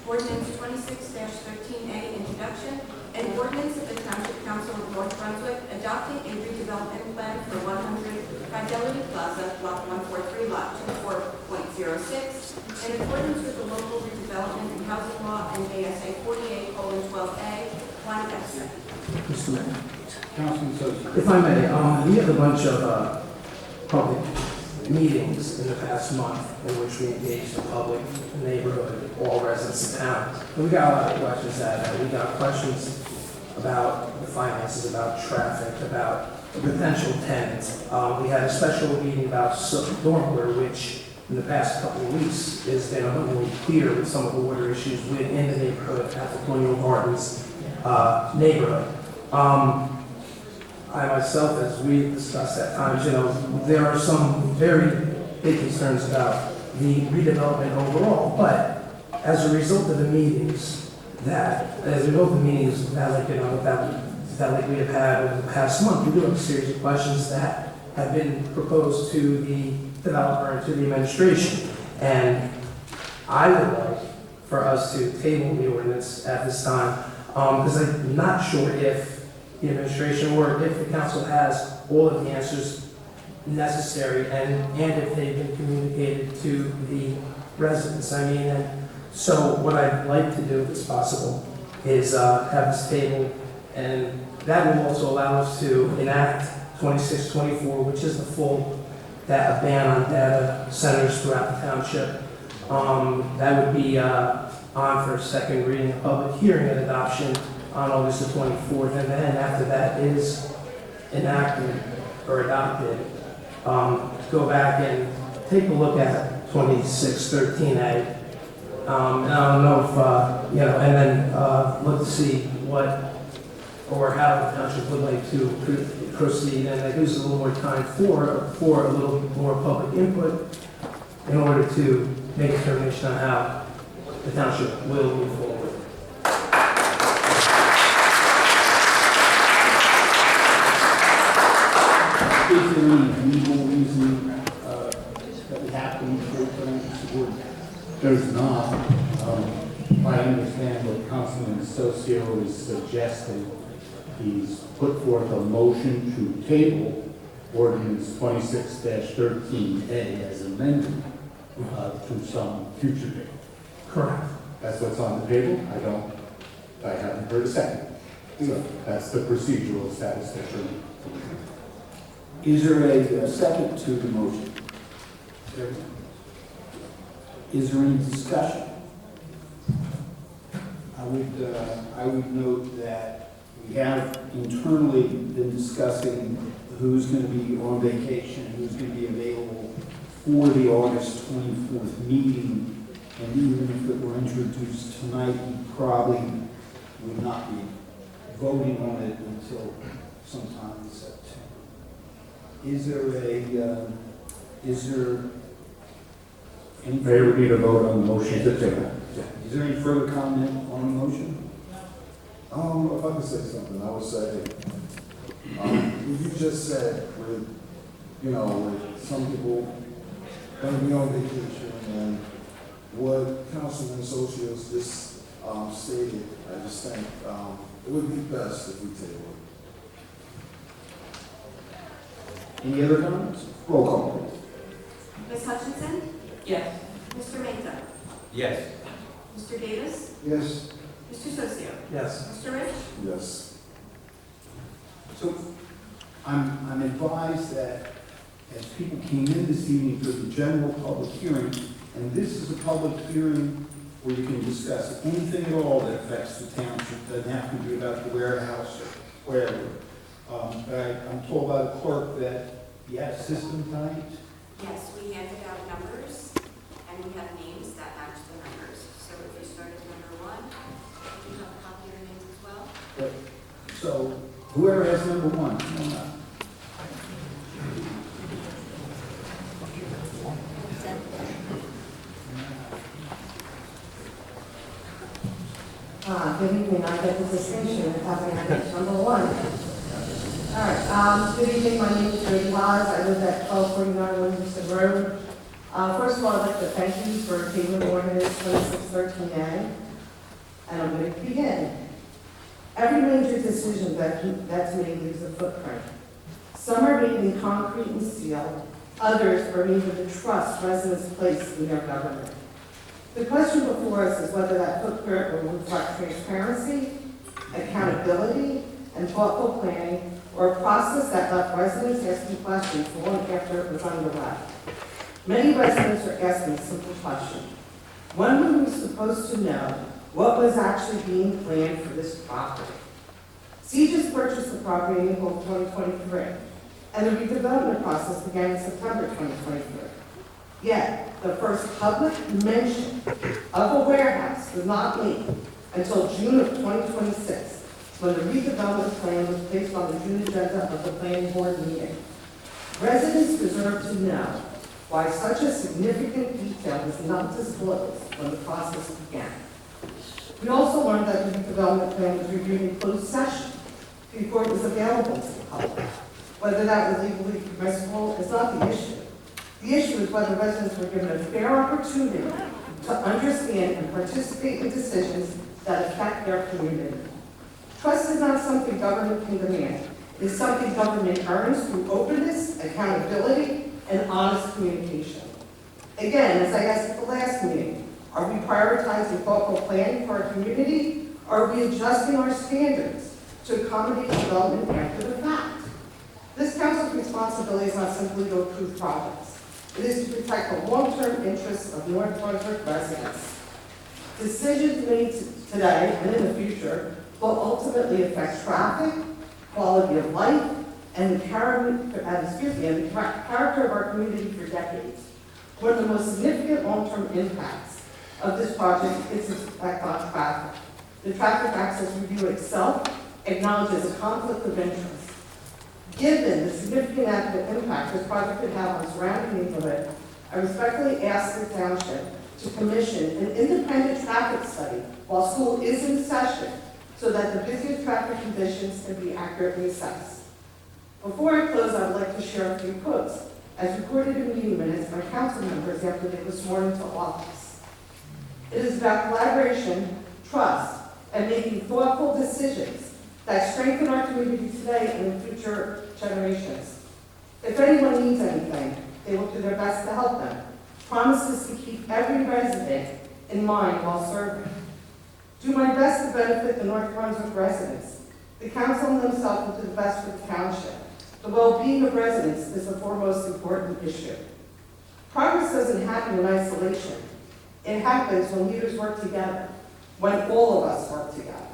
Ordinance 26-13A, introduction. An ordinance of the Township Council of North Brunswick adopting a redevelopment plan for 100 Fidelity Plaza, Block 143, Lot 24.06, in accordance with the local redevelopment and housing law and ASA 48:12A, 1F. Mr. Mayor. Councilman Sosa. If I may, we had a bunch of public meetings in the past month in which we engaged the public, the neighborhood, all residents of town. And we got a lot of questions out of that. We got questions about the finances, about traffic, about the potential tenants. We had a special meeting about stormwater, which in the past couple of weeks has been abundantly clear with some of the water issues within the neighborhood at the Colonial Gardens neighborhood. I myself, as we discussed at times, there are some very big concerns about the redevelopment overall, but as a result of the meetings that we have had over the past month, we do have a series of questions that have been proposed to the developer and to the administration. And I would like for us to table the ordinance at this time, because I'm not sure if the administration or if the council has all of the answers necessary and if they've been communicated to the residents. So what I'd like to do, if it's possible, is have this table, and that will also allow us to enact 2624, which is the full data ban on data centers throughout the township. That would be on for a second reading, a public hearing and adoption on August the 24th, and then after that is enacted or adopted, go back and take a look at 2613A. And I don't know if, and then look to see what or how the township would like to proceed, and that gives a little more time for a little more public input in order to make a determination on how the township will move forward. Is there any legal reason that we have to move forward? There's not. I understand what Councilman Socio is suggesting. He's put forth a motion to table ordinance 26-13A as amended to some future date. Correct. That's what's on the table. I haven't heard a second. So that's the procedural status that you're in. Is there a second to the motion? Is there any discussion? I would note that we have internally been discussing who's going to be on vacation, who's going to be available for the August 24th meeting, and even if it were introduced tonight, we probably would not be voting on it until sometime in September. Is there any? Mayor, we need a vote on the motion to table. Is there any further comment on the motion? If I could say something, I would say, you just said with some people going to be on vacation, and what Councilman Socios just stated, I just think it would be best if we table it. Any other comments? Roll call, please. Ms. Hutchinson? Yes. Mr. Mehta? Yes. Mr. Davis? Yes. Mr. Socio? Yes. Mr. Rich? Yes. So I'm advised that as people came in this evening for the general public hearing, and this is a public hearing where you can discuss anything at all that affects the township, doesn't have to be about the warehouse or wherever. But I'm told by the clerk that you have a system tonight. Yes, we handed out numbers, and we have names that match the numbers. So if you start at number 1, you have a copy of your names as well. So whoever has number 1, come on up. Good evening. I get the distinction of having number 1. All right. Good evening. My name is Brady Wise. I live at 1249 Williamson Road. First of all, I'd like to thank you for tabling ordinance 2613A. and I'm going to begin. Every major decision that's made leaves a footprint. Some are made in concrete and steel, others are made with the trust residents place in their government. The question before us is whether that footprint will reflect transparency, accountability, and thoughtful planning, or a process that left residents asking questions long after it was underway. Many residents are asking a simple question. When were we supposed to know what was actually being planned for this property? Segis purchased the property in April 2023, and the redevelopment process began in September 2023. Yet, the first public mention of a warehouse was not made until June of 2026, when the redevelopment plan was placed on the June agenda of the planning board meeting. Residents deserve to know why such a significant detail was not disclosed when the process began. We also learned that the redevelopment plan was reviewed in closed session before it was available to the public. Whether that was legally permissible is not the issue. The issue is whether residents were given a fair opportunity to understand and participate in decisions that affect their community. Trust is not something government can demand. It is something government earns through openness, accountability, and honest communication. Again, as I asked at the last meeting, are we prioritizing thoughtful planning for our community, or are we adjusting our standards to accommodate development after the fact? This council's responsibility is not simply to approve projects. It is to protect the long-term interests of North Brunswick residents. Decisions made today and in the future will ultimately affect traffic, quality of life, and the character of our community for decades. One of the most significant long-term impacts of this project is its effect on traffic. The traffic access review itself acknowledges a conflict of interest. Given the significant impact this project could have on surrounding neighborhood, I respectfully ask the township to commission an independent traffic study while school is in session so that the busiest traffic conditions can be accurately assessed. Before I close, I would like to share a few quotes, as recorded in meeting minutes by council members after they were sworn into office. It is about collaboration, trust, and making thoughtful decisions that strengthen our community today and in future generations. If anyone needs anything, they will do their best to help them. Promises to keep every resident in mind while serving. Do my best to benefit the North Brunswick residents. The council and themselves will do the best for the township. The well-being of residents is the foremost important issue. Progress doesn't happen in isolation. It happens when leaders work together, when all of us work together.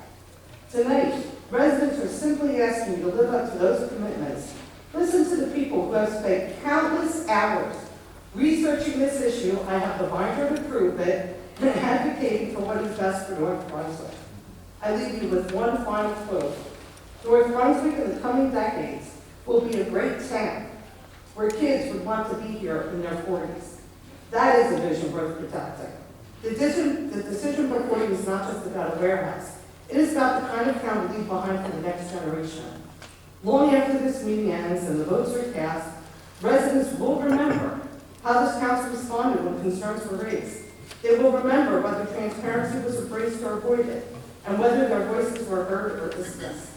Tonight, residents are simply asking you to live up to those commitments. Listen to the people who have spent countless hours researching this issue. I have the binder to prove it, and advocating for what is best for North Brunswick. I leave you with one final quote. North Brunswick in the coming decades will be a great town where kids would want to be here in their 40s. That is a vision worth protecting. The decision before you is not just about a warehouse. It is about the kind of town we leave behind for the next generation. Long after this meeting ends and the votes are cast, residents will remember how this council responded when concerns were raised. They will remember whether transparency was embraced or avoided, and whether their voices were heard or dismissed.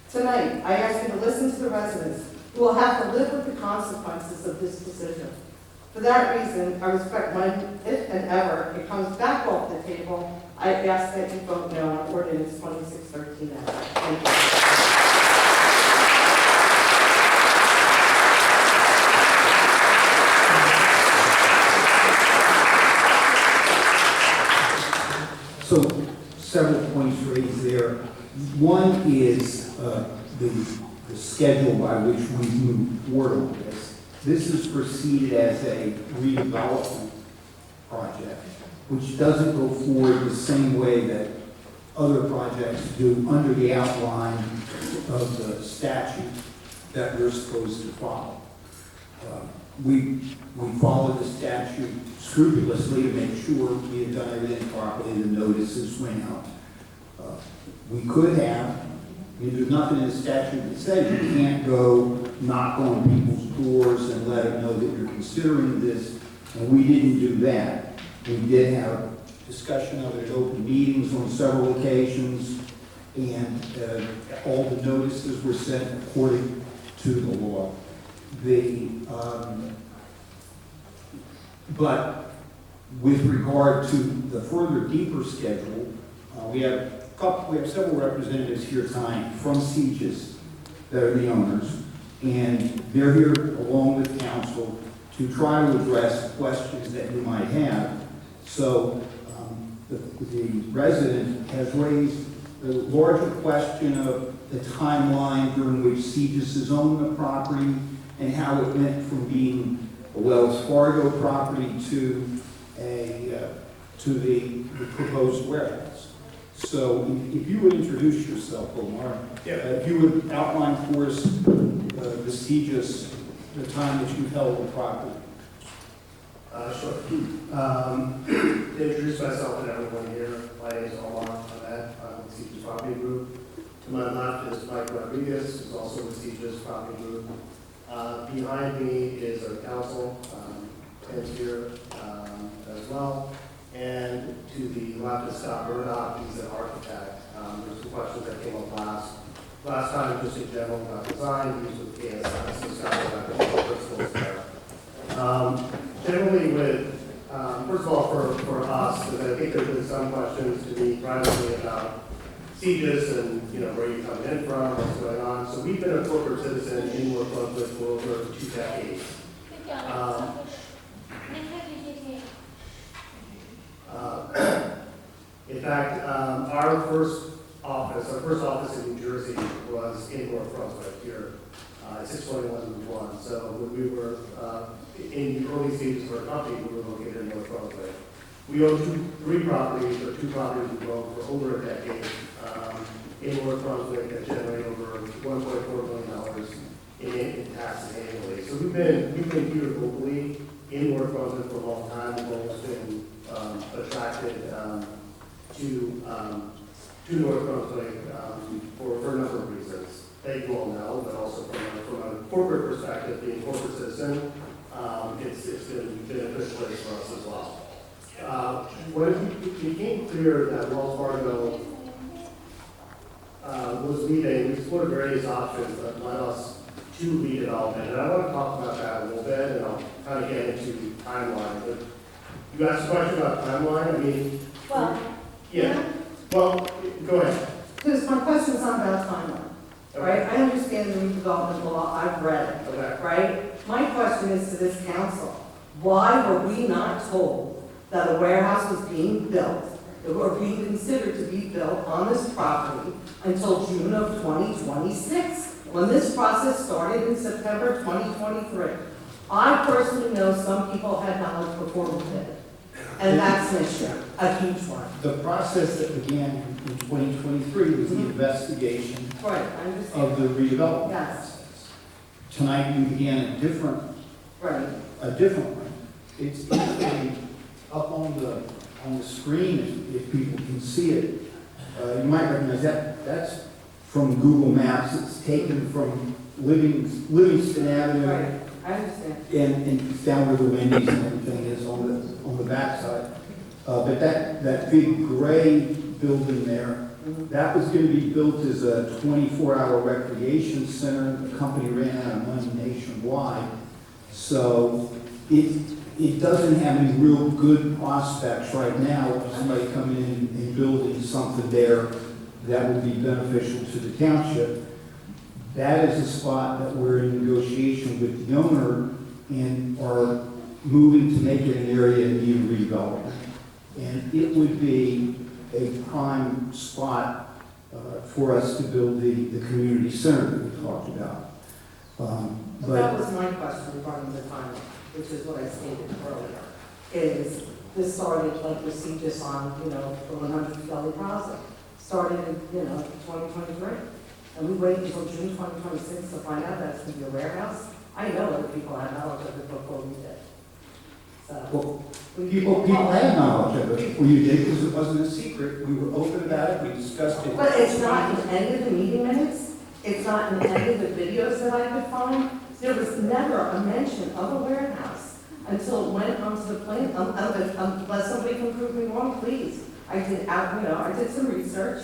Tonight, I ask you to listen to the residents who will have to live with the consequences of this decision. For that reason, I respect when, if and ever, it comes back off the table, I ask that you vote no on ordinance 2613. Thank you. So, several points raised there. One is the schedule by which we move forward on this. This is proceeded as a redevelopment project, which doesn't go forward the same way that other projects do under the outline of the statute that we're supposed to follow. We followed the statute scrupulously to make sure we had done everything properly, the notices went out. We could have, there's nothing in the statute that says you can't go knock on people's doors and let them know that you're considering this, and we didn't do that. We did have discussion of it at open meetings on several occasions, and all the notices were sent according to the law. But with regard to the further deeper schedule, we have several representatives here tonight from CGIS that are the owners, and they're here along with council to try to address questions that you might have. So the resident has raised the larger question of the timeline during which CGIS has owned the property and how it went from being a Wells Fargo property to the proposed warehouse. So if you would introduce yourself, Omar, if you would outline for us the CGIS, the time that you've held the property. Sure. To introduce myself and everyone here, my name is Omar Ahmed. I'm with CGIS Property Group. To my left is Mike Rodriguez, who's also with CGIS Property Group. Behind me is our council, Tim's here as well. And to the left is Scott Murdoch, he's an architect. There's some questions that came up last time, just in general about design, he's with KSI, so Scott Murdoch is the principals there. Generally with, first of all, for us, because I think there's been some questions to me privately about CGIS and, where you're coming in from, what's going on. So we've been a corporate citizen in North Brunswick for over 2 decades. In fact, our first office in New Jersey was in North Brunswick here, 621 One. So when we were in the early stages of our company, we were located in North Brunswick. We own 2 properties we've owned for over a decade in North Brunswick that generate over $1.4 million in taxes annually. So we've been here locally in North Brunswick for a long time. We've always been attracted to North Brunswick for a number of reasons that you all know, but also from a corporate perspective, being a corporate citizen, it's been a good place for us as well. When it became clear that Wells Fargo was leaving, we explored various options that led us to redevelopment. And I want to talk about that a little bit, and I'll kind of get into the timeline. But you asked a question about timeline. I mean, yeah. Well, go ahead. Because my question is not about timeline, right? I understand the redevelopment law, I've read it, Okay. right? My question is to this council, why were we not told that a warehouse was being built, or being considered to be built on this property until June of 2026, when this process started in September 2023? I personally know some people had knowledge before we did, and that's an issue, a huge one. The process that began in 2023 was the investigation Right, I understand. of the redevelopment Yes. process. Tonight, we began a different Right. one. It's actually up on the screen if people can see it. You might recognize that. That's from Google Maps. It's taken from Livingston Avenue. Right, I understand. And it's down where the Wendy's and everything is on the backside. But that big gray building there, that was going to be built as a 24-hour recreation center. The company ran out of money nationwide. So it doesn't have any real good prospects right now of somebody coming in and building something there that would be beneficial to the township. That is a spot that we're in negotiation with the owner and are moving to make it an area in need of redevelopment. And it would be a prime spot for us to build the community center that we talked about. That was my question regarding the timeline, which is what I stated earlier, is this started like with CGIS on, the 100 Valley Plaza, started in, 2023. And we waited until June 2026 to find out that it's going to be a warehouse. I know other people had knowledge of it before we did. So, Well, people had knowledge of it. Well, you did because it wasn't a secret. We were open about it. We discussed it. but it's not in any of the meeting minutes. It's not in any of the videos that I could find. There was never a mention of a warehouse until it went onto the plan, unless somebody can prove me wrong, please. I did, I did some research.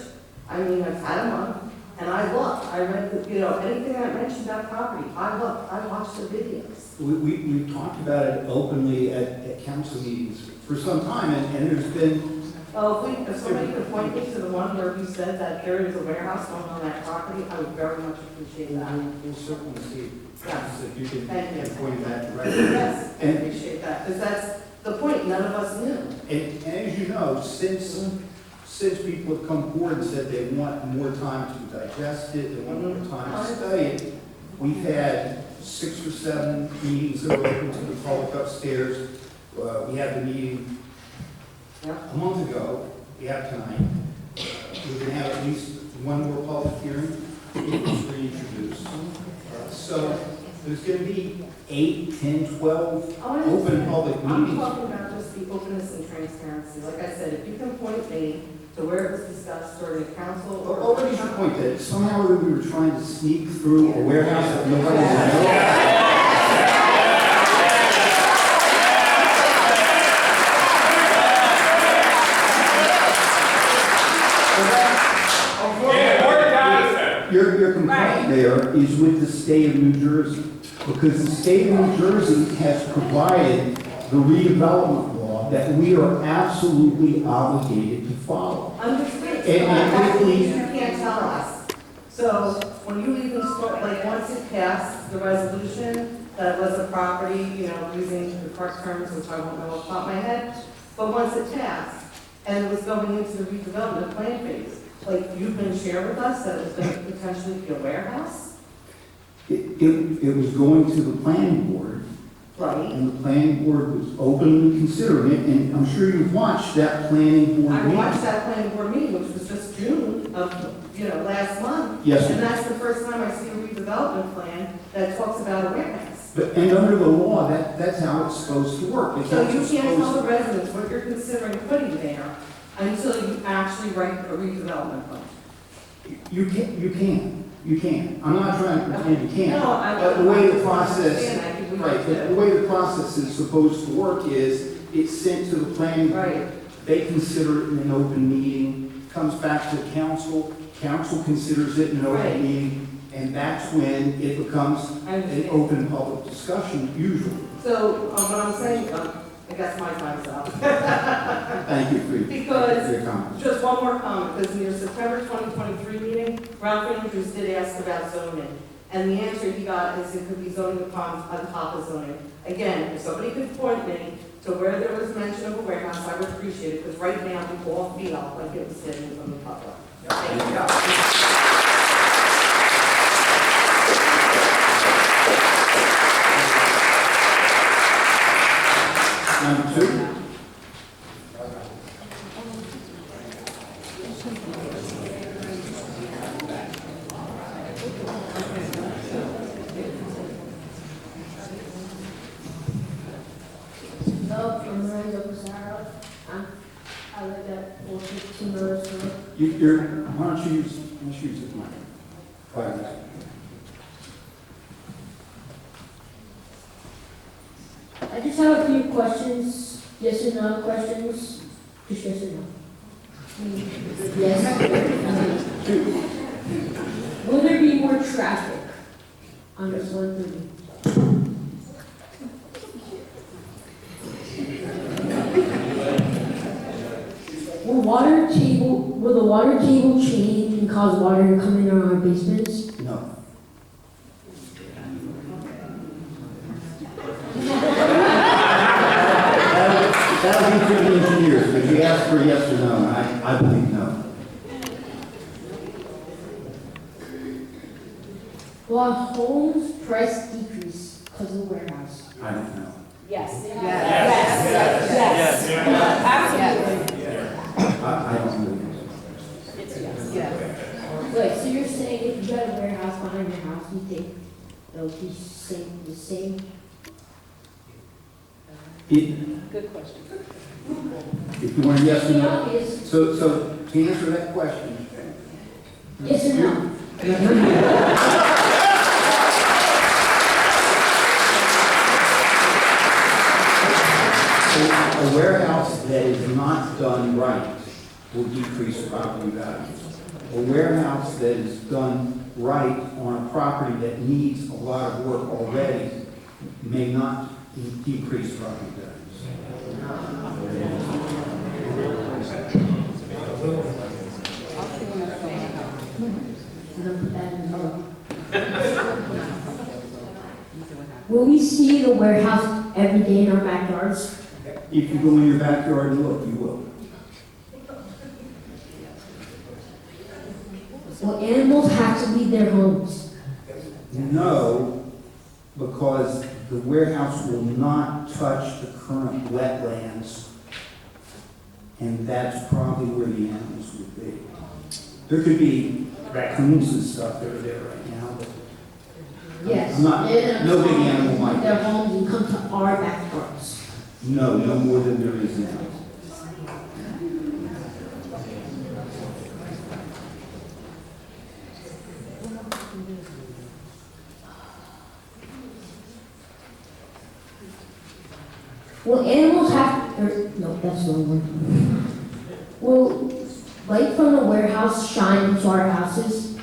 I mean, I've had a month, and I looked, I read, anything that mentioned that property, I looked, I watched the videos. We've talked about it openly at council meetings for some time, and there's been, Well, if somebody could point me to the one where you said that there is a warehouse going on that property, I would very much appreciate that. we'll certainly see. Yes. If you can Thank you. point that right. Yes, I And- appreciate that, because that's the point, none of us knew. And as you know, since people have come forward and said they want more time to digest it, they want more time to study it, we've had 6 or 7 meetings that were open to the public upstairs. We had the meeting Yeah. a month ago, we have tonight. We're gonna have at least one more public hearing, it was reintroduced. So there's gonna be 8, 10, 12 open public I'm meetings. talking about just the openness and transparency. Like I said, if you can point me to where it was discussed during the council or. What is your point, that somehow or other we were trying to sneak through a warehouse that nobody was there? Your complaint there is with the state of New Jersey, because the state of New Jersey has provided the redevelopment law that we are absolutely obligated to follow. Understood. And That's if the we- you can't tell us. So when you even start, like, once it passed the resolution, that was a property, using the correct terms, which I won't know off the top of my head, but once it passed, and it was going into the redevelopment plan phase, like, you can share with us that it was going to potentially be a warehouse? It was going to the planning board, Right. and the planning board was openly considering it, and I'm sure you've watched that planning board I meeting. watched that planning board meeting, which was just June of, last month. Yes, And sir. that's the first time I see a redevelopment plan that talks about a warehouse. And under the law, that's how it's supposed to work. It's So not you just can't tell supposed- the residents what you're considering putting there until you actually write a redevelopment plan. You can. I'm not trying to pretend you can't. No, I. But the way the I process, understand. I think we right, have to. the way the process is supposed to work is, it's sent to the planning board. Right. They consider it in an open meeting, comes back to council considers it in an Right. open meeting, and that's when it becomes I an understand. open public discussion, usually. So, what I'm saying, I guess my time's up. Thank you for Because your comments. just one more comment, because in your September 2023 meeting, Ralph Andrews did ask about zoning. And the answer he got is it could be zoning upon, on top of zoning. Again, if somebody could point me to where there was mention of a warehouse, I would appreciate it, because right now we all feel like it was sitting from the public. Thank you. Number 2. Hello, I'm Lorenzo Pizarro. I live at 415 Rose Road. Why don't you use this mic? Quiet. I just have a few questions, yes or no questions, just yes or no. Yes. Will there be more traffic on this 130? Will the water table change and cause water to come in our basements? No. That'll be for the engineers, but you asked for yes or no, and I believe no. Will our home's price decrease because of the warehouse? I don't know. Yes. Yes. Absolutely. I don't know. It's yes. Wait, so you're saying if you got a warehouse behind your house, you think it'll be the same? Good question. If you want a yes or The no. obvious, So to answer that question, yes or no? warehouse that is not done right will decrease property values. A warehouse that is done right on a property that needs a lot of work already may not decrease property values. Will we see the warehouse every day in our backyards? If you go in your backyard and look, you will. Will animals have to leave their homes? No, because the warehouse will not touch the current wetlands, and that's probably where the animals would be. There could be raccoons and stuff that are there right now, but Yes. I'm not- no big animal might. Leave their homes and come to our backyards. no more than there is now. Will animals have, no, that's the wrong one. Will light from the warehouse shine into our houses?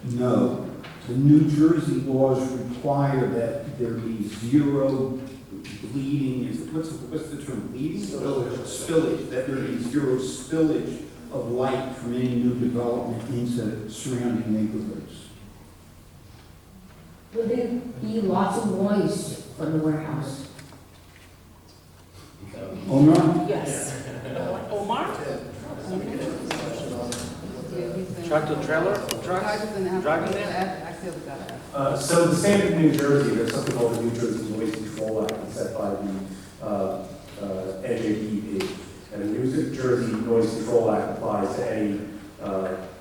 No. The New Jersey laws require that there be zero bleeding, what's the term, bleeding? Spillage, that there be zero spillage of light from any new development into surrounding neighborhoods. Will there be lots of noise from the warehouse? Omar? Yes. Omar? Tractor trailer, trucks, driving there? So the state of New Jersey, there's something called the New Jersey Noise Control Act set by the NJDEP. And the New Jersey Noise Control Act applies to any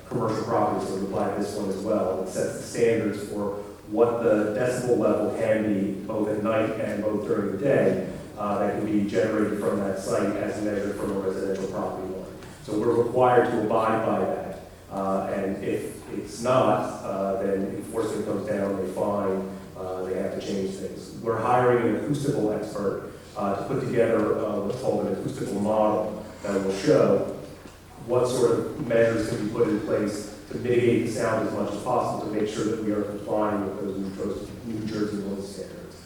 commercial property, so it applies to this one as well. It sets the standards for what the decibel level can be both at night and both during the day that can be generated from that site as measured from a residential property line. So we're required to abide by that. And if it's not, then enforcement comes down, they fine, they have to change things. We're hiring an acoustical expert to put together what's called an acoustical model that will show what sort of measures can be put in place to mitigate the sound as much as possible to make sure that we are complying with those New Jersey noise standards.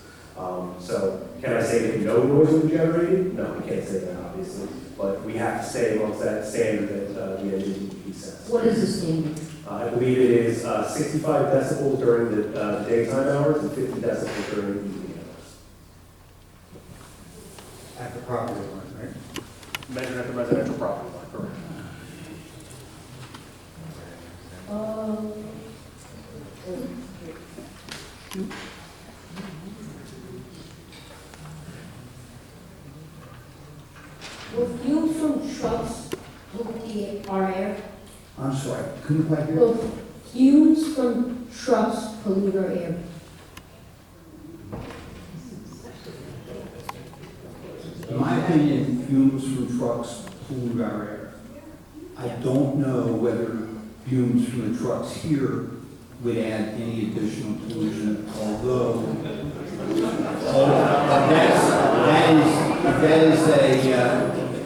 So can I say that no noise will be generated? No, we can't say that, obviously. But we have to stay amongst that standard that the NJDEP sets. What is the standard? I believe it is 65 decibels during the daytime hours and 50 decibels during the evening hours. At the property line, right? Measured at the residential property line, correct. Will fumes from trucks pollute our air? I'm sorry, couldn't quite hear. Will fumes from trucks pollute our air? In my opinion, fumes from trucks pollute our air. I don't know whether fumes from the trucks here would add any additional pollution, although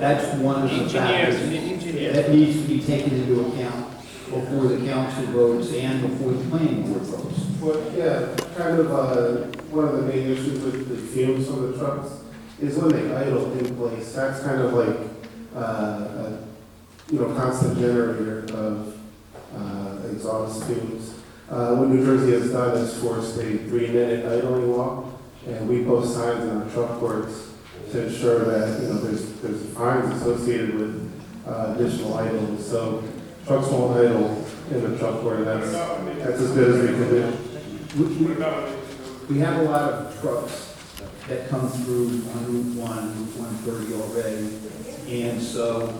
that's one of the factors that needs to be taken into account before the council votes and before the planning board votes. Well, yeah, kind of, one of the main issues with the fumes from the trucks is when they idle in place. That's kind of like, constant generator of exhaust fumes. What New Jersey has done is forced a 3-minute idling walk, and we post signs in our truck courts to ensure that, there's fines associated with additional idling. So trucks won't idle in the truck court, and that's as good as we can do. We have a lot of trucks that come through on Route 1, Route 130 already, and so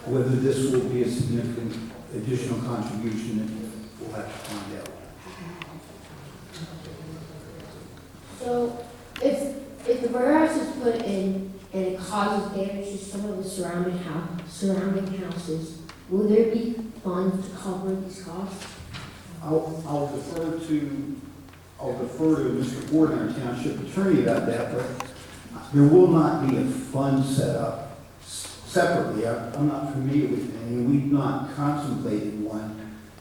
whether this will be a significant additional contribution, we'll have to find out. So if the warehouse is put in and it causes damage to some of the surrounding houses, will there be funds to cover these costs? I'll defer to Mr. Gordon, our township attorney, about that, but There will not be a fund set up separately. I'm not familiar with any, and we've not contemplated one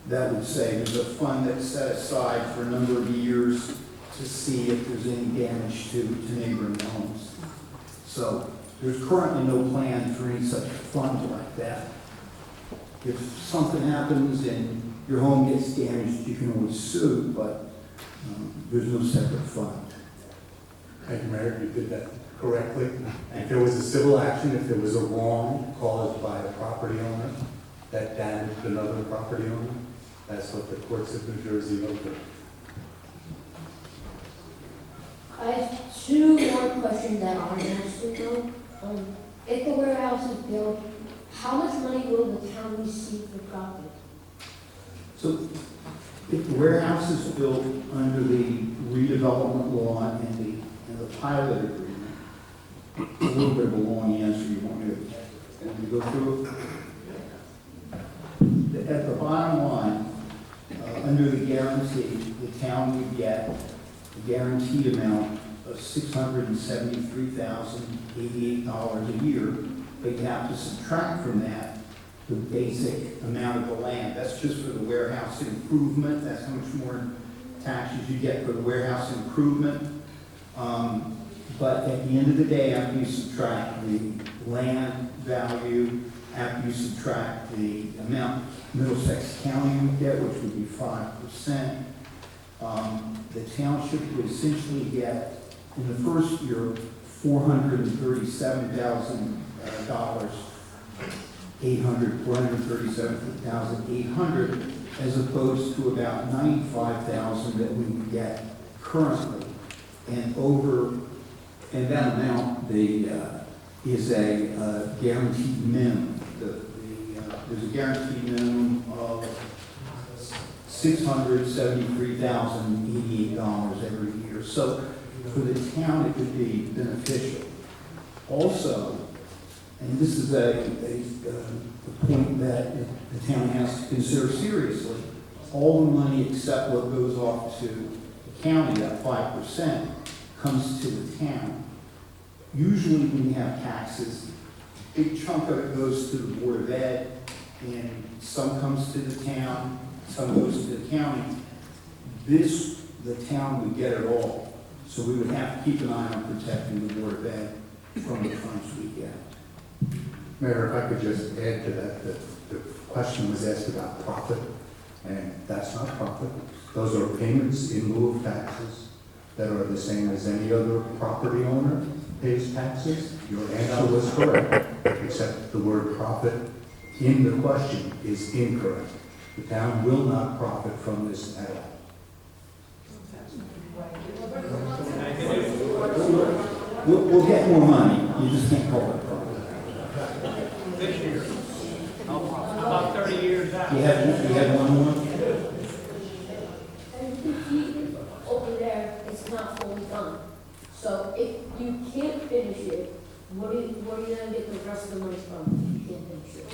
that would say there's a fund that's set aside for a number of years to see if there's any damage to neighboring homes. So there's currently no plan for any such fund like that. If something happens and your home gets damaged, you can always sue, but there's no separate fund. Thank you, Mayor, you did that correctly. If there was a civil action, if there was a wrong caused by a property owner that damaged another property owner, that's what the courts of New Jersey look at. I have two more questions that aren't answered though. If the warehouse is built, how much money will the town receive for profit? So if the warehouse is built under the redevelopment law and the pilot agreement, a little bit of a long answer, you want me to go through it? At the bottom line, under the guarantee, the town would get a guaranteed amount of $673,088 a year, but you have to subtract from that the basic amount of the land. That's just for the warehouse improvement. That's how much more taxes you get for the warehouse improvement. But at the end of the day, after you subtract the land value, after you subtract the amount Middlesex County would get, which would be 5%, the township would essentially get, in the first year, $437,800, as opposed to about $95,000 that we would get currently. And that amount is a guaranteed minimum. There's a guaranteed minimum of $673,088 every year. So for the town, it would be beneficial. Also, and this is a point that the town has to consider seriously, all the money except what goes off to the county, that 5%, comes to the town. Usually when you have taxes, a big chunk of it goes to the Board of Ed, and some comes to the town, some goes to the county. This, the town would get it all. So we would have to keep an eye on protecting the Board of Ed from the funds we get. Mayor, if I could just add to that, the question was asked about profit, and that's not profit. Those are payments in lieu of taxes that are the same as any other property owner pays taxes. Your answer was correct, except the word profit in the question is incorrect. The town will not profit from this at all. We'll get more money, you just can't call it profit. This year. About 30 years out. You had one more? And the heat over there is not fully done. So if you can't finish it, where are you gonna get the rest of the money from if you can't finish it?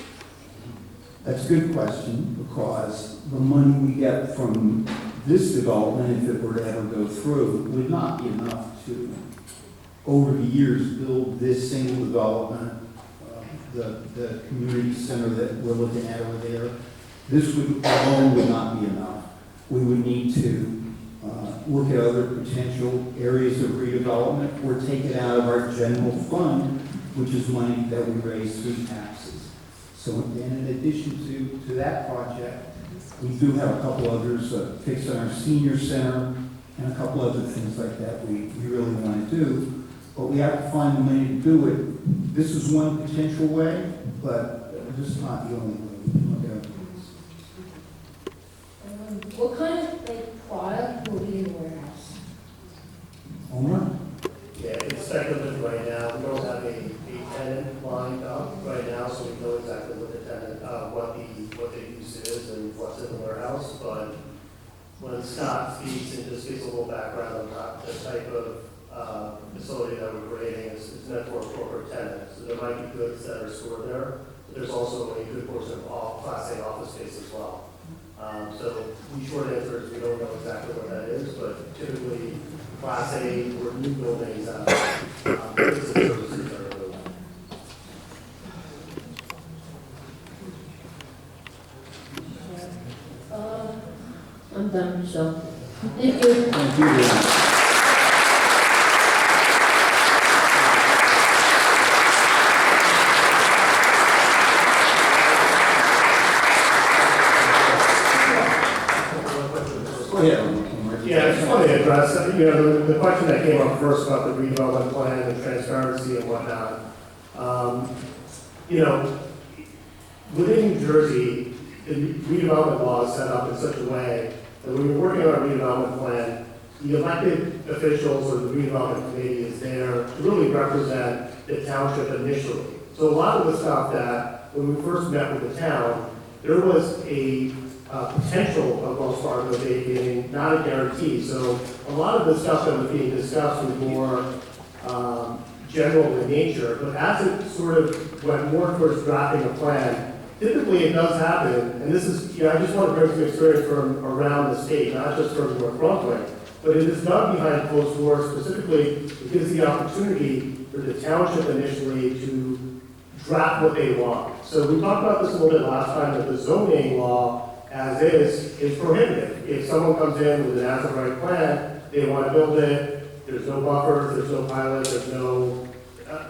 That's a good question, because the money we get from this development, if it were to ever go through, would not be enough to, over the years, build this single development, the community center that we're looking at over there. This alone would not be enough. We would need to look at other potential areas of redevelopment or take it out of our general fund, which is money that we raise through taxes. So in addition to that project, we do have a couple others, fixing our senior center and a couple other things like that we really want to do. But we have to find the money to do it. This is one potential way, but this is not the only way we can look at it. What kind of product will be in the warehouse? Omar? Yeah, it's speculative right now. We don't have a tenant lined up right now, so we know exactly what the tenant, what the use is and what's in the warehouse. But when Scott speaks and just gives a little background on the type of facility that we're creating, it's meant for a corporate tenant. So there might be goods that are stored there. So but there's also a good portion of Class A office space as well. So the short answer is we don't know exactly what that is, but typically Class A or new buildings have business services that are really. I'm done, so, thank you. Thank you very much. Yeah, I just wanted to address, the question that came up first about the redevelopment plan and transparency and whatnot. Within New Jersey, the redevelopment law is set up in such a way that when you're working on a redevelopment plan, the elected officials or the redevelopment committee is there to really represent the township initially. So a lot of the stuff that, when we first met with the town, there was a potential of Wells Fargo vacating, not a guarantee. So a lot of the stuff that was being discussed was more general in nature, but as it sort of went more towards drafting a plan, typically it does happen, and this is, I just want to bring some experience from around the state, not just from North Brunswick, but it is done behind closed doors. Specifically, it gives the opportunity for the township initially to draft what they want. So we talked about this a little bit last time, that the zoning law as is prohibitive. If someone comes in with an as-of-right plan, they want to build it, there's no buffers, there's no pilot, there's no,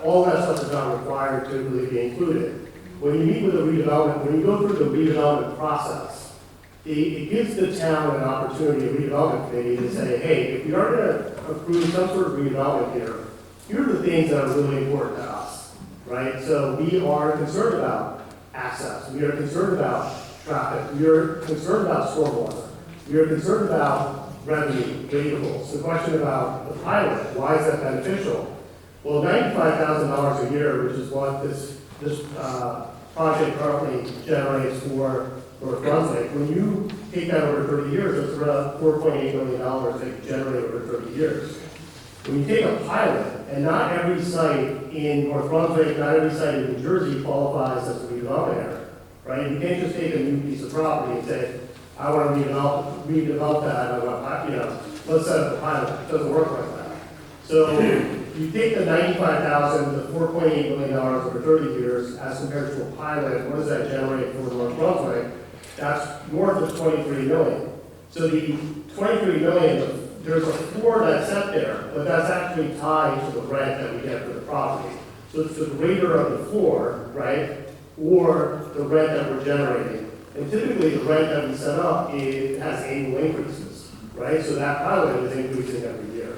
all that stuff is not required to really be included. When you meet with a redevelopment, when you go through the redevelopment process, it gives the town an opportunity, a redevelopment committee, to say, hey, if we are going to approve some sort of redevelopment here are the things that are really important to us, right? So we are concerned about access, we are concerned about traffic, we are concerned about stormwater, we are concerned about revenue, ratables, the question about the pilot, why is that beneficial? Well, $95,000 a year, which is what this project currently generates for North Brunswick. When you take that over 30 years, it's around $4.8 million that you generate over 30 years. When you take a pilot, and not every site in North Brunswick, not every site in New Jersey qualifies as a redevelopment area, right? You can't just take a new piece of property and say, I want to redevelop that, I want, let's set up a pilot. It doesn't work like that. So you take the $95,000, the $4.8 million over 30 years, as compared to a pilot, what does that generate for North Brunswick? That's north of $23 million. So the $23 million, there's a floor that's set there, but that's actually tied to the rent that we get for the property. So it's the greater of the floor, right, or the rent that we're generating. And typically, the rent that we set up, it has annual increases, right? So that pilot is increasing every year.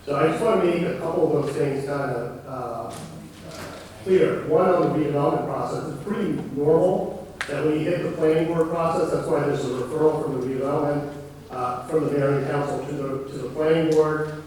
So I just want to make a couple of those things kind of clear. One, on the redevelopment process, it's pretty normal that when you hit the planning board process, that's why there's a referral from the redevelopment, from the mayor and council to the planning board.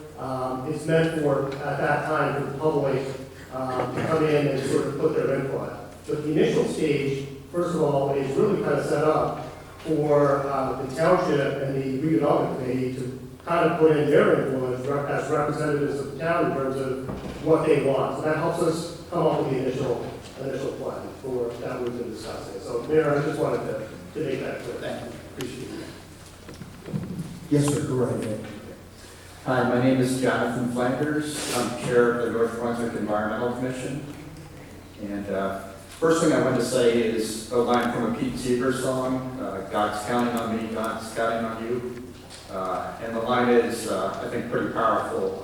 It's meant for, at that time, for the public to come in and sort of put their input. But the initial stage, first of all, is really kind of set up for the township and the redevelopment committee to kind of put in their influence as representatives of the town in terms of what they want. So that helps us come up with the initial plan for that we've been discussing. So, Mayor, I just wanted to make that clear. Thank you. Appreciate it. Yes, sir, go right ahead. Hi, my name is Jonathan Flanders. I'm chair of the North Brunswick Environmental Commission. And first thing I want to say is a line from a Pete Seeger song, God's counting on me, God's counting on you. And the line is, I think, pretty powerful.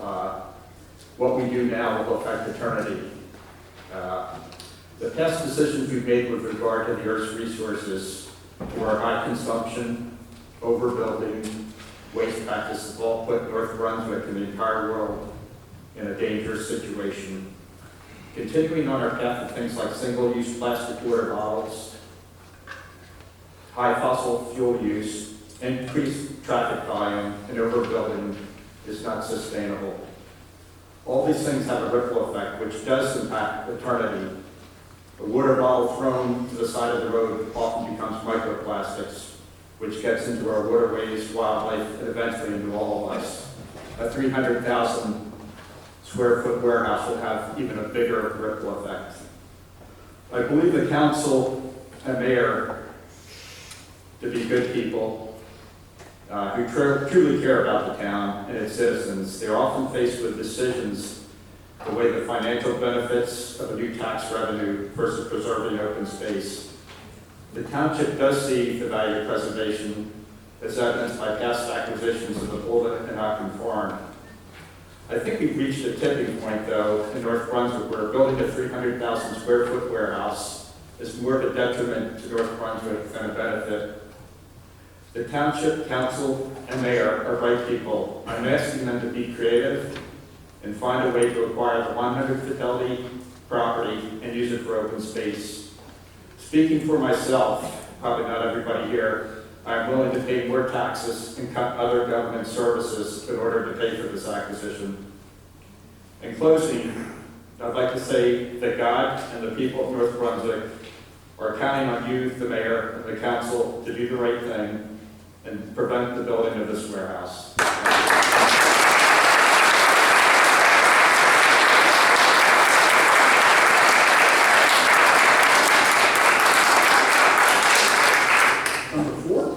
What we do now will affect eternity. The past decisions we've made with regard to the Earth's resources were high consumption, overbuilding, waste practices have all put North Brunswick and the entire world in a dangerous situation. Continuing on our path of things like single-use plastic water bottles, high fossil fuel use, increased traffic volume, and overbuilding is not sustainable. All these things have a ripple effect, which does impact eternity. A water bottle thrown to the side of the road often becomes microplastics, which gets into our waterways, wildlife, and eventually into all of us. A 300,000 square foot warehouse will have even a bigger ripple effect. I believe the council and mayor to be good people who truly care about the town and its citizens. They're often faced with decisions the way the financial benefits of a new tax revenue versus preserving open space. The township does see the value of preservation as evidenced by past acquisitions of the Bullet and Ockham Farm. I think we've reached a tipping point, though, in North Brunswick, where building a 300,000 square foot warehouse is more of a detriment to North Brunswick than a benefit. The township, council, and mayor are right people. I'm asking them to be creative and find a way to acquire the 100 Fidelity property and use it for open space. Speaking for myself, probably not everybody here, I'm willing to pay more taxes and cut other government services in order to pay for this acquisition. In closing, I'd like to say that God and the people of North Brunswick are counting on you, the mayor, and the council to do the right thing and prevent the building of this warehouse. Number 4?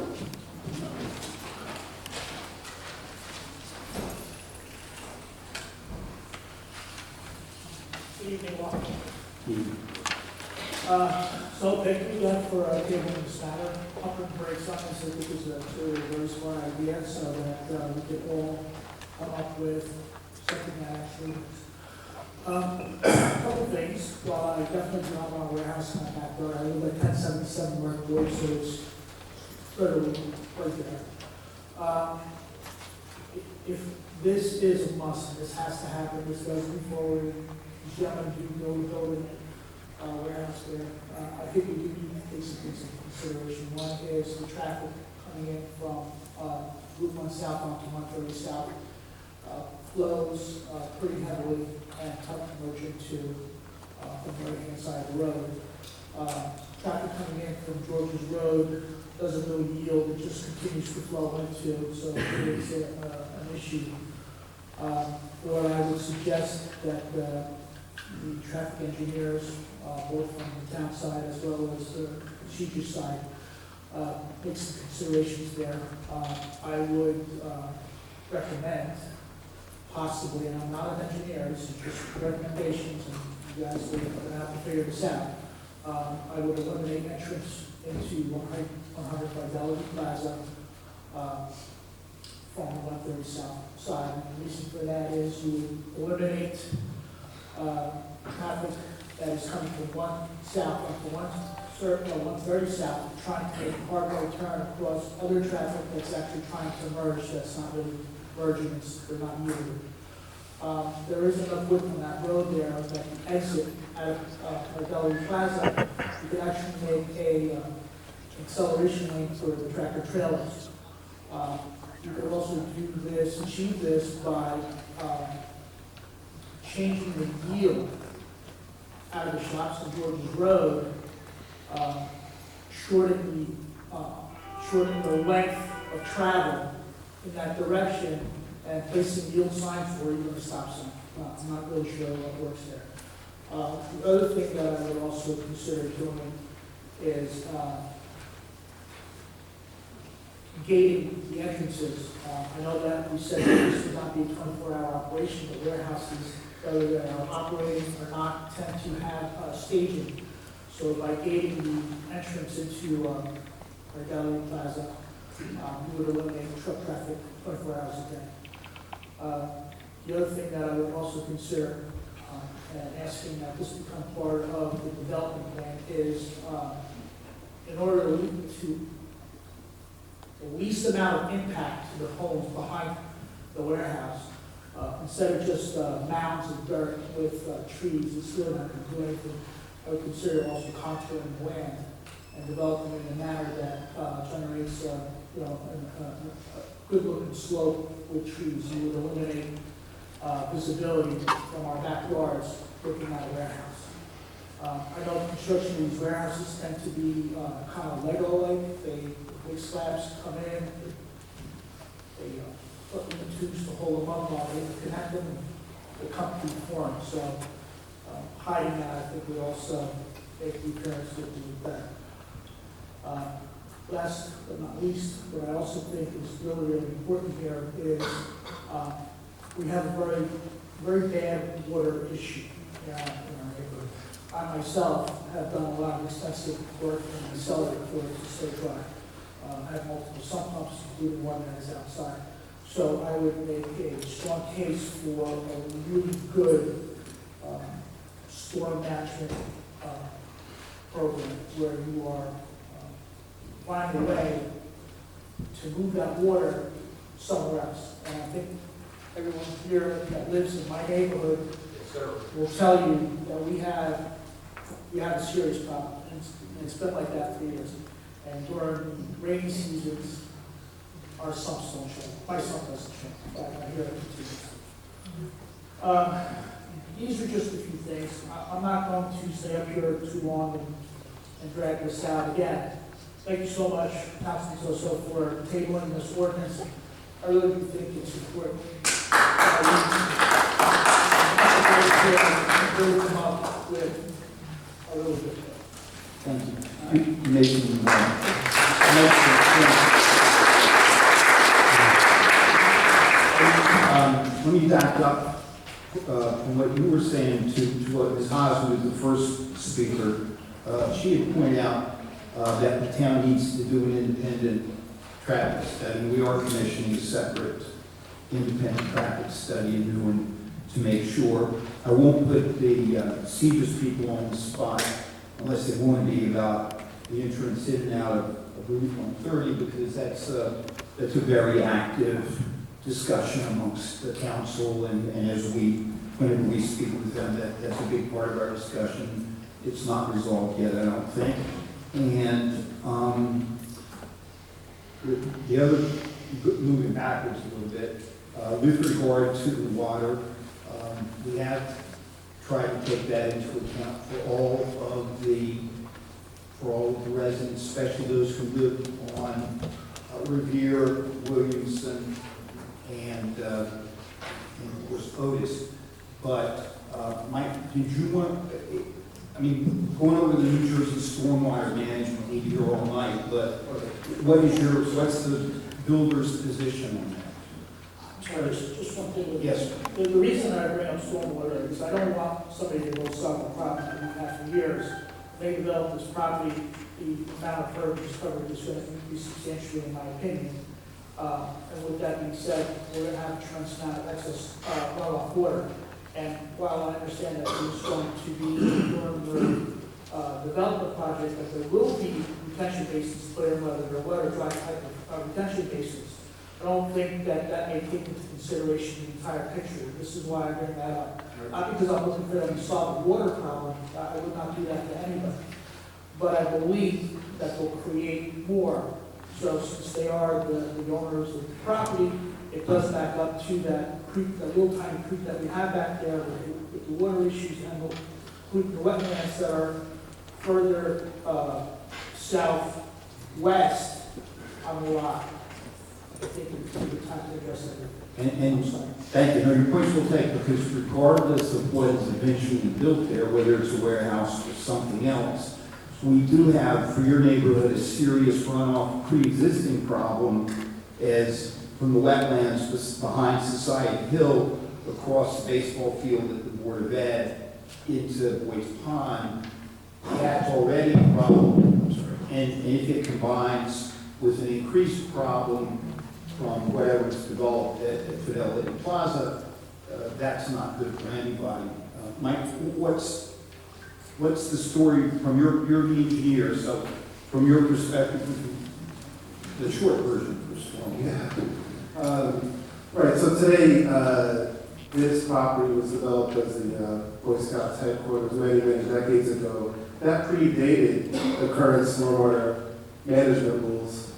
Good evening, welcome. So thank you again for tabling this matter. Up and break something, so this is a very smart idea, so that we can all come up with something that actually a couple things. Well, I definitely do not want a warehouse in my backyard. I live at 1077 North Road, so it's literally right there. If this is a must, this has to happen, this does move forward, these gentlemen do go building warehouse there. I think we do need to take some things into consideration. One is the traffic coming in from Route 1 South onto 130 South flows pretty heavily and tough to merge into the right-hand side of the road. Traffic coming in from George's Road doesn't really yield, it just continues to flow into, so it creates an issue. What I would suggest that the traffic engineers, both from the town side as well as the procedure side, make some considerations there. I would recommend, possibly, and I'm not an engineer, this is just recommendations, and you guys are going to have to figure this out. I would eliminate entrance into 100 Fidelity Plaza from the 130 South side. And the reason for that is you would eliminate traffic that is coming from 1 South up to 130 South, trying to make a hard-right turn across other traffic that's actually trying to merge, that's not really merging, they're not yielding. There is enough width on that road there that you exit out of Fidelity Plaza. You could actually make a acceleration lane for the tractor trailers. You could also do this, achieve this by changing the yield out of the shops to George's Road, shortening the length of travel in that direction, and placing yield signs or even a stop sign. I'm not really sure what works there. The other thing that I would also consider doing is gating the entrances. I know that we said that this would not be a 24-hour operation, but warehouses, whether they are operating or not, tend to have staging. So by gating the entrance into our Gallery Plaza, we would eliminate truck traffic 24 hours a day. The other thing that I would also consider, and asking that this become part of the development plan, is in order to the least amount of impact to the homes behind the warehouse, instead of just mounds of dirt with trees, it's really not going to do anything. I would consider also contouring the land and developing it in a manner that generates a good-looking slope with trees. You would eliminate visibility from our backyards looking at a warehouse. I know construction of these warehouses tend to be kind of Lego-like. Big slabs come in, they put them in tubes to hold them up while they connect them, and they come to form. So hiding that, I think, would also make the appearance to do that. Last but not least, what I also think is really, really important here is we have a very, very bad water issue in our neighborhood. I myself have done a lot of extensive work in the cellar for it to stay dry. I have multiple sump pumps, including one that is outside. So I would make a strong case for a really good storm management program where you are finding a way to move that water somewhere else. And I think everyone here that lives in my neighborhood will tell you that we have a serious problem. And it's been like that for years. And during rainy seasons, our sumps don't show. My sump doesn't show. I hear it continuously. These are just a few things. I'm not going to stay up here too long and drag this out again. Thank you so much, Councilman Soso, for tabling this ordinance. I really do think it's important. Really come up with a really good thing. Thank you. You made some, let me back up from what you were saying to what Ms. Haas, who was the first speaker. She had pointed out that the town needs to do an independent traffic study. We are commissioning a separate independent traffic study and doing to make sure. I won't put the Cedars people on the spot unless they want to be about the entrance in and out of Route 130, because that's a very active discussion amongst the council, and whenever we speak with them, that's a big part of our discussion. It's not resolved yet, I don't think. And the other, moving backwards a little bit, with regard to the water, we have tried to take that into account for all of the residents, especially those who live on Revere, Williamson, and of course Otis. But Mike, did you want? I mean, going over the New Jersey stormwater management, we'd be here all night. But what's the builder's position on that? Sorry, just one thing. Yes. The reason I bring up stormwater is I don't want somebody to go solve a problem that we've had for years. They developed this property, the amount of pervious coverage is going to increase substantially, in my opinion. And with that being said, we're going to have a tremendous amount of excess runoff water. And while I understand that there's going to be during the development project that there will be retention basins put in, whether they're wet or dry type of retention basins, I don't think that may take into consideration the entire picture. This is why I bring that up. Not because I'm looking for them to solve a water problem. I would not do that to anybody. But I believe that will create more. So since they are the owners of the property, it does back up to that creek, that little tiny creek that we have back there with the water issues and the wetlands that are further southwest on the lot. I think it's a good time to address that. And thank you. No, your points will take, because regardless of what is eventually built there, whether it's a warehouse or something else, we do have, for your neighborhood, a serious runoff pre-existing problem as from the wetlands behind Society Hill across the baseball field at the Board of Ed into Boyd's Pond. That's already a problem. And if it combines with an increased problem from wherever it's developed at Fidelity Plaza, that's not good for anybody. Mike, what's the story from your the engineer? So, from your perspective, the short version first. Yeah. Right. So today, this property was developed as the Boy Scouts headquarters many decades ago. That predated the current stormwater management rules.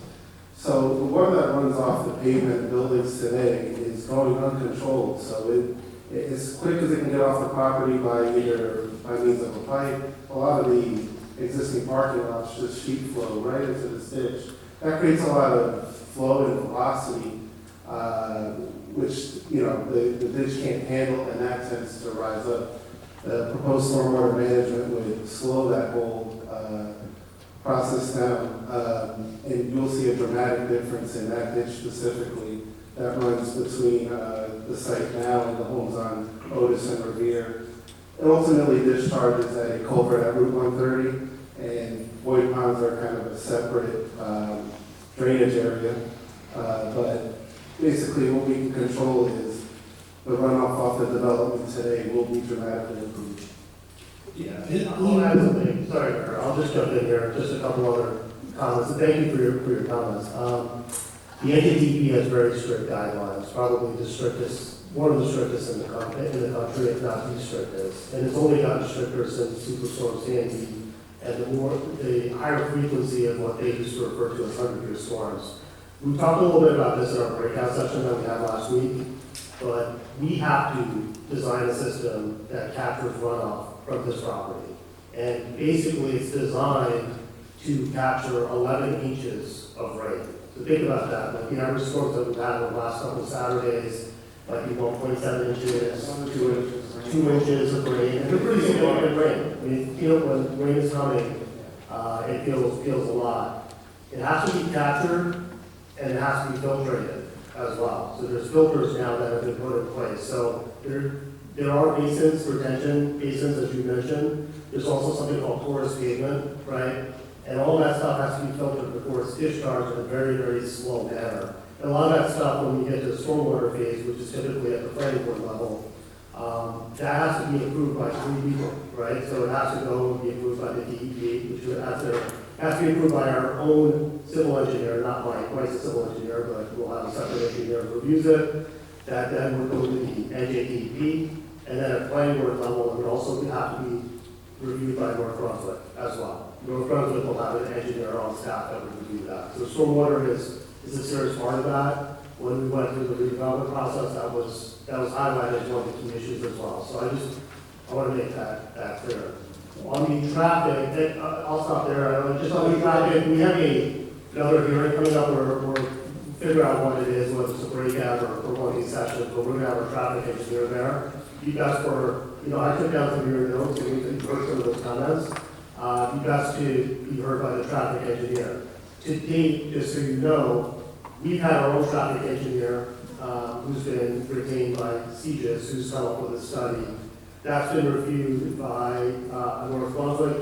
So the water that runs off the pavement buildings today is going uncontrolled. So as quick as it can get off the property by means of a pipe, a lot of the existing parking lots just sheet flow right into this ditch. That creates a lot of flow and velocity, which the ditch can't handle, and that tends to rise up. proposed stormwater management would slow that whole process down. And you'll see a dramatic difference in that ditch specifically that runs between the site now and the homes on Otis and Revere. It ultimately discharges at a culvert at Route 130, and Boyd Ponds are kind of a separate drainage area. But basically what we can control is the runoff off the development today will be dramatically improved. Yeah, I'll add something, sorry, Mayor, I'll just jump in here, just a couple other comments, and thank you for your comments. The NJDP has very strict guidelines, probably the strictest, one of the strictest in the country, if not the strictest. And it's only gotten stricter since Superstorm Sandy, and the higher frequency of what they used to refer to as 100-year storms. We talked a little bit about this in our breakout session that we had last week, but we have to design a system that captures runoff from this property. And basically it's designed to capture 11 inches of rain. So think about that, like the average storms that we've had in the last couple of Saturdays might be 1.7 inches, 2 inches of rain, and they're pretty significant rain. I mean, you know, when rain is coming, it feels a lot. It has to be captured, and it has to be filtrated as well. So there's filters now that have been put in place. So there are basins, retention basins, as you mentioned. There's also something called porous pavement, right? And all that stuff has to be filtered before it's discharged in a very, very slow manner. And a lot of that stuff, when we get to the stormwater phase, which is typically at the planning board level, that has to be approved by 3 people, right? So it has to go and be approved by the DEP, which has to be approved by our own civil engineer, not Mike. Mike's a civil engineer, but we'll have a separate engineer who reviews it. That then would go to the NJDP, and then at planning board level, it would also have to be reviewed by North Brunswick as well. North Brunswick will have an engineer on staff that would review that. So stormwater is a serious part of that. When we went through the redevelopment process, that was highlighted as one of the key issues as well. So I want to make that clear. On the traffic, I'll stop there. Just on the traffic, we have another hearing coming up where we're figuring out what it is, whether it's a breakout or one of these sessions, but we're going to have a traffic engineer there. You guys I took down some of your notes and we heard some of those comments. You guys to be heard by the traffic engineer. To date, just so you know, we've had our own traffic engineer who's been retained by CGIS, who's come up with a study. That's been reviewed by a North Brunswick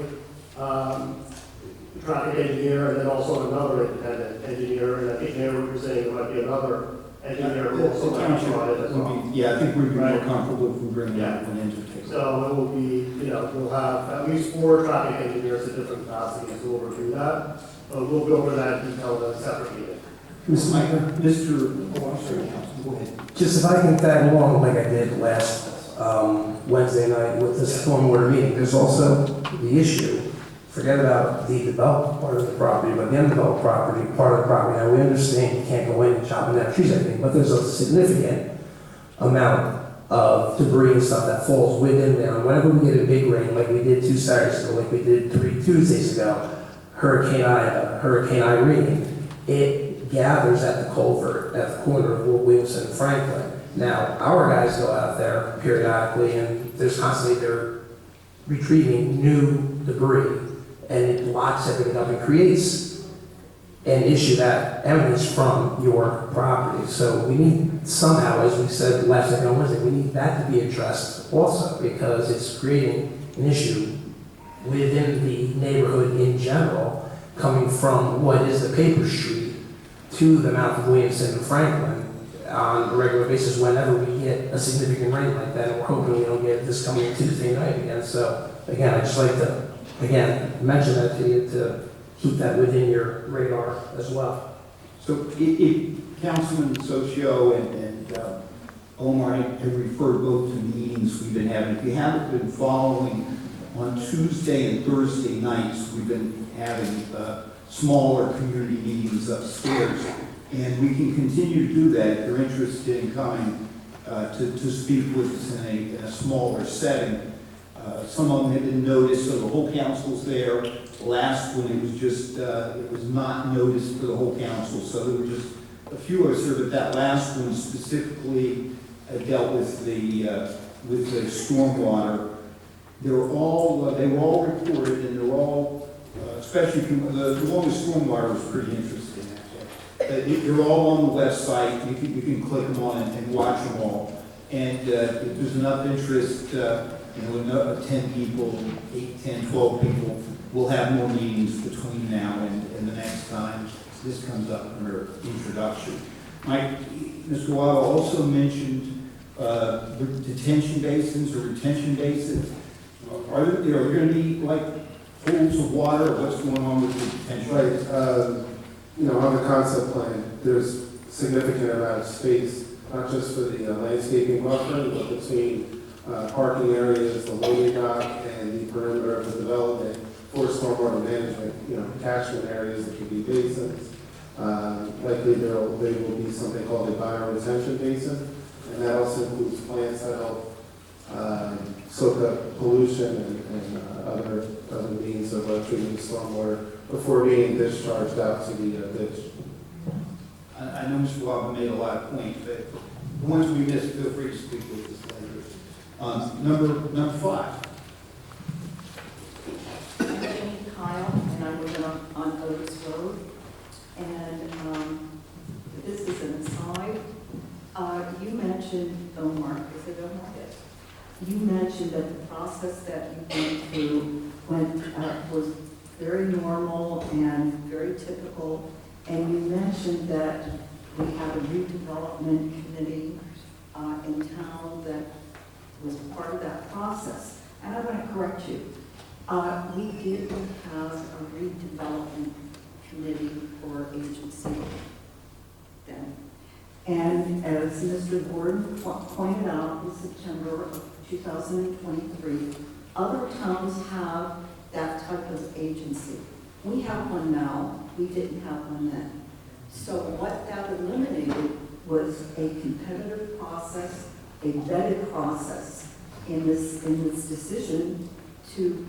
traffic engineer, and then also another independent engineer. And I think Mayor, what you're saying, there might be another engineer who also might be on it as well. Yeah, I think we'd be more comfortable if we bring that one into the picture. So it will be, we'll have at least 4 traffic engineers at different capacities who will review that. We'll go over that in detail in a separate meeting. Mr. Go ahead. Just if I can tag along like I did last Wednesday night with the stormwater meeting, there's also the issue, forget about the developed part of the property, but the undeveloped property, part of the property. Now, we understand you can't go in and chop down trees, I think, but there's a significant amount of debris and stuff that falls within there. And whenever we get a big rain, like we did 2 Saturdays ago, like we did 3 Tuesdays ago, Hurricane Irene, it gathers at the culvert at the corner of Williamson and Franklin. Now, our guys go out there periodically, and they're retrieving new debris, and it blocks everything up and creates an issue that emanates from your property. So we need somehow, as we said last night on Wednesday, we need that to be addressed also, because it's creating an issue within the neighborhood in general, coming from what is the paper street to the mouth of Williamson and Franklin on a regular basis whenever we get a significant rain like that. And we're hoping we don't get it this coming Tuesday night again. So again, I'd just like to, mention that to you to keep that within your radar as well. So if Councilman Socio and Omar have referred both to meetings we've been having. If you haven't been following, on Tuesday and Thursday nights, we've been having smaller community meetings upstairs. And we can continue to do that if you're interested in coming to speak with us in a smaller setting. Some of them have been noticed, so the whole council's there. The last one, it was not noticed for the whole council, so there were just a few of us here, but that last one specifically dealt with the stormwater they were all reported, and they're all, especially the longest stormwater was pretty interesting, actually. They're all on the website, you can click them on and watch them all. And if there's enough interest, enough 10 people, 8, 10, 12 people, we'll have more meetings between now and the next time this comes up in our introduction. Mr. Waddle also mentioned the detention basins or retention basins. Are there going to be like pools of water, or what's going on with the detention? Right. On the concept plan, there's significant amount of space, not just for the landscaping buffer, but between parking areas, the loading dock, and the perimeter of the development for stormwater management, catchment areas that could be basins. Likely there will be something called a bioretention basin, and that also includes plants that help soak up pollution and other means of treating stormwater before being discharged out to the ditch. I know Mr. Waddle made a lot of points, but the ones we missed, feel free to speak with us later. Number 5. I'm Jenny Kyle, and I live on Otis Road. And this is an aside. You mentioned, Omar, is it Omar? Yes. You mentioned that the process that you went through was very normal and very typical. And you mentioned that we have a redevelopment committee in town that was part of that process. And I want to correct you. We didn't have a redevelopment committee or agency then. And as Mr. Gordon pointed out in September of 2023, other towns have that type of agency. We have one now, we didn't have one then. So what that eliminated was a competitive process, a vetted process in this decision to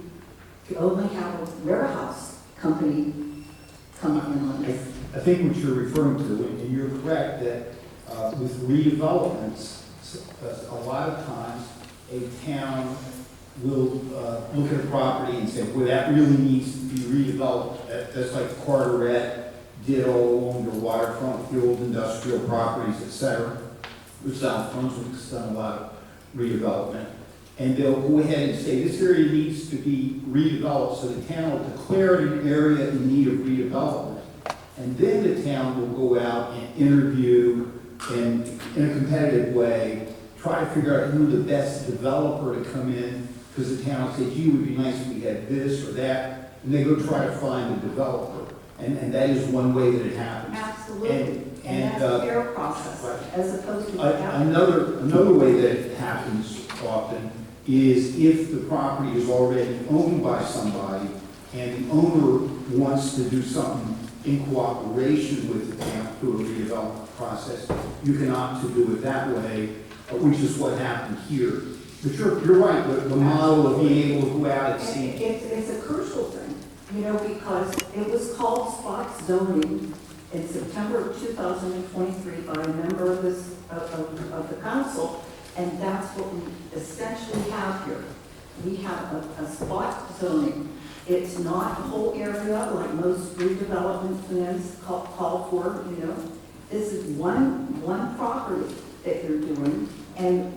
only have a warehouse company come in on this. I think what you're referring to, and you're correct, that with redevelopments, a lot of times a town will look at a property and say, well, that really needs to be redeveloped. That's like Carteret did all along the waterfront, the old industrial properties, etc. South Brunswick's done a lot of redevelopment. And they'll go ahead and say, this area needs to be redeveloped, so the town will declare it an area in need of redevelopment. And then the town will go out and interview and, in a competitive way, try to figure out who the best developer to come in, because the town says, gee, it would be nice if we had this or that, and they go try to find a developer. And that is one way that it happens. Absolutely. And that's a fair process, right. as opposed to Another way that it happens often is if the property is already owned by somebody and the owner wants to do something in cooperation with the town through a redevelopment process, you can opt to do it that way, which is what happened here. But you're right, the model of being able to go out and see. It's a crucial thing, because it was called spot zoning in September of 2023 by a member of the council, and that's what we essentially have here. We have a spot zoning. It's not a whole area like most redevelopment plans call for, This is one property that you're doing, and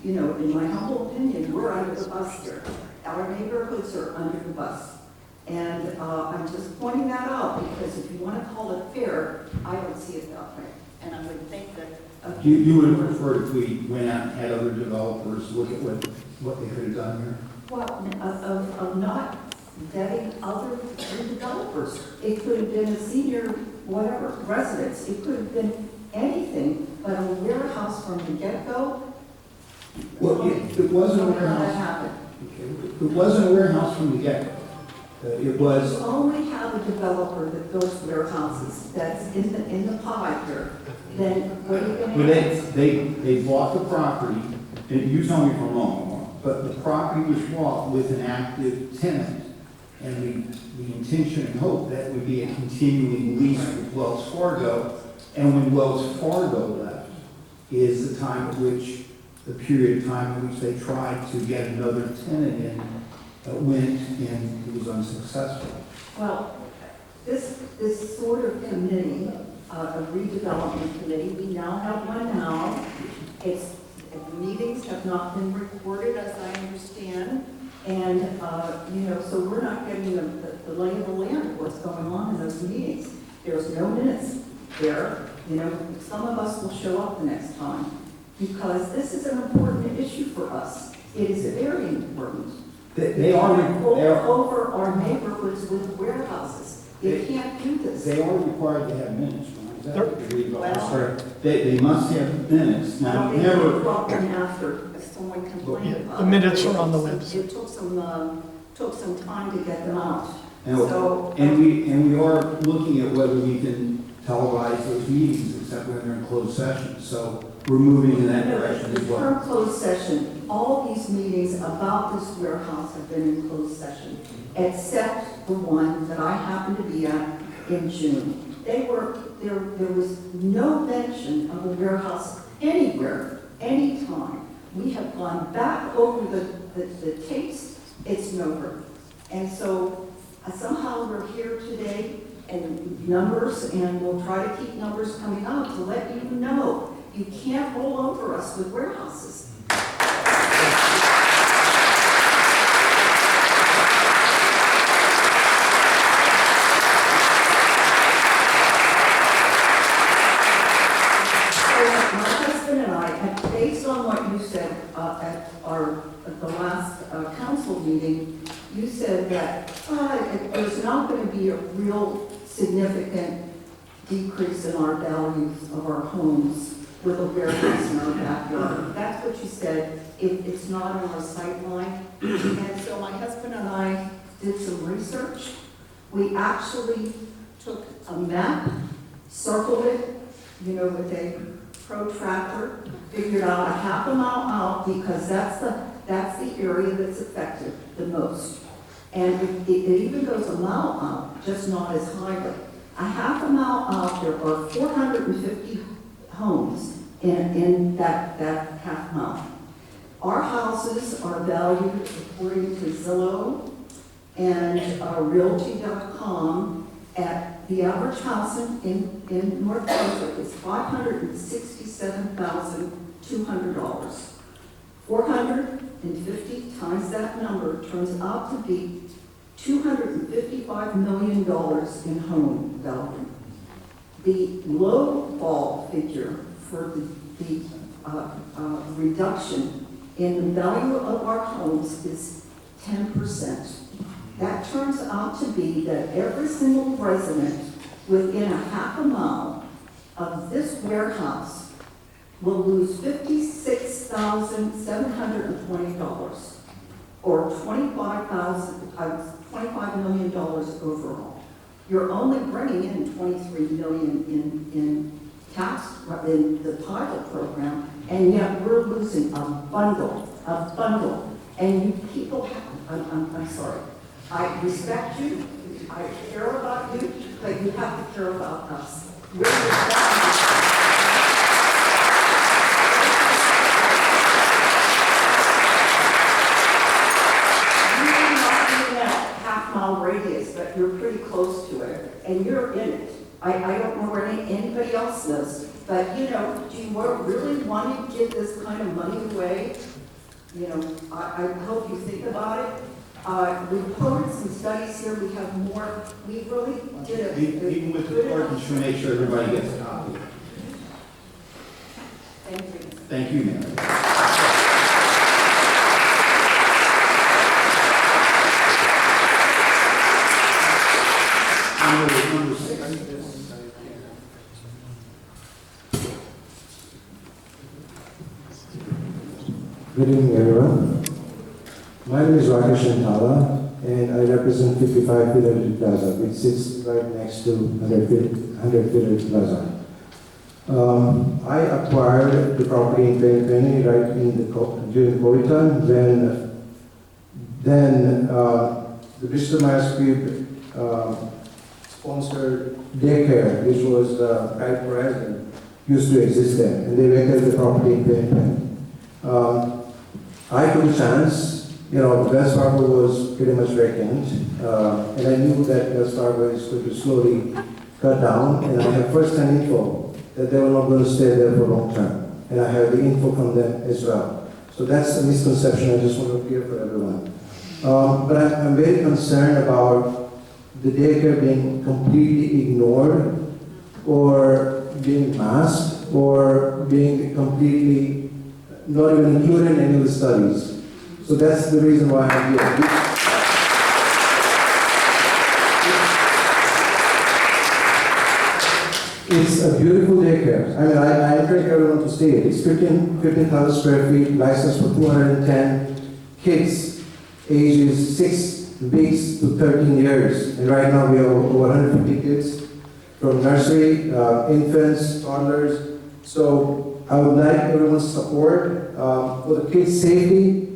in my humble opinion, we're under the bus here. Our neighborhoods are under the bus. And I'm just pointing that out because if you want to call it fair, I don't see it that way. And I would think that... You would have preferred if we went out and had other developers look at what they could have done here? Well, of not vetting other developers. It could have been a senior, whatever, residence. It could have been anything, but a warehouse from the get-go. Well, it wasn't a warehouse. It wasn't a warehouse from the get-go. It was. You only have a developer that builds warehouses. That's in the pie here. Then what are you going to do? They bought the property, and you tell me if I'm wrong, but the property was bought with an active tenant. And the intention and hope that would be a continuing lease with Wells Fargo. And when Wells Fargo left is the time at which the period of time in which they tried to get another tenant in, went and it was unsuccessful. Well, this sort of committee, a redevelopment committee, we now have one now. The meetings have not been recorded, as I understand. And, so we're not getting the lay of the land of what's going on in those meetings. There's no minutes there. Some of us will show up the next time because this is an important issue for us. It is very important. They are over our neighborhoods with warehouses. You can't do this. They are required to have minutes, right? Well- They must have minutes. I Now, don't think never, they brought them after someone complained about it. The minutes are on the website. It took some time to get them out. and So, we are looking at whether we can televise those meetings except when they're in closed session. So we're moving in that direction the as well. term closed session, all these meetings about this warehouse have been in closed session, except the one that I happened to be at in June. There was no mention of a warehouse anywhere, anytime. We have gone back over the tapes, it's nowhere. And so somehow we're here today and numbers, and we'll try to keep numbers coming out to let you know you can't roll over us with warehouses. Based on what you said at the last council meeting, you said that there's not going to be a real significant decrease in our values of our homes with a warehouse in our backyard. That's what you said. It's not on our sight line. And so my husband and I did some research. We actually took a map, circled it, with a protractor, figured out a half a mile out because that's the area that's affected the most. And it even goes a mile out, just not as highly. A half a mile out, there are 450 homes in that half mile. Our houses are valued according to Zillow and Realty.com at the average house in North Brunswick is $567,200. 450 times that number turns out to be $255 million in home value. The low ball figure for the reduction in the value of our homes is 10%. That turns out to be that every single resident within a half a mile of this warehouse will lose $56,720, or $25 million overall. You're only bringing in $23 million in tax in the title program, and yet we're losing a bundle. And you people, I'm sorry. I respect you, I care about you, but you have to care about us. We're respecting you. You may not be in that half-mile radius, but you're pretty close to it, and you're in it. I don't know where anybody else knows, but do you really want to give this kind of money away? I hope you think about it. We quoted some studies here. We have more. We really did it. Even with the clerk, you should make sure everybody gets a copy. Thank you. Thank you, Mary. Number 6. Good evening, everyone. My name is Rakesh Shantala, and I represent 55 Fidelity Plaza, which sits right next to 100 Fidelity Plaza. I acquired the property in 2020, right during COVID time. Then the Bristol Myers Squibb sponsored daycare, which was private resident, used to exist there, and they vacated the property in 2020. I took a chance, Wells Fargo was pretty much vacant, and I knew that Wells Fargo is going to slowly cut down, and I have first-hand info that they were not going to stay there for long term, and I have the info from them as well. So that's a misconception I just want to clear for everyone. But I'm very concerned about the daycare being completely ignored, or being masked, or being completely not even included in any of the studies. So that's the reason why I'm here. It's a beautiful daycare. I mean, I encourage everyone to stay. It's 15,000 square feet, licensed for 210 kids, ages 6 weeks to 13 years. And right now we have over 150 kids from nursery, infants, toddlers. So I would like everyone's support for the kids' safety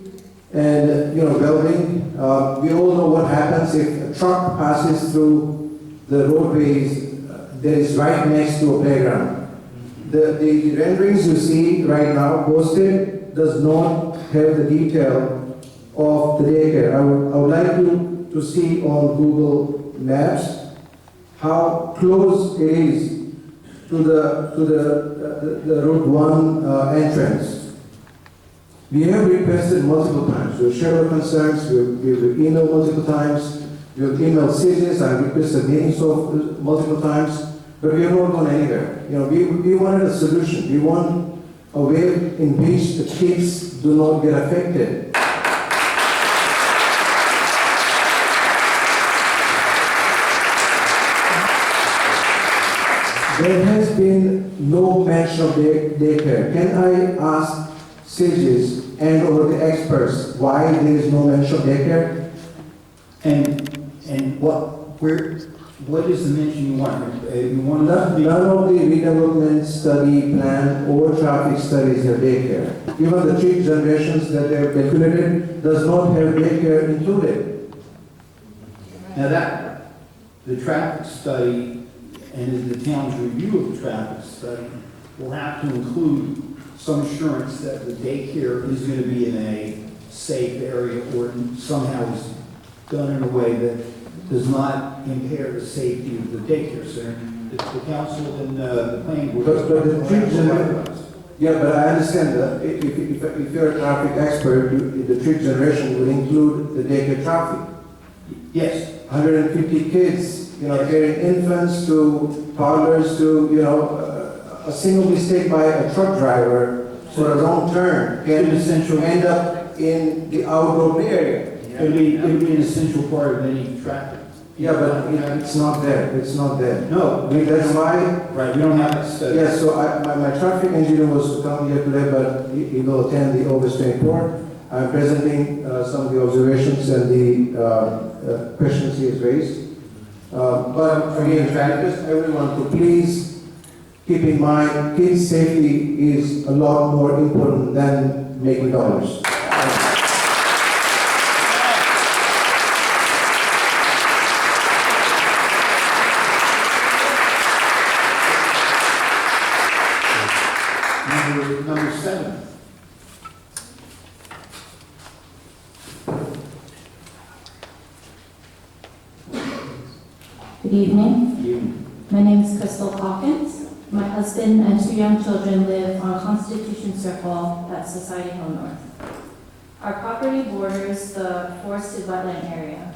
and well-being. We all know what happens if a truck passes through the roadways that is right next to a playground. The renderings you see right now posted does not have the detail of the daycare. I would like you to see on Google Maps how close it is to the Route 1 entrance. We have requested multiple times. We've shared our concerns. We've emailed multiple times. We've emailed cities. I've requested meetings multiple times. But we have not gone anywhere. We wanted a solution. We want a way in which the kids do not get affected. There has been no mention of daycare. Can I ask sages and or the experts why there is no mention of daycare? And what is the mention you want? You want None of the redevelopment study plan or traffic studies have daycare. Even the 3 generations that they have calculated does not have daycare included. Now the traffic study and the town's review of the traffic study will have to include some assurance that the daycare is going to be in a safe area or somehow is done in a way that does not impair the safety of the daycare center. The council and the planning board. But I understand that if you're a traffic expert, the 3 generation will include the daycare traffic. Yes. 150 kids, carrying infants to toddlers to, a single mistake by a truck driver for a wrong turn can end up in the outdoor play area. It would be an essential part of any traffic. Yeah, but it's not there. It's not there. No, That's why. right. We don't have that study. Yeah, so my traffic engineer was to come here today, but he will attend the August 24th. I'm presenting some of the observations and the questions he has raised. But again, just everyone to please keep in mind, kids' safety is a lot more important than making dollars. Number 7. Good evening. My name is Crystal Hawkins. My husband and 2 young children live on Constitution Circle at Society Hill North. Our property borders the forested wetland area.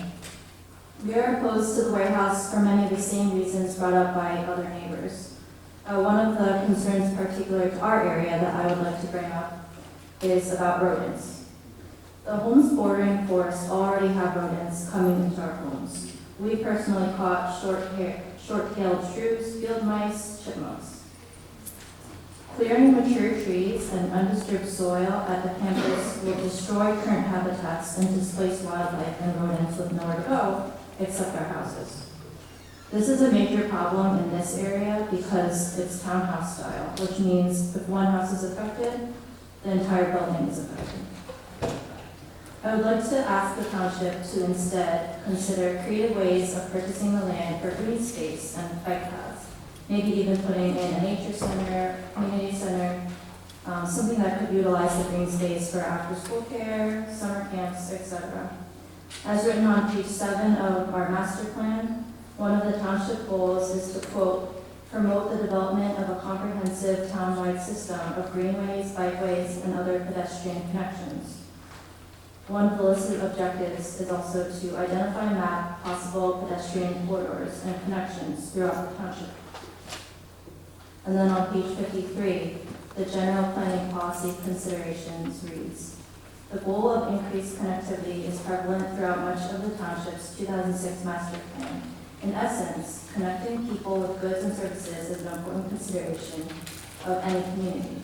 We are opposed to the warehouse for many of the same reasons brought up by other neighbors. One of the concerns particular to our area that I would like to bring up is about rodents. The homes bordering forest already have rodents coming into our homes. We personally caught short-tailed shrews, field mice, chipmunks. Clearing mature trees and undisturbed soil at the campus will destroy current habitats and displace wildlife and rodents with nowhere to go except our houses. This is a major problem in this area because it's townhouse style, which means if one house is affected, the entire building is affected. I would like to ask the township to instead consider creative ways of purchasing the land for green space and bike paths, maybe even putting in a nature center, community center, something that could utilize the green space for after-school care, summer camps, etc. As written on page 7 of our master plan, one of the township goals is to, quote, promote the development of a comprehensive townwide system of greenways, bikeways, and other pedestrian connections. One of the listed objectives is also to identify and map possible pedestrian corridors and connections throughout the township. And then on page 53, the general planning policy considerations reads, the goal of increased connectivity is prevalent throughout much of the township's 2006 master plan. In essence, connecting people with goods and services is an important consideration of any community.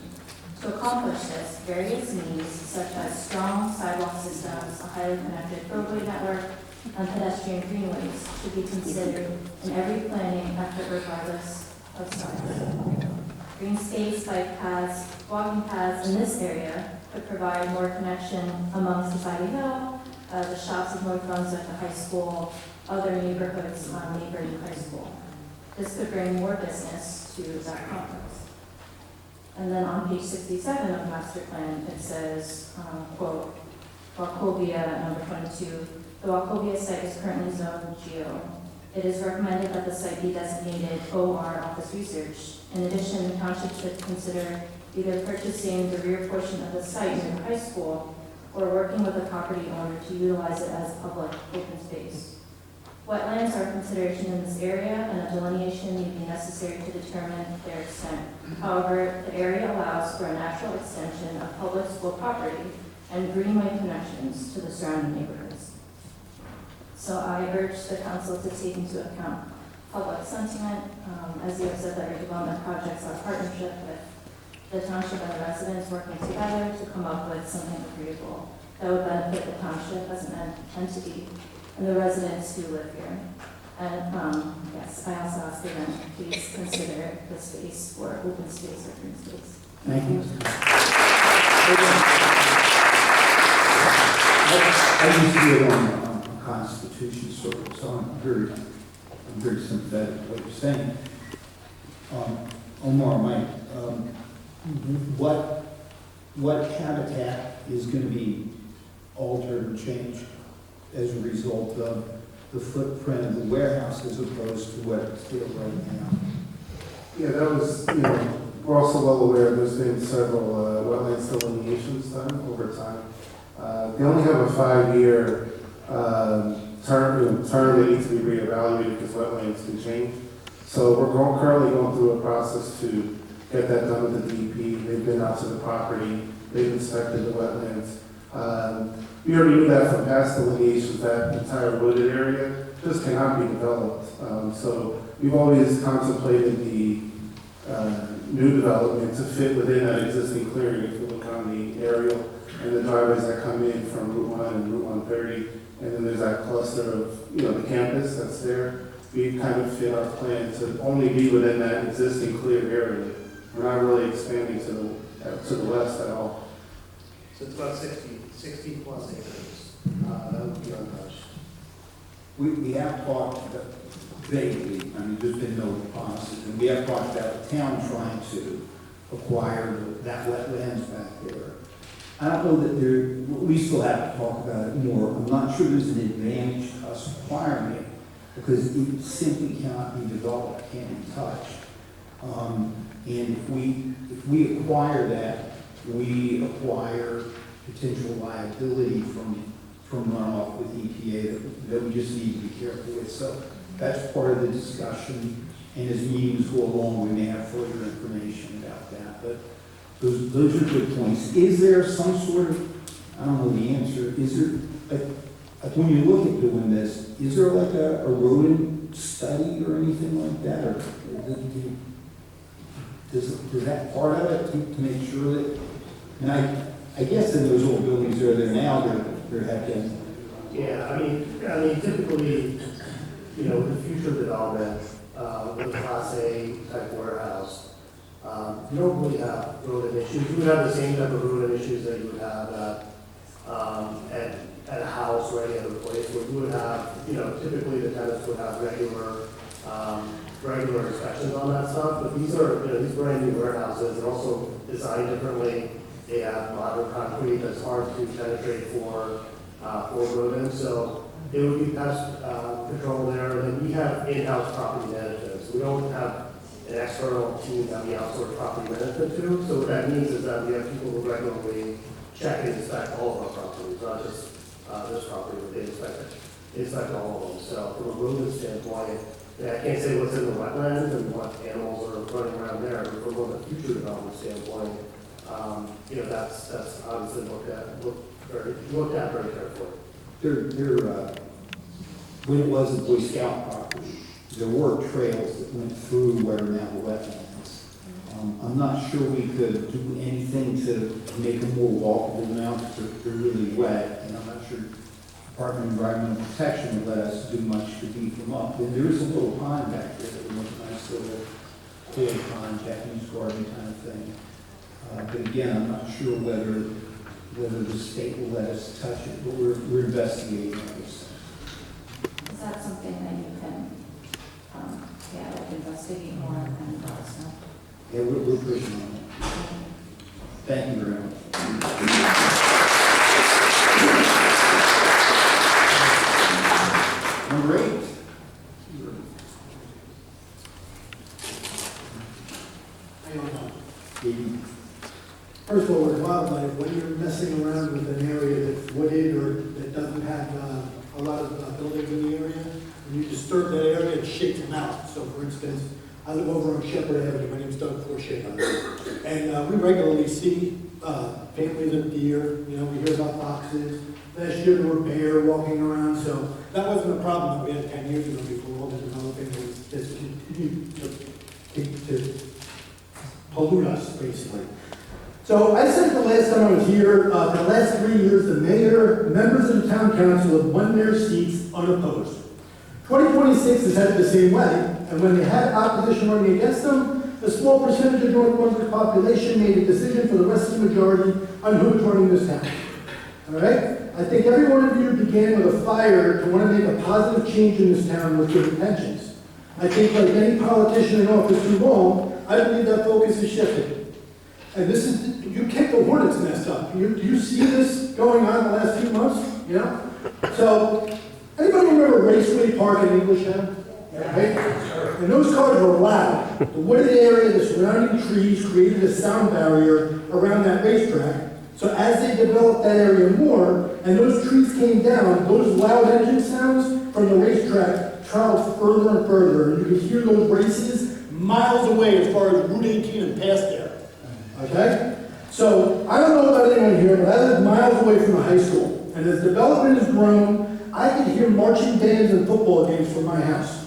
To accomplish this, various means such as strong sidewalk systems, a highly connected roadway network, and pedestrian greenways should be considered in every planning effort regardless of size. Green space, bike paths, walking paths in this area could provide more connection among Society Hill, the shops of North Brunswick, the high school, other neighborhoods on neighboring high school. This could bring more business to that complex. And then on page 67 of the master plan, it says, quote, Wachovia, number 22, the Wachovia site is currently zoned GEO. It is recommended that the site be designated OR Office Research. In addition, the township should consider either purchasing the rear portion of the site near the high school or working with the property owner to utilize it as public open space. Wetlands are a consideration in this area, and a delineation may be necessary to determine their extent. However, the area allows for a natural extension of public school property and greenway connections to the surrounding neighborhoods. So I urge the council to take into account public sentiment. As you have said, that your development projects are a partnership with the township and the residents working together to come up with something agreeable that would benefit the township as an entity and the residents who live here. And yes, I also ask the event, please consider the space for open space or green space. Thank you. I used to live on Constitution Circle, so I'm very sympathetic to what you're saying. Omar, Mike, what habitat is going to be altered or changed as a result of the footprint of the warehouse as opposed to what it's there right now? Yeah, that was, we're also well aware there's been several wetlands delineations done over time. They only have a 5-year term that needs to be reevaluated because wetlands can change. So we're currently going through a process to get that done with the DEP. They've been out to the property, they've inspected the wetlands. We already knew that from past delineations that entire wooded area just cannot be developed. So we've always contemplated the new development to fit within that existing clearing. If you look on the aerial and the driveways that come in from Route 1 and Route 130, and then there's that cluster of the campus that's there. We kind of fit our plan to only be within that existing cleared area. We're not really expanding to the west at all. So it's about 60 plus acres. That would be untouched. We have talked vaguely, there's been no promises, and we have talked about the town trying to acquire that wetlands back there. I don't know that we still have to talk about it more. I'm not sure there's an advantage to us acquiring it because it simply cannot be developed, can't be touched. And if we acquire that, we acquire potential liability from runoff with EPA that we just need to be careful with. So that's part of the discussion. And as meetings go along, we may have further information about that. But those are good points. Is there some sort of, I don't know the answer, is there, like when you look at doing this, is there like a rodent study or anything like that? Or does that part of it to make sure that, and I guess in those old buildings that are there now, they're having. Yeah, I mean, typically, the future development with a Class A type warehouse, you don't really have rodent issues. You would have the same type of rodent issues that you would have at a house or any other place. Where you would have, typically the tenants would have regular regular inspections on that stuff, but these are, these brand new warehouses, they're also designed differently. They have modern concrete that's hard to penetrate for rodents, so it would be pest control there. And then we have in-house property management, so we don't have an external team that we outsource property management to. So what that means is that we have people who regularly check and inspect all of our properties, not just this property, but they inspect all of them. So from a rodent standpoint, I can't say what's in the wetlands and what animals are running around there, but from a future development standpoint, that's obviously looked at very carefully. When it was the Boy Scout property, there were trails that went through where now the wetlands. I'm not sure we could do anything to make them more walkable now because they're really wet, and I'm not sure Department of Environmental Protection would let us do much to beat them up. And there is a little pond back there that would look nice, little koi pond, Japanese garden kind of thing. But again, I'm not sure whether the state will let us touch it, but we're investigating those things. Is that something that you can, investigate more and let us know? Yeah, we're pushing on it. Thank you very much. Number 8. I don't know. The First of all, with wildlife, when you're messing around with an area that's wooded or that doesn't have a lot of buildings in the area, and you disturb that area, it shakes them out. So for instance, I live over on Shepherd Avenue, my name's Doug Forshake, and we regularly see families of deer, we hear about foxes. Last year there were bear walking around, so that wasn't a problem that we had 10 years ago before all the developing that's continued to pollute us, basically. So I said the last time I was here, the last 3 years, the mayor, members of the town council have won their seats unopposed. 2026 is headed the same way, and when they had opposition running against them, a small percentage of North Brunswick population made a decision for the rest of the majority on who's running this town. All right? I think every one of you began with a fire to want to make a positive change in this town with good intentions. I think like any politician in office too long, I believe that focus is shifting. And this is, you kicked the hornet's nest up. Do you see this going on the last few months? So, anybody remember Raceway Park in Englishtown? Right? And those cars were loud. The wooded area, the surrounding trees created a sound barrier around that racetrack. So as they developed that area more, and those trees came down, those loud engine sounds from the racetrack traveled further and further. And you could hear those races miles away as far as Route 18 and past there. Okay? So, I don't know about anyone here, but I live miles away from a high school. And as development has grown, I can hear marching bands and football games from my house.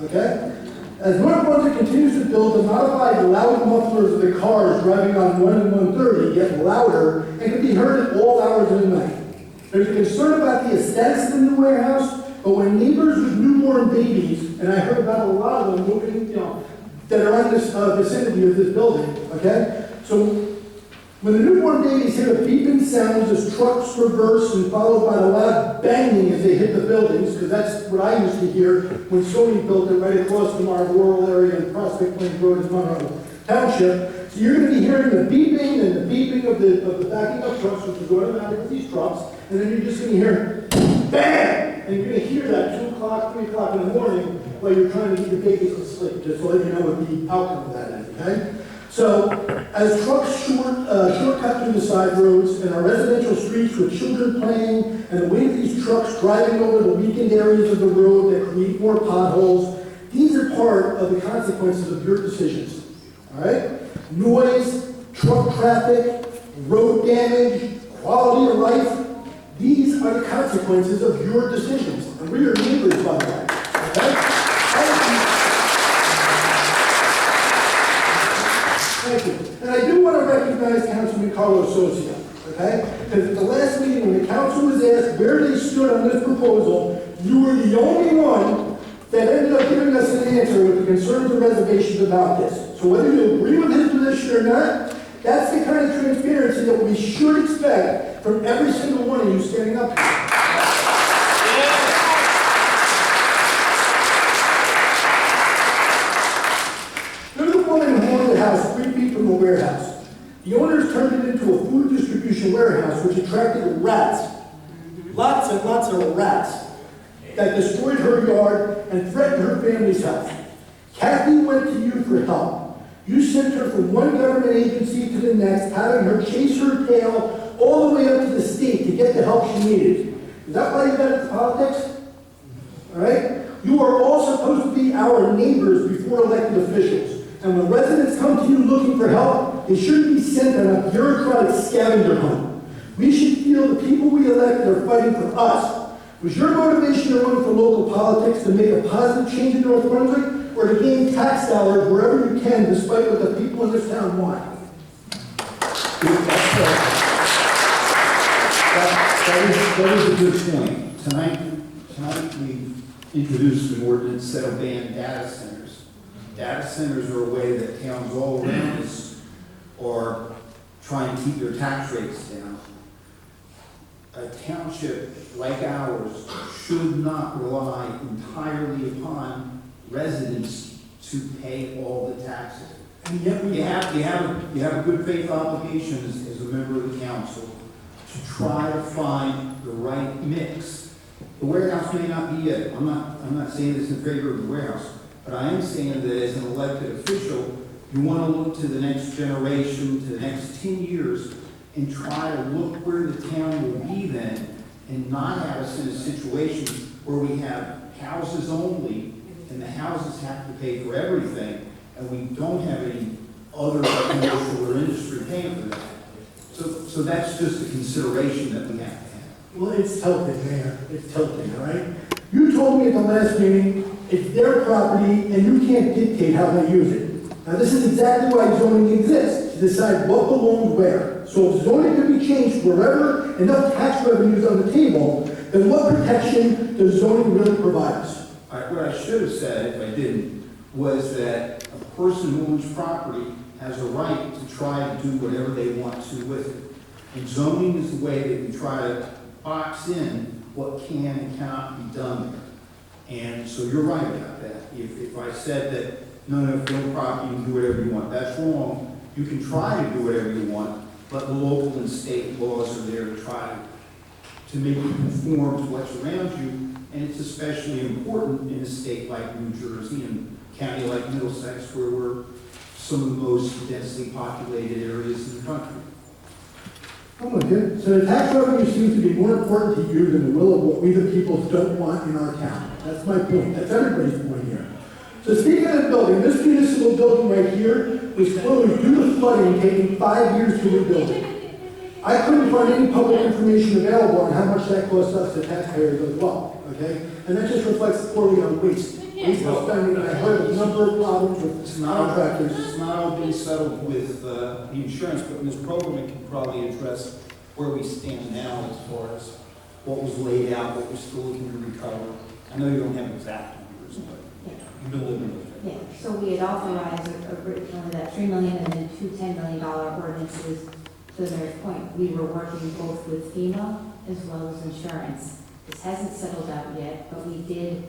Okay? As North Brunswick continues to build, the modified loud mufflers of the cars driving on 1 and 130 get louder and can be heard at all hours of the night. There's a concern about the aesthetics of the new warehouse, but when neighbors with newborn babies, and I heard about a lot of them moving, that are in this vicinity of this building, okay? So when the newborn babies hear the beeping sounds as trucks reverse and followed by the loud banging as they hit the buildings, because that's what I used to hear when Sony built it right across from our rural area in Prospect Plains Road in Monroe Township. So you're going to be hearing the beeping and the beeping of the backing up trucks, which is automatic with these trucks, and then you're just going to hear bang! And you're going to hear that 2 o'clock, 3 o'clock in the morning while you're trying to get your babies to sleep, just to let you know what the outcome of that is, okay? So, as trucks shortcut through the side roads and our residential streets with children playing and the way these trucks driving over the weakened areas of the road that create more potholes, these are part of the consequences of your decisions. All right? Noise, truck traffic, road damage, quality of life, these are the consequences of your decisions. And we are neighbors by that. Okay? Thank you. And I do want to recognize Councilman Carlos Socia, okay? Because at the last meeting, when the council was asked where they stood on this proposal, you were the only one that ended up giving us an answer with the concerns and reservations about this. So whether you agree with his position or not, that's the kind of transparency that we should expect from every single one of you standing up here. house 3 feet from the warehouse. The owners turned it into a food distribution warehouse, which attracted rats. Lots and lots of rats that destroyed her yard and threatened her family's health. Kathy went to you for help. You sent her from one government agency to the next, having her chase her tail all the way up to the state to get the help she needed. Is that why you got into politics? All right? You are all supposed to be our neighbors before elected officials. And when residents come to you looking for help, they shouldn't be sent on a bureaucratic scavenger hunt. We should feel the people we elected are fighting for us. Was your motivation to run for local politics to make a positive change in North Brunswick, or to gain tax dollars wherever you can, despite what the people in this town want? That is a good point. Tonight we've introduced an ordinance that'll ban data centers. Data centers are a way that towns all around us are trying to keep their tax rates down. A township like ours should not rely entirely upon residents to pay all the taxes. And yet You have a good faith obligation as a member of the council to try to find the right mix. The warehouse may not be it. I'm not saying this in favor of the warehouse, but I am saying that as an elected official, you want to look to the next generation, to the next 10 years, and try to look where the town will be then, and not have us in a situation where we have houses only, and the houses have to pay for everything, and we don't have any other commercial or industry paying for that. So that's just a consideration that we have to have. Well, it's tilting, Mayor. It's tilting, all right? You told me at the last meeting, it's their property and you can't dictate how they use it. Now, this is exactly why zoning exists, to decide what belongs where. So if zoning can be changed wherever enough tax revenue is on the table, then what protection does zoning really provide us? All right, what I should have said, if I didn't, was that a person who owns property has a right to try to do whatever they want to with it. And zoning is the way that we try to box in what can and cannot be done there. And so you're right about that. If I said that, no, if you own property, you can do whatever you want, that's wrong. You can try to do whatever you want, but the local and state laws are there to try to make you conform to what's around you. And it's especially important in a state like New Jersey and a county like Middlesex, where we're some of the most densely populated areas in the country. I'm with you. So the tax revenue seems to be more important to you than the will of what we the people don't want in our town. That's my point. That's everybody's point here. So speaking of the building, this municipal building right here was closed due to flooding, taking 5 years to rebuild it. I couldn't find any public information available on how much that cost us, the taxpayers, as well. Okay, and that just reflects poorly on waste. Wasteful spending. I heard of a number of problems with contractors. It's not all been settled with the insurance, but Ms. Program can probably address where we stand now as far as what was laid out, what we're still looking to recover. I know you don't have exact numbers, but you've been living with it. Yeah, so we had authorized originally that $3 million and then two $10 million ordinances. To the mayor's point, we were working both with FEMA as well as insurance. This hasn't settled out yet, but we did,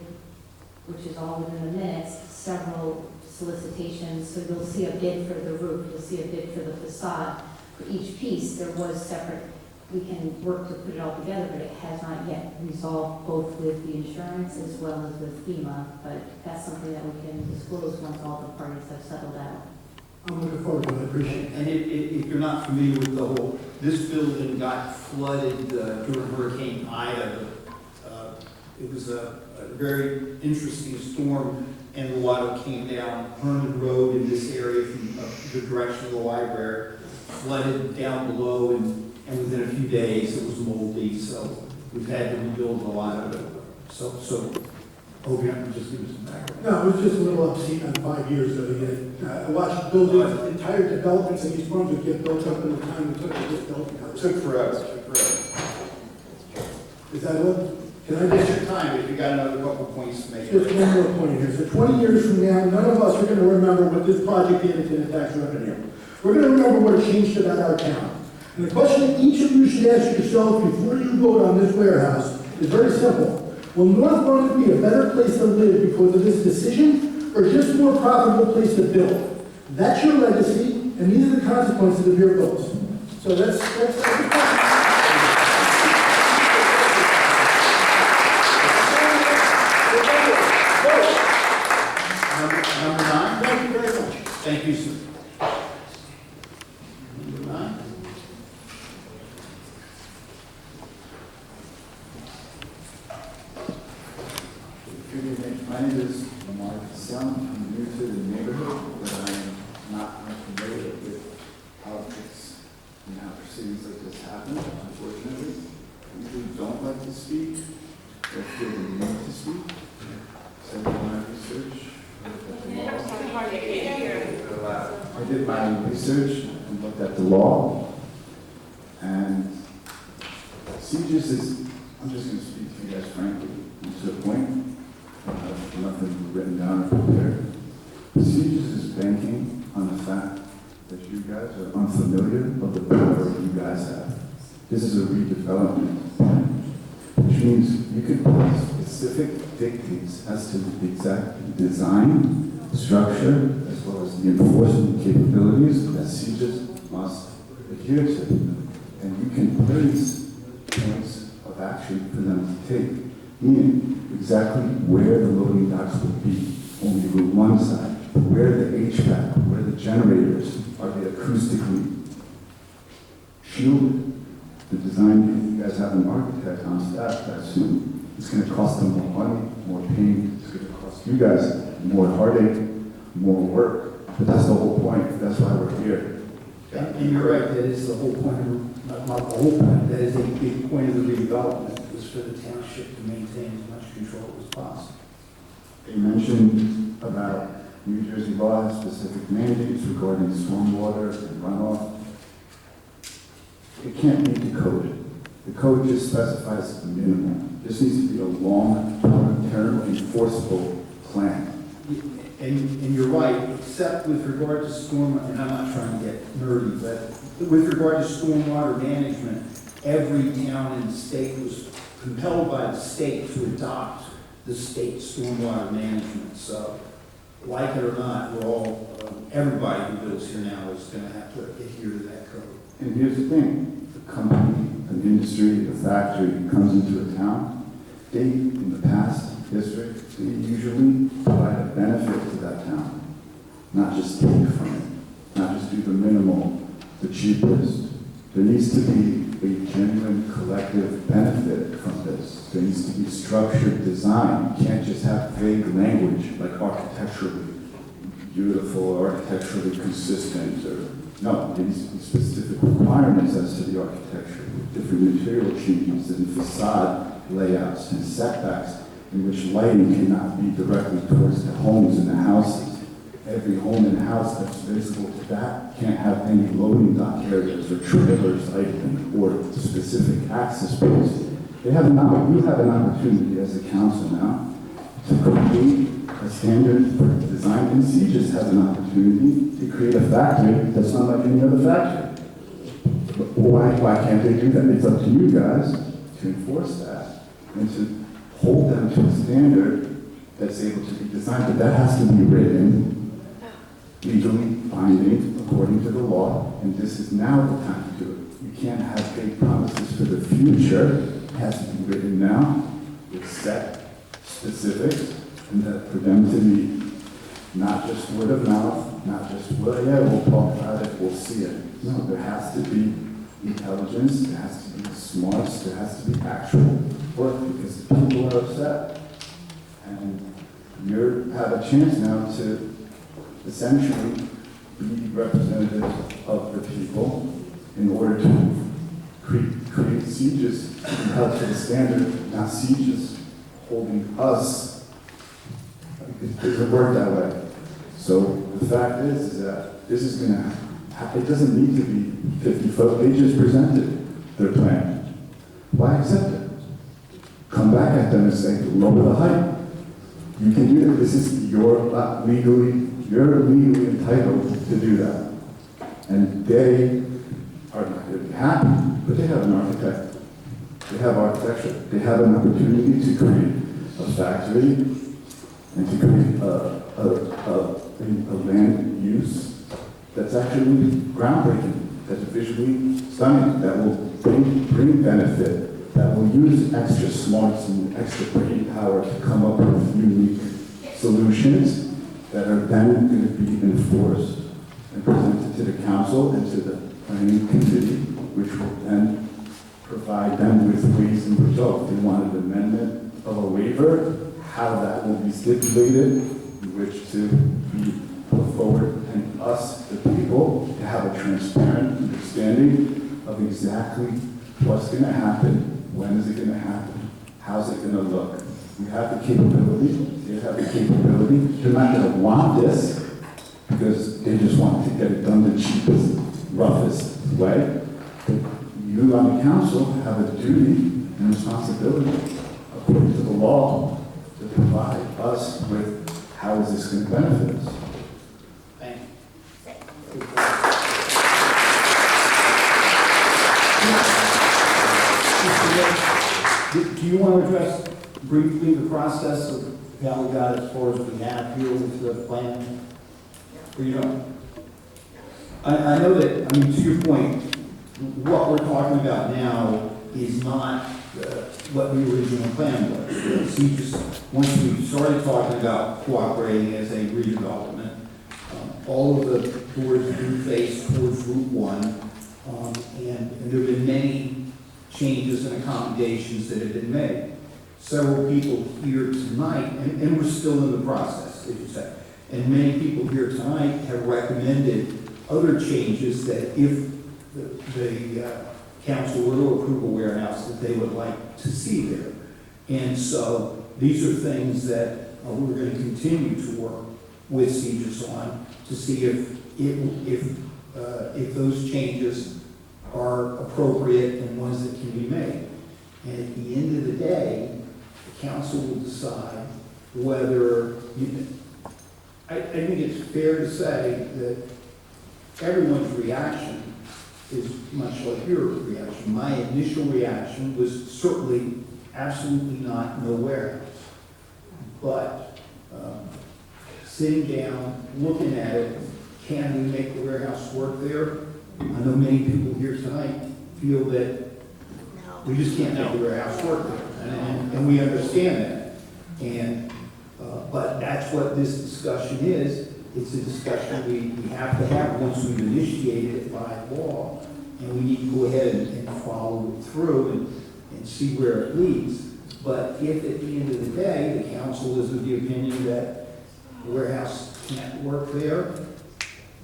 which is all within the minutes, several solicitations. So you'll see a bid for the roof, you'll see a bid for the facade. For each piece, there was separate, we can work to put it all together, but it has not yet resolved both with the insurance as well as with FEMA. But that's something that we can disclose once all the parties have settled out. I'm looking forward to it. I appreciate it. And if you're not familiar with the whole, this building got flooded during Hurricane Ida. It was a very interesting storm, and the water came down Herman Road in this area from the direction of the library, flooded down below, and within a few days it was moldy. So we've had to rebuild a lot of it. So hope you can just give us some background. No, it was just a little obscene on 5 years that I watched buildings, entire developments in East Brunswick get built up in the time it took to get built. It took forever. Is that what? Can I That's just, your time if you got another couple points to make. just one more point here. So 20 years from now, none of us are going to remember what this project did to the tax revenue. We're going to remember what it changed about our town. And the question that each of you should ask yourself before you vote on this warehouse is very simple. Will North Brunswick be a better place to live because of this decision, or just a more profitable place to build? That's your legacy, and these are the consequences of your votes. So that's Number 9? Thank you very much. Thank you, sir. Number 9? Good evening. My name is Lamar Cassell. I'm new to the neighborhood, but I am not unfamiliar with politics and how proceedings like this happen, unfortunately. I usually don't like to speak, but I feel the need to speak. So I did my research. I did my research and looked at the law, and sieges is, I'm just going to speak to you guys frankly, and to the point. Nothing written down or prepared. Sieges is banking on the fact that you guys are unfamiliar of the power you guys have. This is a redevelopment plan, which means you can put specific dictates as to the exact design, structure, as well as the enforcement capabilities that sieges must adhere to. And you can place points of action for them to take, meaning exactly where the loading docks will be, only route one side, where the HVAC, where the generators are they acoustically shielded. The design, you guys have an architect on staff that soon. It's going to cost them more money, more pain. It's going to cost you guys more heartache, more work. But that's the whole point. That's why we're here. And you're right, that is the whole point, not the whole point, that is a big point of the redevelopment, was for the township to maintain as much control as possible. You mentioned about New Jersey law has specific mandates regarding stormwater and runoff. It can't be decoded. The code just specifies the minimum. This needs to be a long-term enforceable plan. And you're right, except with regard to storm, and I'm not trying to get nerdy, but with regard to stormwater management, every town in the state was compelled by the state to adopt the state stormwater management. So, like it or not, we're all, everybody who lives here now is going to have to adhere to that code. And here's the thing, the company, an industry, a factory comes into a town, they, in the past history, they usually provide a benefit to that town, not just take from it, not just do the minimal, the cheapest. There needs to be a genuine collective benefit from this. There needs to be structured design. You can't just have vague language like architecturally beautiful or architecturally consistent, or no, there needs to be specific requirements as to the architecture, with different material changes and facade layouts and setbacks in which lighting cannot be directly towards the homes and the houses. Every home and house that's visible to that can't have any loading dock areas or trailers open or specific access points. You have an opportunity as a council now to create a standard for design, and Sieges has an opportunity to create a factory that's not like any other factory. But why can't they do that? It's up to you guys to enforce that and to hold them to a standard that's able to be designed, but that has to be written legally binding according to the law, and this is now the time to do it. You can't have big promises for the future. It has to be written now with set specifics, and that for them to be not just word of mouth, not just, well, yeah, we'll talk about it, we'll see it. No, there has to be intelligence, there has to be smarts, there has to be actual work, because the people are upset. And you have a chance now to essentially be representatives of the people in order to create Sieges held to the standard, not Sieges holding us. It doesn't work that way. So the fact is that this is going to happen. It doesn't need to be 50 foot. They just presented their plan. Why accept it? Come back at them and say, lower the height. You can do that. This is you're legally entitled to do that. And they are not going to be happy, but they have an architect. They have architecture. They have an opportunity to create a factory and to create a land use that's actually groundbreaking, that's visually stunning, that will bring benefit, that will use extra smarts and extra brain power to come up with unique solutions that are then going to be enforced and presented to the council and to the planning committee, which will then provide them with ways in which, if they want an amendment of a waiver, how that will be stipulated, in which to be put forward, and us, the people, to have a transparent understanding of exactly what's going to happen, when is it going to happen, how's it going to look. We have the capability, they have the capability. They're not going to want this because they just want to get it done the cheapest, roughest way. But you on the council have a duty and responsibility, according to the law, to provide us with how is this going to benefit us. Thank you. Do you want to address briefly the process of how we got as far as we have here with the plan? Or you don't? I know that, I mean, to your point, what we're talking about now is not what the original plan was. See, just once we started talking about cooperating as a redevelopment, all of the doors do face towards Route 1, and there have been many changes and accommodations that have been made. Several people here tonight, and we're still in the process, as you said, and many people here tonight have recommended other changes that if the council were to approve a warehouse that they would like to see there. And so these are things that we're going to continue to work with CJIS on to see if those changes are appropriate and ones that can be made. And at the end of the day, the council will decide whether, I think it's fair to say that everyone's reaction is much like your reaction. My initial reaction was certainly absolutely not no warehouse. But sitting down, looking at it, can we make the warehouse work there? I know many people here tonight feel that we just can't make the warehouse work there. And we understand that. And but that's what this discussion is. It's a discussion we have to have once we've initiated it by law, and we need to go ahead and follow it through and see where it leads. But if at the end of the day, the council is of the opinion that the warehouse can't work there,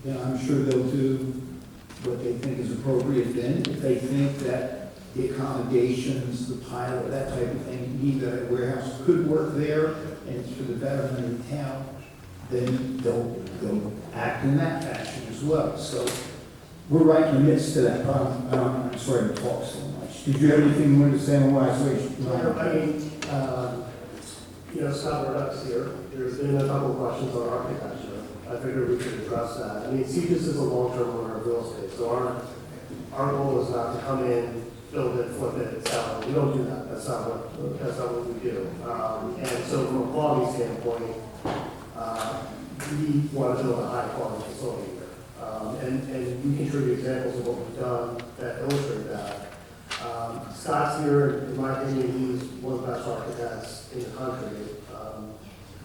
then I'm sure they'll do what they think is appropriate then. If they think that the accommodations, the pilot, that type of thing, mean that a warehouse could work there and it's for the betterment of the town, then they'll act in that fashion as well. So we're right in the midst of that problem. I'm sorry to talk so much. Did you have anything you wanted to say on why I switched? Scott Murdoch's here. There's been a couple of questions on architecture. I figured we could address that. I mean, CJIS is a long-term owner of real estate, so our goal is not to come in, build it, flip it, sell it. We don't do that. That's not what we do. And so from a quality standpoint, we want to build a high-quality facility here. And we can show you examples of what we've done that illustrate that. Scott's here, in my opinion, he's one of the best architects in the country.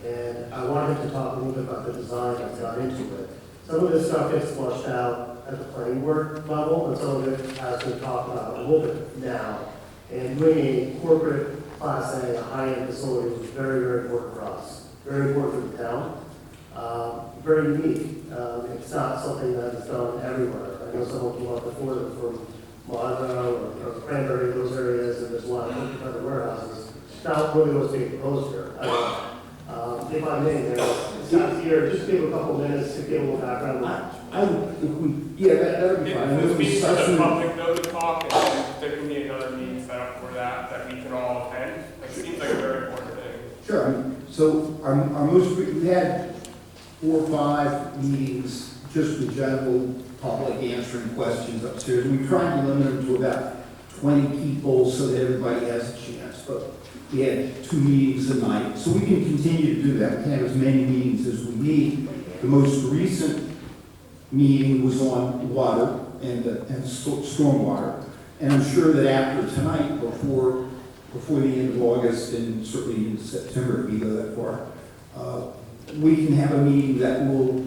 And I wanted him to talk a little bit about the design that's got into it. Some of this stuff gets flushed out at the planning board level, and some of it has been talked about a little bit now. And doing a corporate Class A, a high-end facility was very, very important for us. Very important for the town. Very unique. It's not something that is done everywhere. I know someone came up before them from Monroe or Cranberry, those areas, and there's a lot of other warehouses. It's not really what's being proposed here. If I may, Scott's here, just give a couple minutes to give a little background. That would be fine. If we speak to the public though to talk, and there can be another meeting set up for that we can all attend. It seems like a very important thing. Sure. So our we had 4 or 5 meetings just with general public answering questions upstairs. We tried to limit them to about 20 people so that everybody has a chance. But we had 2 meetings a night. So we can continue to do that. We can have as many meetings as we need. The most recent meeting was on water and stormwater. And I'm sure that after tonight, before the end of August and certainly in September, if we go that far, we can have a meeting that will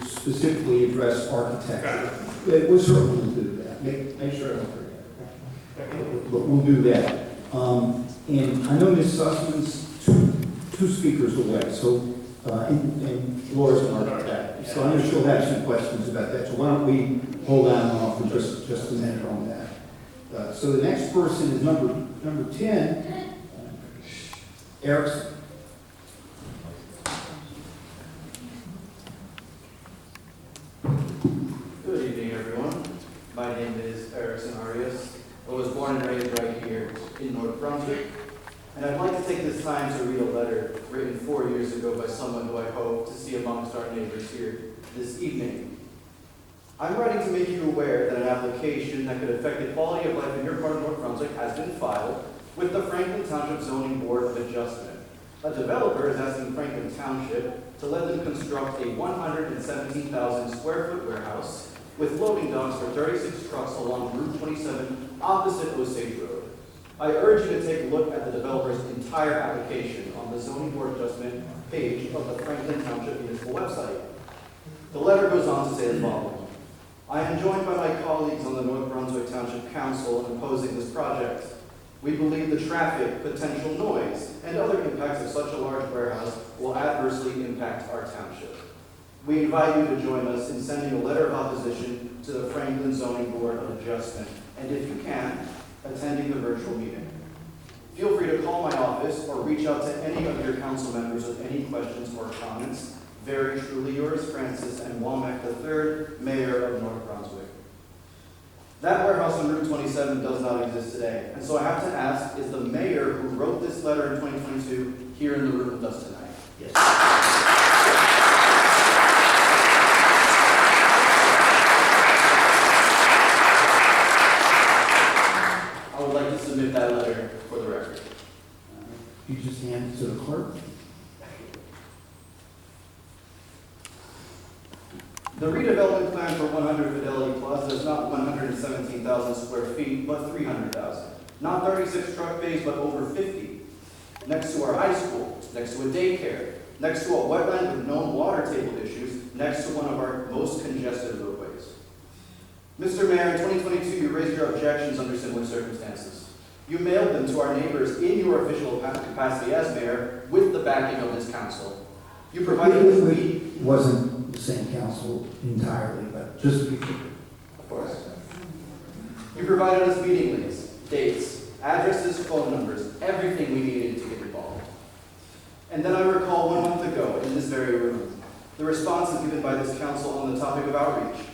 specifically address architecture. We'll certainly do that. Make sure I don't forget. But we'll do that. And I know Ms. Sussman's two speakers away, so, and Laura's an architect. So I know she'll have some questions about that. So why don't we hold on off for just a minute on that. So the next person is number 10, Erickson. Good evening, everyone. My name is Erickson Arias. I was born and raised right here in North Brunswick. And I'd like to take this time to read a letter written 4 years ago by someone who I hope to see amongst our neighbors here this evening. I'm writing to make you aware that an application that could affect the quality of life in your part of North Brunswick has been filed with the Franklin Township Zoning Board of Adjustment. A developer is asking Franklin Township to let them construct a 117,000 square foot warehouse with loading docks for 36 trucks along Route 27 opposite Osage Road. I urge you to take a look at the developer's entire application on the Zoning Board Adjustment page of the Franklin Township Municipal website. The letter goes on to say the following. I am joined by my colleagues on the North Brunswick Township Council in opposing this project. We believe the traffic, potential noise, and other impacts of such a large warehouse will adversely impact our township. We invite you to join us in sending a letter of opposition to the Franklin Zoning Board of Adjustment, and if you can, attending the virtual meeting. Feel free to call my office or reach out to any of your council members with any questions or comments. Very truly yours, Francis and Womack III, Mayor of North Brunswick. That warehouse on Route 27 does not exist today, and so I have to ask, is the mayor who wrote this letter in 2022 here in the room with us tonight? Yes. I would like to submit that letter for the record. You just hand it to the clerk. The redevelopment plan for 100 Fidelity Plaza is not 117,000 square feet, but 300,000. Not 36 truck bays, but over 50. Next to our high school, next to a daycare, next to a wetland with known water table issues, next to one of our most congested roadways. Mr. Mayor, in 2022, you raised your objections under similar circumstances. You mailed them to our neighbors in your official capacity as mayor with the backing of this council. You provided It wasn't the same council entirely, but just to be clear. Of course. You provided us meeting links, dates, addresses, phone numbers, everything we needed to get involved. And then I recall 1 month ago in this very room, the responses given by this council on the topic of outreach,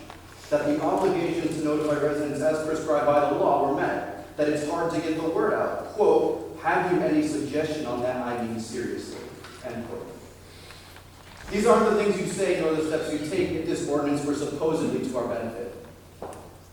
that the obligations to notify residents as prescribed by the law were met, that it's hard to get the word out. Quote, have you any suggestion on that? I mean seriously, end quote. These aren't the things you say nor the steps you take if this ordinance were supposedly to our benefit.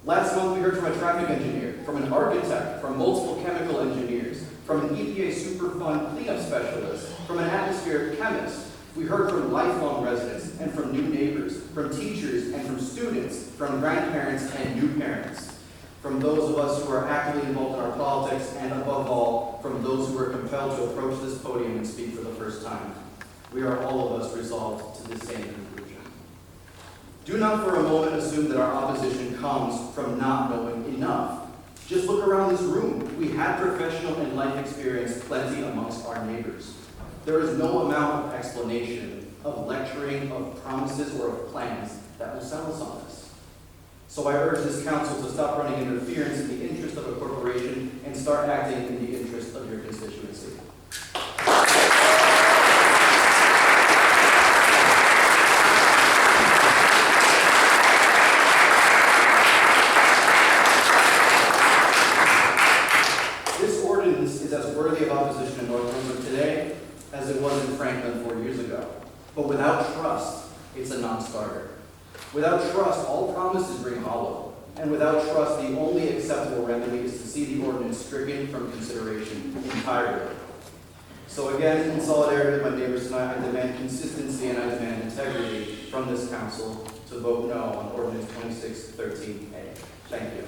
Last month we heard from a traffic engineer, from an architect, from multiple chemical engineers, from an EPA Superfund cleanup specialist, from an atmospheric chemist. We heard from lifelong residents and from new neighbors, from teachers and from students, from grandparents and new parents, from those of us who are actively involved in our politics, and above all, from those who are compelled to approach this podium and speak for the first time. We are all of us resolved to the same conclusion. Do not for a moment assume that our opposition comes from not knowing enough. Just look around this room. We have professional and life experience plenty amongst our neighbors. There is no amount of explanation, of lecturing, of promises, or of plans that will sell us on this. So I urge this council to stop running interference in the interest of a corporation and start acting in the interest of your constituency. Worthy of opposition in North Brunswick today as it was in Franklin 4 years ago. But without trust, it's a non-starter. Without trust, all promises ring hollow. And without trust, the only acceptable remedy is to see the ordinance stricken from consideration entirely. So again, in solidarity with my neighbors tonight, I demand consistency and I demand integrity from this council to vote no on ordinance 2613A. Thank you.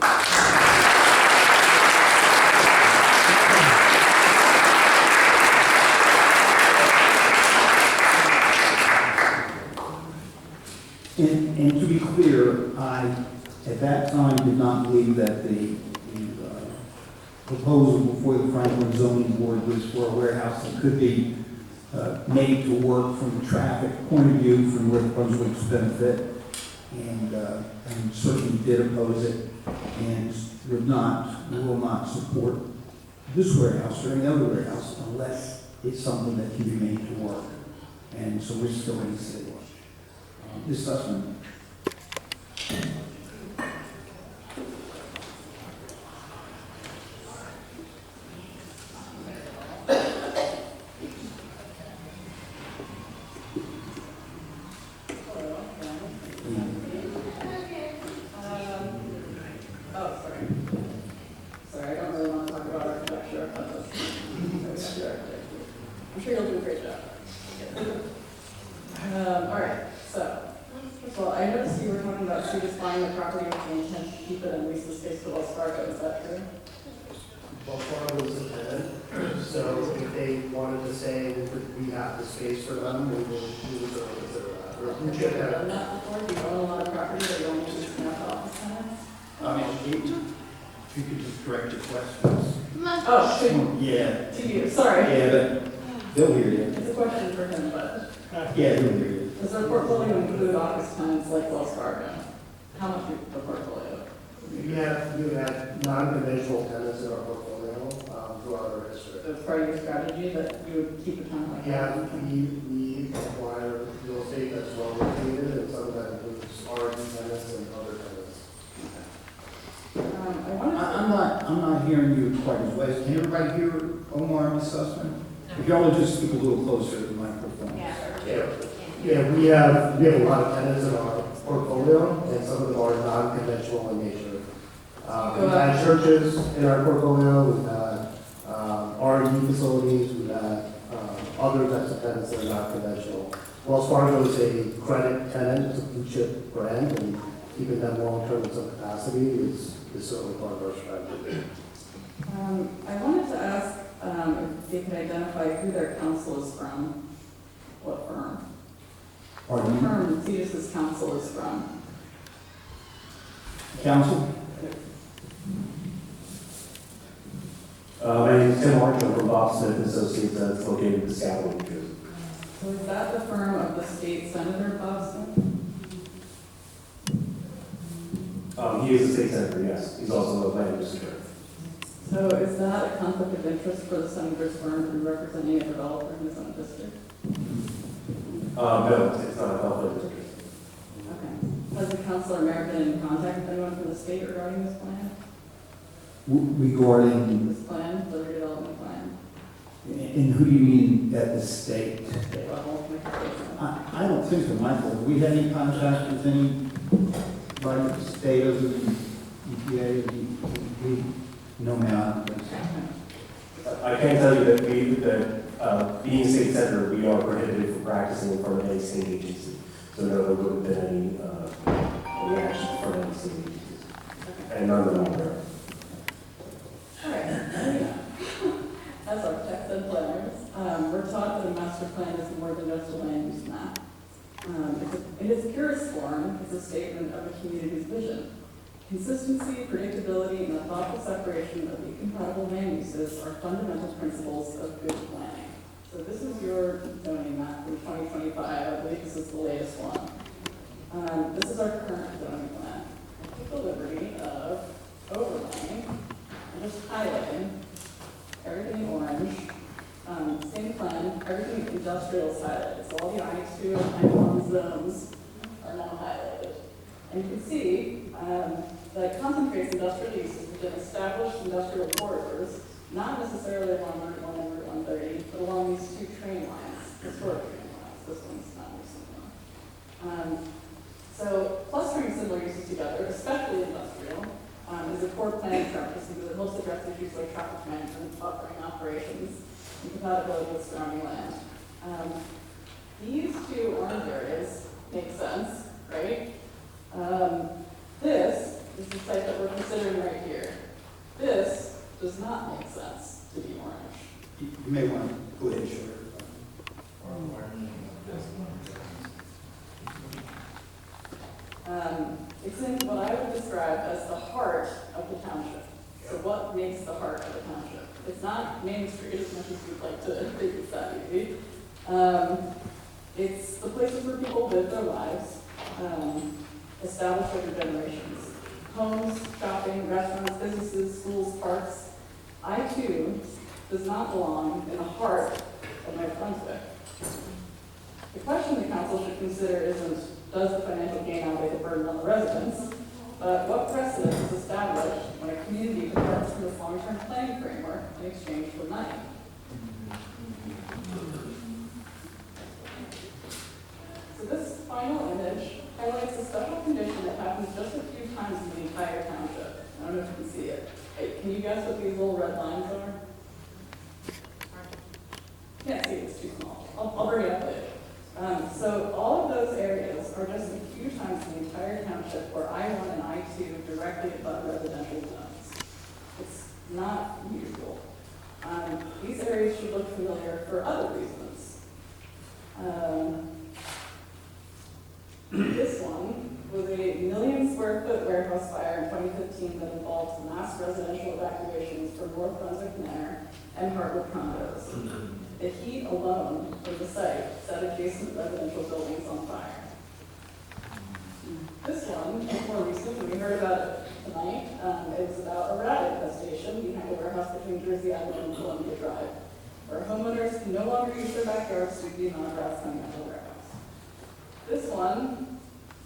And to be clear, I, at that time, did not believe that the proposal before the Franklin zoning board was for a warehouse that could be made to work from a traffic point of view for North Brunswick's benefit, and certainly did oppose it, and will not support this warehouse or any other warehouse unless it's something that can be made to work. And so we're still in the city. Ms. Sussman? Sorry, I don't really want to talk about architecture. I'm sure you'll do a great job. All right, so, first of all, I noticed you were talking about Cedars buying the property with the intent to keep it and lease the space to Wells Fargo. Is that true? Wells Fargo was the tenant, so if they wanted to say we could rehab the space for them, we would reserve that. Or Have you ever done that before? Do you own a lot of property that you only lease out to office tenants? If you could just direct your questions. Oh, Yeah. to you, sorry. Yeah, but they'll hear you. It's a question for him, but. Yeah, they'll hear you. Does our portfolio include office tenants like Wells Fargo? How much of the portfolio? We had non-conventional tenants in our portfolio throughout our history. That's part of your strategy that you would keep a tenant like Yeah, that? we acquire real estate that's well located, and some of that includes RV tenants and other tenants. I'm not hearing you quite as well. Can everybody hear Omar and Ms. Sussman? If y'all would just speak a little closer to the microphone. Yeah, we have a lot of tenants in our portfolio, and some of them are non-conventional in nature. We've had churches in our portfolio, we've had R&D facilities, we've had other types of tenants that are not conventional. Wells Fargo is a credit tenant, it's a blue chip brand, and keeping them long-term in some capacity is certainly part of our strategy. I wanted to ask if they could identify who their counsel is from, what firm? What firm Cedars' counsel is from? Counsel? My name is Tim March, I'm from Bob Smith and Associates, that's located in Scotland, New Jersey. So is that the firm of the state senator, Bob Smith? He is a state senator, yes. He's also a land use attorney. So is that a conflict of interest for the senator's firm to be representing a developer in his own district? No, it's not a conflict of interest. Okay. Has the councilor mayor been in contact with anyone from the state regarding this plan? Regarding, This plan, the redevelopment plan? and who do you mean at the state? State level, make a statement. I don't think so, Michael. Have we had any contact with any, like, the state of the EPA, DEP? No, ma'am. I can tell you that being a state senator, we are prohibited from practicing in front of any state agency. So no, there wouldn't have been any action from any state agencies. And none of them are there. All right, as architects and planners, we're taught that a master plan is more than just a land use map. In its purest form, it's a statement of a community's vision. Consistency, predictability, and the thoughtful separation of incompatible land uses are fundamental principles of good planning. So this is your zoning map from 2025. I believe this is the latest one. This is our current zoning plan. I took the liberty of overlaying and just highlighting everything orange. Same plan, everything industrial is highlighted. So all the I-2 and I-1 zones are now highlighted. And you can see that it concentrates industrial uses within established industrial corridors, not necessarily along Route 1 and Route 130, but along these two train lines, historic train lines. This one's not recent one. So clustering similar uses together, especially industrial, is a core planning practice because it helps address issues like traffic management, buffering operations, and compatibility with surrounding land. These two orange areas make sense, right? This is the site that we're considering right here. This does not make sense to be orange. You may want to go ahead and show her. It's in what I would describe as the heart of the township. So what makes the heart of the township? It's not Main Street as much as you'd like to think it's that easy. It's the places where people live their lives, established over generations. Homes, shopping, restaurants, businesses, schools, parks. I too does not belong in the heart of North Brunswick. The question the council should consider isn't, does the financial gain outweigh the burden on the residents, but what precedent is established when a community departs from this long-term planning framework in exchange for money? So this final image highlights a special condition that happens just a few times in the entire township. I don't know if you can see it. Hey, can you guess what these little red lines are? Can't see it, it's too small. I'll bring it up later. So all of those areas are just a few times in the entire township where I-1 and I-2 directly abut residential zones. It's not usual. These areas should look familiar for other reasons. This one was a 1 million square foot warehouse fire in 2015 that involved mass residential evacuations from North Brunswick Manor and Hartwood condos. The heat alone of the site set adjacent residential buildings on fire. This one is more recent, we heard about it tonight. It was about a rat infestation behind a warehouse between Jersey Avenue and Columbia Drive, where homeowners can no longer use their backyards due to the amount of rats coming out of the warehouse. This one,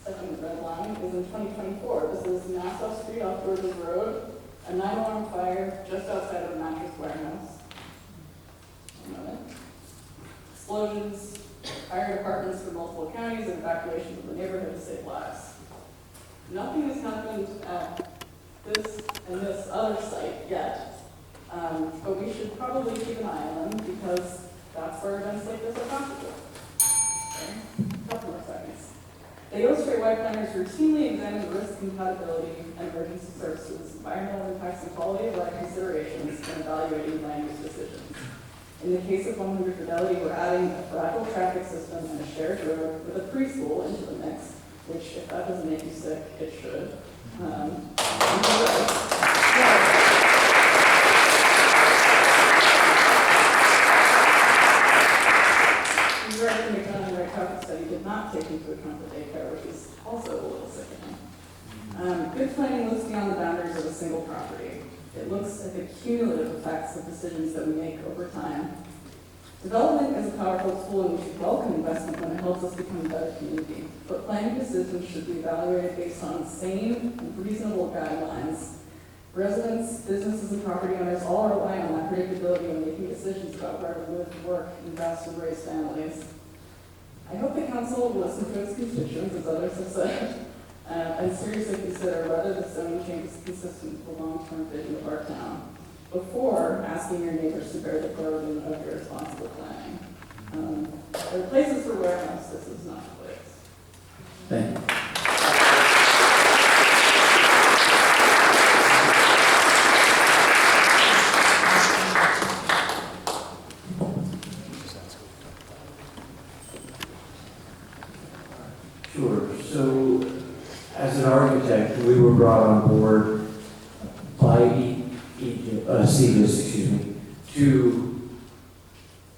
second red line, is in 2024. This is Nassau Street off Georges Road, a 9-alarm fire just outside of a mattress warehouse. Explosions, fire departments from multiple counties, and evacuations of the neighborhood to save lives. Nothing has happened at this and this other site yet, but we should probably keep an eye on them because that's where events like this are possible. Okay? A couple more seconds. They illustrate why planners routinely examine the risk compatibility and emergency services, environmental impacts, and quality of life considerations when evaluating land use decisions. In the case of 100 Fidelity, we're adding a fragile traffic system and a shared road with a preschool into the mix, which, if that doesn't make you sick, it should. The right to make done the right traffic study did not take into account the daycare, which is also a little sickening. Good planning looks beyond the boundaries of a single property. It looks at the cumulative effects of decisions that we make over time. Development is a powerful tool and we should welcome investment when it helps us become a better community. But planning decisions should be evaluated based on sane and reasonable guidelines. Residents, businesses, and property owners all rely on that predictability when making decisions about where to live, work, invest, and raise families. I hope the council will listen to its constituents, as others have said, and seriously consider whether the zoning change is consistent with the long-term vision of our town before asking your neighbors to bear the burden of your responsible planning. There are places for warehouse, this is not the place. Thank you. Sure. So, as an architect, we were brought on board by CBIS, to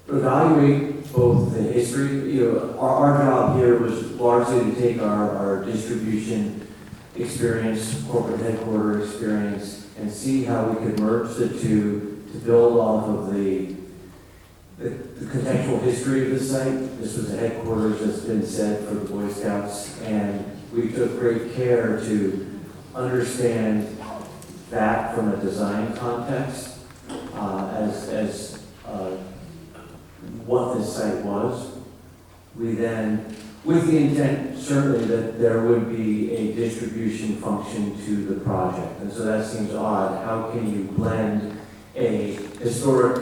evaluate both the history. Our job here was largely to take our distribution experience, corporate headquarter experience, and see how we could merge the two to build off of the contextual history of the site. This was a headquarters that's been set for the Boy Scouts, and we took great care to understand that from a design context as what this site was. We then, with the intent certainly that there would be a distribution function to the project. And so that seems odd. How can you blend a historic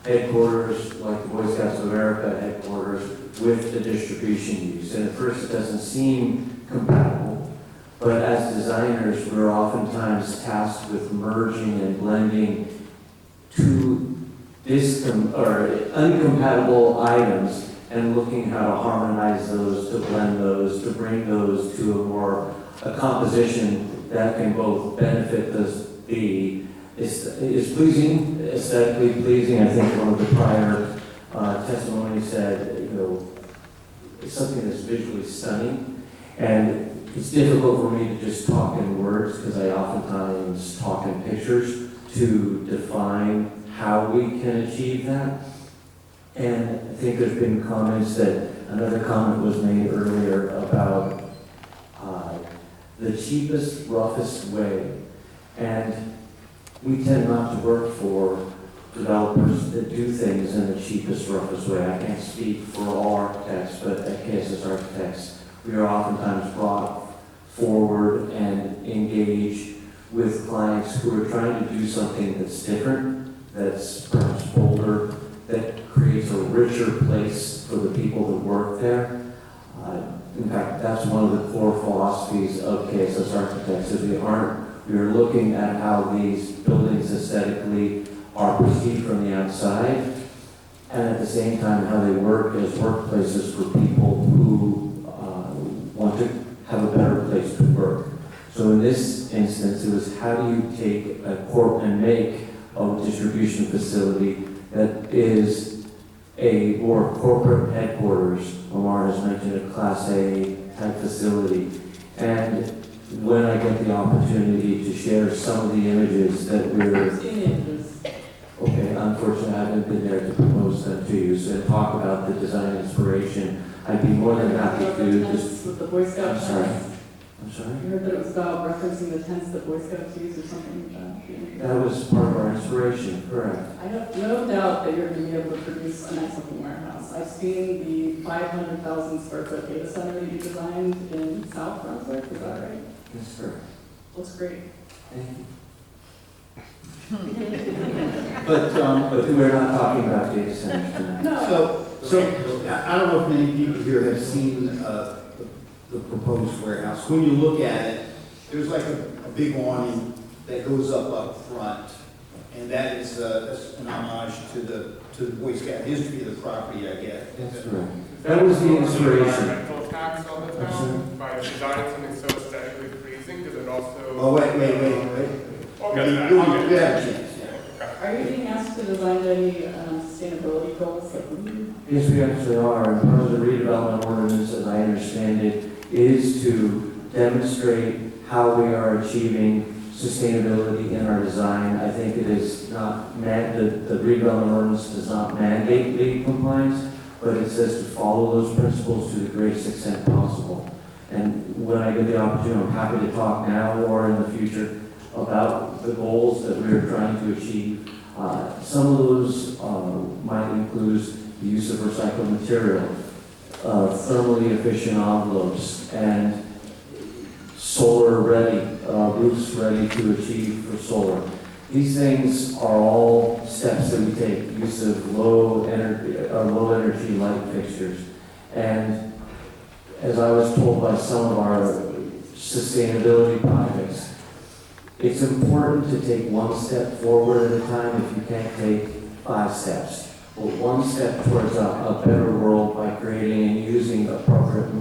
headquarters like the Boy Scouts of America headquarters with the distribution use? And at first it doesn't seem compatible. But as designers, we're oftentimes tasked with merging and blending two incompatible items and looking how to harmonize those, to blend those, to bring those to a composition that can both benefit is pleasing, aesthetically pleasing. I think one of the prior testimonies said, it's something that's visually stunning. And it's difficult for me to just talk in words because I oftentimes talk in pictures to define how we can achieve that. And I think there's been comments another comment was made earlier about the cheapest, roughest way. And we tend not to work for developers that do things in the cheapest, roughest way. I can't speak for all architects, but at KSS Architects, we are oftentimes brought forward and engage with clients who are trying to do something that's different, that's perhaps bolder, that creates a richer place for the people that work there. In fact, that's one of the core philosophies of KSS Architects, is we are looking at how these buildings aesthetically are perceived from the outside, and at the same time how they work as workplaces for people who want to have a better place to work. So in this instance, it was how do you take and make a distribution facility that is a more corporate headquarters. Omar has mentioned a Class A type facility. And when I get the opportunity to share some of the images that okay, unfortunately I haven't been there to propose them to you, so talk about the design inspiration, I'd be more than happy to just. With the Boy Scout I'm sorry. tents. I'm sorry? You heard that it was about referencing the tents that Boy Scouts use or something like that? That was part of our inspiration, correct. I have no doubt that you're going to be able to produce a nice looking warehouse. I've seen the 500,000 square foot data center that you designed in South Brunswick, is that right? Yes, sir. Looks great. Thank you. But we're not talking about data centers tonight. No. So I don't know if many people here have seen the proposed warehouse. When you look at it, there's like a big awning that goes up front, and that is that's an homage to the Boy Scout history of the property, I guess. That's correct. That was the inspiration. Environmental tax on the town by designing something so aesthetically pleasing, because it also. Oh, wait. Okay, You'll have a chance. Are you being asked to design any sustainability goals that we need? Yes, we actually are. And part of the redevelopment ordinance, as I understand it, is to demonstrate how we are achieving sustainability in our design. I think it is not, the redevelopment ordinance does not mandate LEED compliance, but it says to follow those principles to the greatest extent possible. And when I get the opportunity, I'm happy to talk now or in the future about the goals that we are trying to achieve. Some of those might include the use of recycled material, thermally efficient envelopes, and solar ready, roofs ready to achieve for solar. These things are all steps that we take, use of low energy light fixtures. And as I was told by some of our sustainability projects, it's important to take one step forward at a time if you can't take 5 steps. But one step towards a better world by creating and using appropriate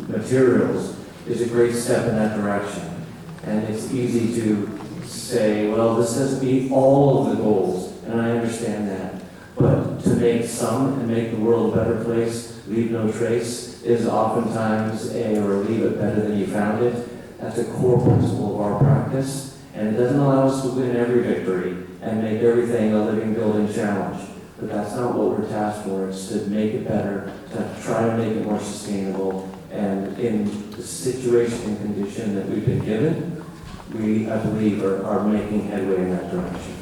materials is a great step in that direction. And it's easy to say, well, this doesn't meet all of the goals, and I understand that. But to make some and make the world a better place, leave no trace, is oftentimes or leave it better than you found it. That's a core principle of our practice. And it doesn't allow us to win every victory and make everything a living building challenge. But that's not what we're tasked for. It's to make it better, to try to make it more sustainable. And in the situation and condition that we've been given, we, I believe, are making headway in that direction.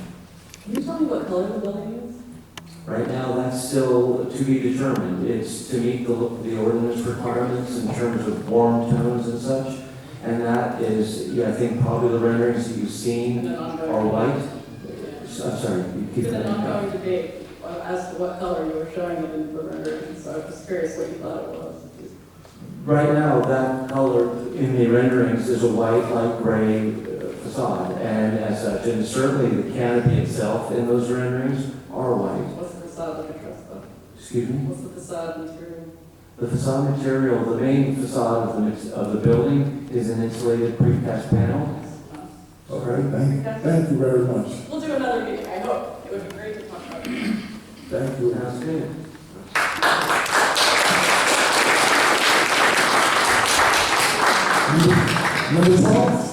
Can you tell me what color the building is? Right now, that's still to be determined. It's to meet the ordinance requirements in terms of warm tones and such. And that is, I think probably the renderings that you've seen are white. I'm sorry, you keep It's that. an ongoing debate as to what color you were showing it in the rendering, so I was just curious what you thought it was. Right now, that color in the renderings is a white, light gray facade, and as such, and certainly the canopy itself in those renderings are white. What's the facade like address though? Excuse me? What's the facade material? The facade material, the main facade of the building is an insulated precast panel. Okay, thank you very much. We'll do another meeting, I hope. It would be great to talk about it. Thank you. Sounds good. Number 12?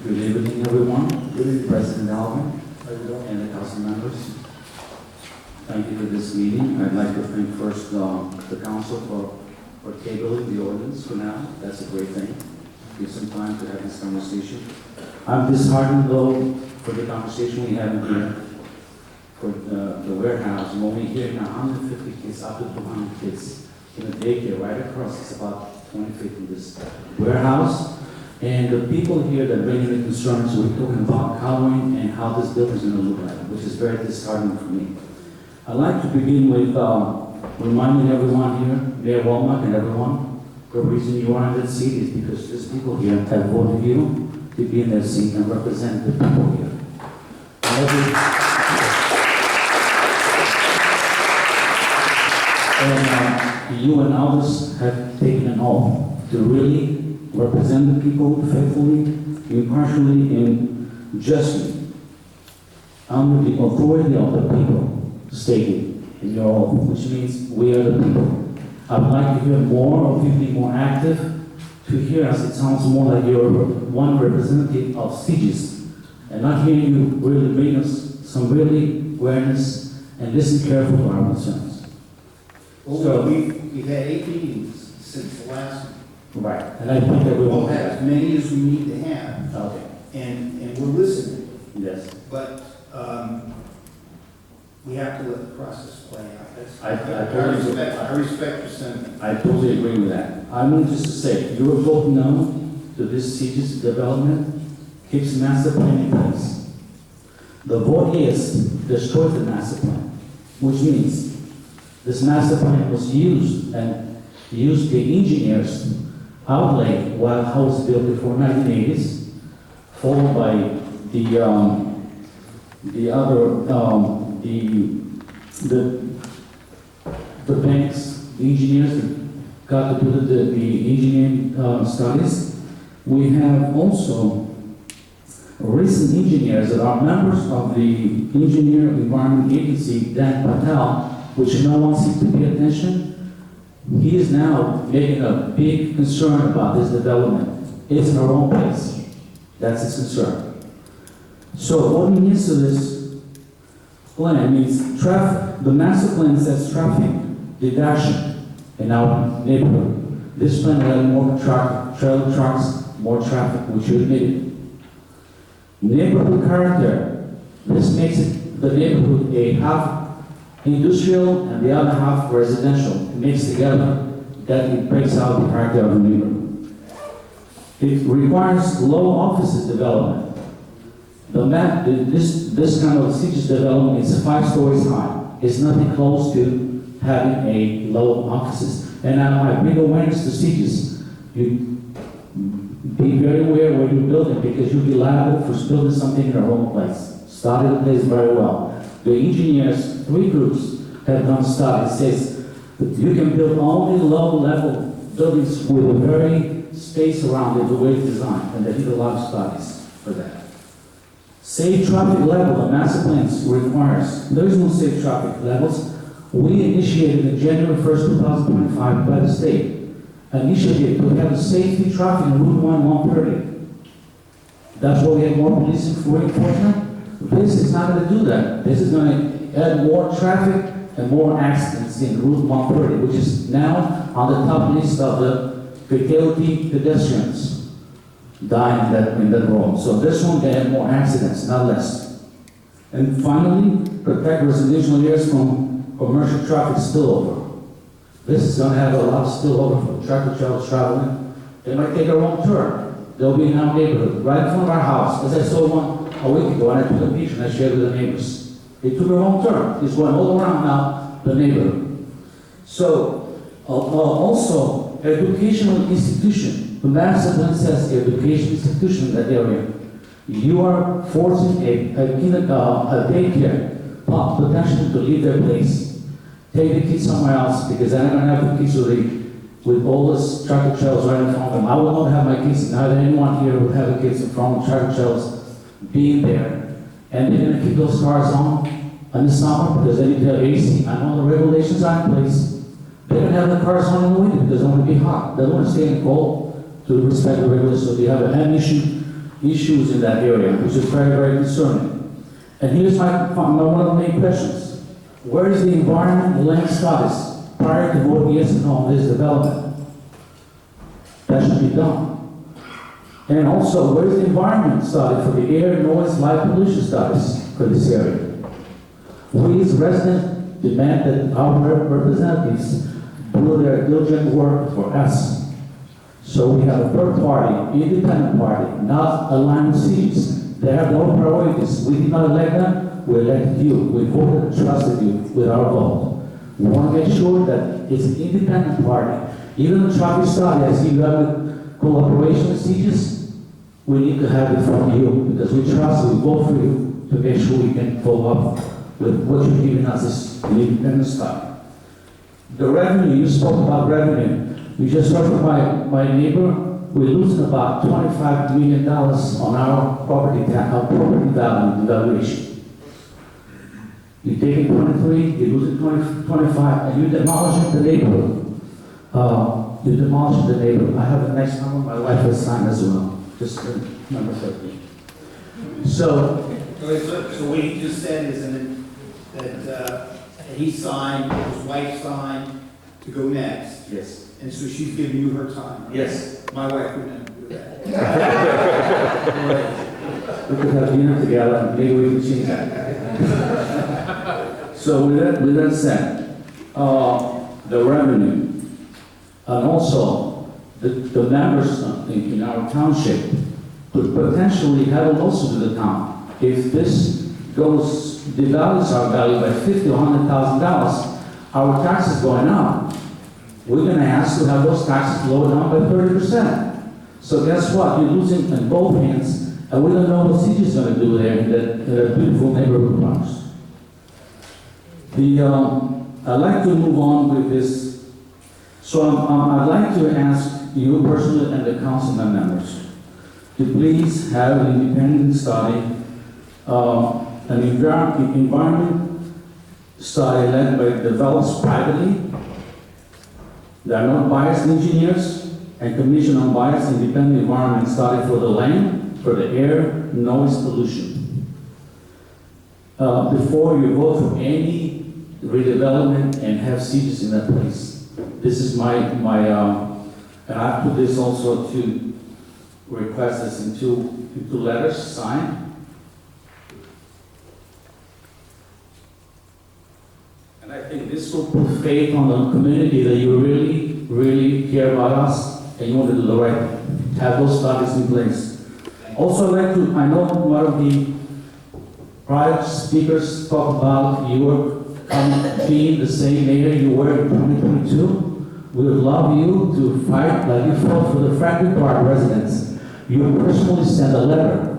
Good evening, everyone. Good evening. President Alvin How you doing? and the council members. Thank you for this meeting. I'd like to thank first the council for tabling the ordinance for now. That's a great thing. Give some time to have this conversation. I'm disheartened though for the conversation we have here for the warehouse. When we hear now 150 kids, up to 200 kids in a daycare right across, it's about 20 feet from this warehouse. And the people here that bring in the concerns, we're talking about coloring and how this building is going to look like, which is very disheartening for me. I'd like to begin with reminding everyone here, Mayor Walmart and everyone, the reason you are in that seat is because these people here have voted you to be in their seat and represent the people here. And you and others have taken an oath to really represent the people faithfully, impartially, and justly, under the authority of the people, stated in your oath, which means we are the people. I'd like to hear more of you be more active. To hear us, it sounds more like you're one representative of CGIS, and not hearing you really bring us some really awareness and listen carefully to our concerns. Well, So- we've had 8 meetings since the last one. Right, and I think that we We'll will have as many as we need to have, Okay, and we're listening. yes. But we have to let the process play out. I I respect your sentiment. I totally agree with that. I want just to say, your vote no to this CGIS development keeps master plan in place. The vote yes destroys the master plan, which means this master plan was used and used the engineers outlay while house built before 1980s, followed by the banks, the engineers that got to do the engineering studies. We have also recent engineers that are members of the Engineer Environment Agency, Dan Patel, which no one seems to pay attention. He is now making a big concern about this development. It's in our own place. That's his concern. So what means to this plan means traffic. The master plan says traffic reduction in our neighborhood. This plan will have more trailer trucks, more traffic, which you admitted. Neighborhood character. This makes it the neighborhood a half industrial and the other half residential. Mixed together, that it breaks out the character of the neighborhood. It requires low offices development. This kind of CGIS development is 5 stories high. It's nothing close to having a low offices. And I bring awareness to CGIS. You be very aware where you're building because you'll be liable for building something in the wrong place. Started the place very well. The engineers, 3 groups, have done studies. It says that you can build only low-level buildings with a very space around it, the way it's designed, and they did a lot of studies for that. Safe traffic level, the master plans requires. There is no safe traffic levels. We initiated in January 1st, 2025 by the state an initiative to have a safety traffic on Route 130. That's why we have more policing for enforcement. This is not going to do that. This is going to add more traffic and more accidents in Route 130, which is now on the top list of the fatality pedestrians dying in that road. So this one can have more accidents, not less. And finally, protect residential areas from commercial traffic spillover. This is going to have a lot of spillover for tractor trailers traveling. They might take a wrong turn. They'll be in our neighborhood, right in front of our house. As I saw one a week ago, and I took a picture and I shared with the neighbors. It took a long turn. It's going all around now the neighborhood. So, also, educational institution. The master plan says education institution in that area. You are forcing a daycare potentially to leave their place. Take the kids somewhere else because they're not going to have the kids with all this tractor trailers right in front of them. I will not have my kids, neither anyone here will have the kids in front of tractor trailers being there. And they're going to keep those cars on in the summer because they need to have AC. I know the regulations are in place. They're going to have the cars on in the winter because they want to be hot. They don't want to stay in the cold to respect the regulations. So they have issues in that area, which is very, very concerning. And here's one of the main questions. Where is the environment and land studies prior to voting yes or no on this development? That should be done. And also, where is the environment study for the air, noise, light pollution studies for this area? We as residents demand that our representatives do their diligent work for us. So we have a third party, independent party, not aligned seats. They have no priorities. We did not elect them, we elected you. We voted and trusted you with our vote. We want to make sure that it's an independent party. Even the traffic study, I see you have cooperation with CGS, we need to have it from you because we trust you, we vote for you to make sure we can follow up with what you're giving us as an independent study. The revenue, you spoke about revenue. You just heard from my neighbor, we're losing about $25 million on our property value valuation. You're taking 23, you're losing 25, and you're demolishing the neighborhood. You're demolishing the neighborhood. I have the next number, my wife has signed as well, just number 13. So what he just said is that he signed, his wife signed to go next. Yes. And so she's giving you her time. Right? Yes. My wife would never do that. We could have dinner together and maybe we could change that. So with that said, the revenue, and also the members in our township could potentially have a lawsuit to the town. If this goes, devalues our value by $50,000 or $100,000, our taxes going up. We're going to ask to have those taxes lowered down by 30%. So guess what? You're losing in both hands, and we don't know what CG is going to do there in that beautiful neighborhood parks. I'd like to move on with this. So I'd like to ask you personally and the councilman members to please have an independent study, an environment study led by developers privately. They are not biased engineers and commission on biased independent environment study for the land, for the air, noise pollution. Before you vote for any redevelopment and have CGS in that place. This is and I put this also to request this in two letters signed. And I think this will put faith on the community that you really, really care about us and you want to do the right thing. Have those studies in place. Also, I'd like to, I know one of the prior speakers talked about you were being the same mayor you were in 2022. We would love you to fight like you fought for the Franklin Park residents. You personally sent a letter.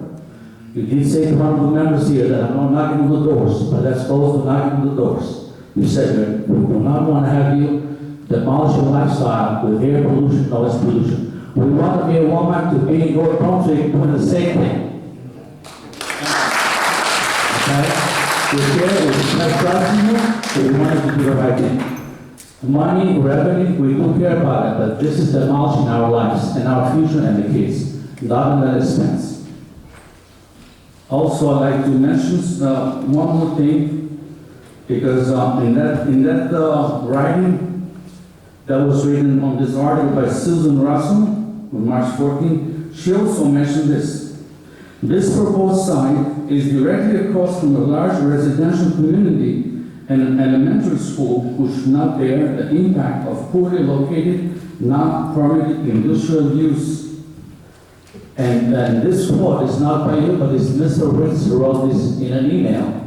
You did say to one of the members here that I'm not knocking on the doors, but that's both knocking on the doors. You said we do not want to have you demolish your lifestyle with air pollution, noise pollution. We want to be a Walmart to be in North Brunswick doing the same thing. Okay? We're here, we're not trusting you, but we want you to do the right thing. Money, revenue, we do care about it, but this is demolishing our lives and our future and the kids, not at that expense. Also, I'd like to mention one more thing. Because in that writing that was written on this article by Susan Russell on March 14, she also mentioned this. This proposed site is directly across from a large residential community and an elementary school which should not bear the impact of poorly located, non-permitted industrial use. And this quote is not by you, but it's Mr. Ritz who wrote this in an email.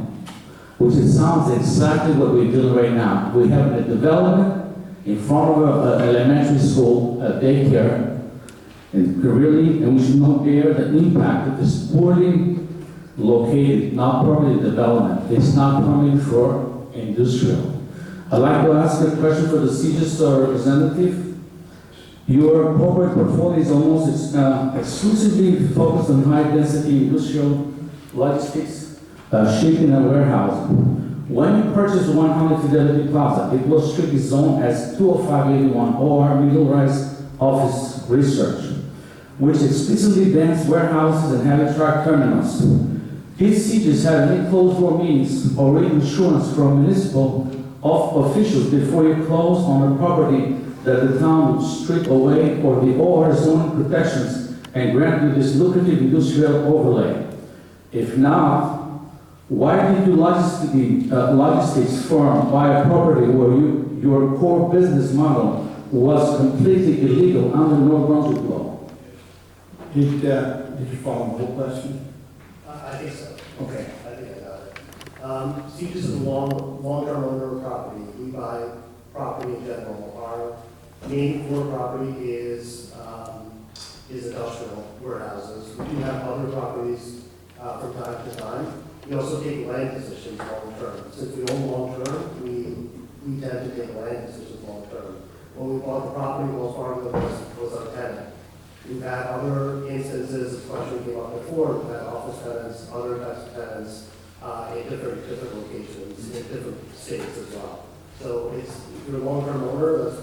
which it sounds exactly what we're doing right now. We have a development in front of an elementary school, a daycare, and really, and we should not bear the impact of this poorly located, not properly development. It's not coming for industrial. I'd like to ask a question for the CGIS representative. Your corporate portfolio is almost exclusively focused on high-density industrial logistics, shipping and warehousing. When you purchased 100 Fidelity Plaza, it was strictly zoned as 20581 or middle-rise office research, which explicitly bans warehouses and heavy truck terminals. These CGIS had any closed door meetings or written assurance from municipal officials before you close on a property that the town would strip away or the OR zoning protections and grant you this lucrative industrial overlay. If not, why did you logistics firm buy a property where your core business model was completely illegal under North Brunswick law? Did you follow the whole question? I think so. Okay. I think I got it. CGIS is a long-term owner of property. We buy property in general. Our main core property is industrial warehouses. We do have other properties from time to time. We also take land positions long-term. Since we own long-term, we tend to take land positions long-term. When we bought the property, Wells Fargo was our tenant. We've had other instances, especially came up before, we've had office tenants, other types of tenants in different locations, in different states as well. So if you're a long-term owner, that's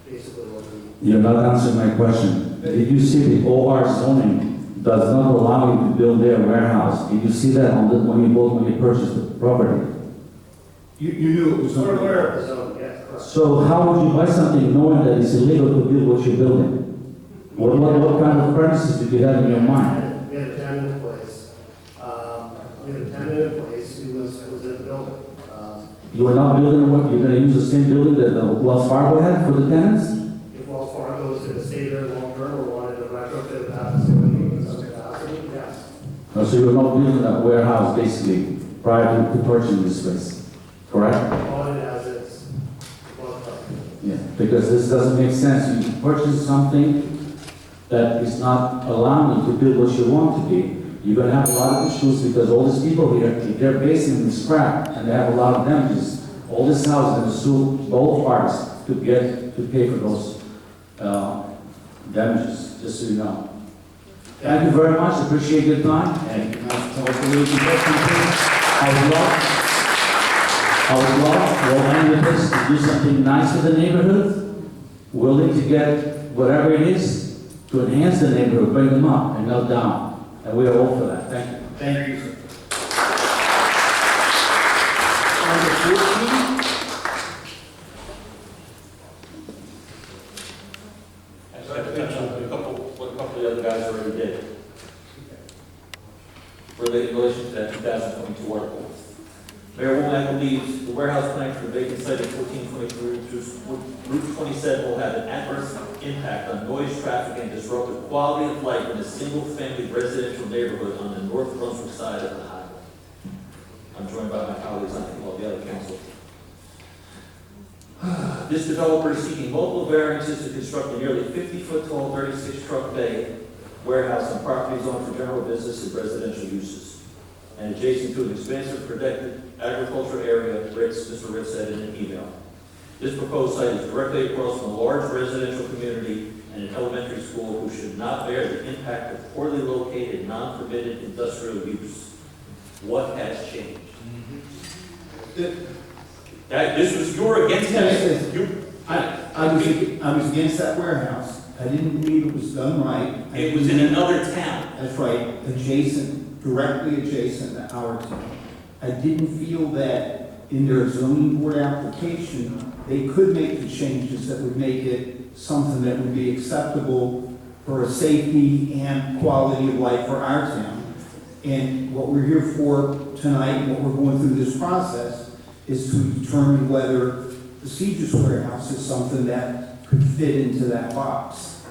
basically what we... You're not answering my question. Did you see the OR zoning does not allow you to build their warehouse? Did you see that when you purchased the property? You knew it was We're under aware of the zone, yes, correct. So how would you buy something knowing that it's illegal to build what you're building? What kind of premises did you have in your mind? We had a tenant in place. Who was in the building. You are not building what, you're gonna use the same building that Wells Fargo had for the tenants? If Wells Fargo was going to stay there long-term or wanted to retrofit that facility in some capacity, yes. Oh, so you're not building that warehouse basically prior to purchasing this space, correct? All it has is one company. Yeah, because this doesn't make sense. You purchase something that is not allowing you to build what you want to be. You're gonna have a lot of issues because all these people here, if they're based in this crap and they have a lot of damages, all this house is gonna sue both parties to pay for those damages, just so you know. Thank you very much, appreciate your time. And I would love, we'll end with this, to do something nice for the neighborhood, willing to get whatever it is to enhance the neighborhood, bring them up and not down. And we are all for that. Thank you. Thank you, sir. As I mentioned, what a couple of the other guys already did. In relation to that 2022 article. Mayor Womack believes the warehouse plan for the vacant site at 1423 Route 27 will have an adverse impact on noise, traffic, and disrupt the quality of life in a single-family residential neighborhood on the North Brunswick side of the highway. I'm joined by my colleagues on all the other council. This developer is seeking multiple variances to construct a nearly 50-foot tall, 36-truck bay warehouse on property zoned for general business and residential uses, and adjacent to an expansive protected agricultural area, Mr. Ritz said in an email. This proposed site is directly across from a large residential community and an elementary school who should not bear the impact of poorly located, non-permitted industrial use. What has changed? This was your against that. I was against that warehouse. I didn't believe it was done right. It was in another town. That's right, adjacent, directly adjacent to our town. I didn't feel that in their zoning board application, they could make the changes that would make it something that would be acceptable for a safety and quality of life for our town. And what we're here for tonight, what we're going through this process, is to determine whether the CGIS warehouse is something that could fit into that box.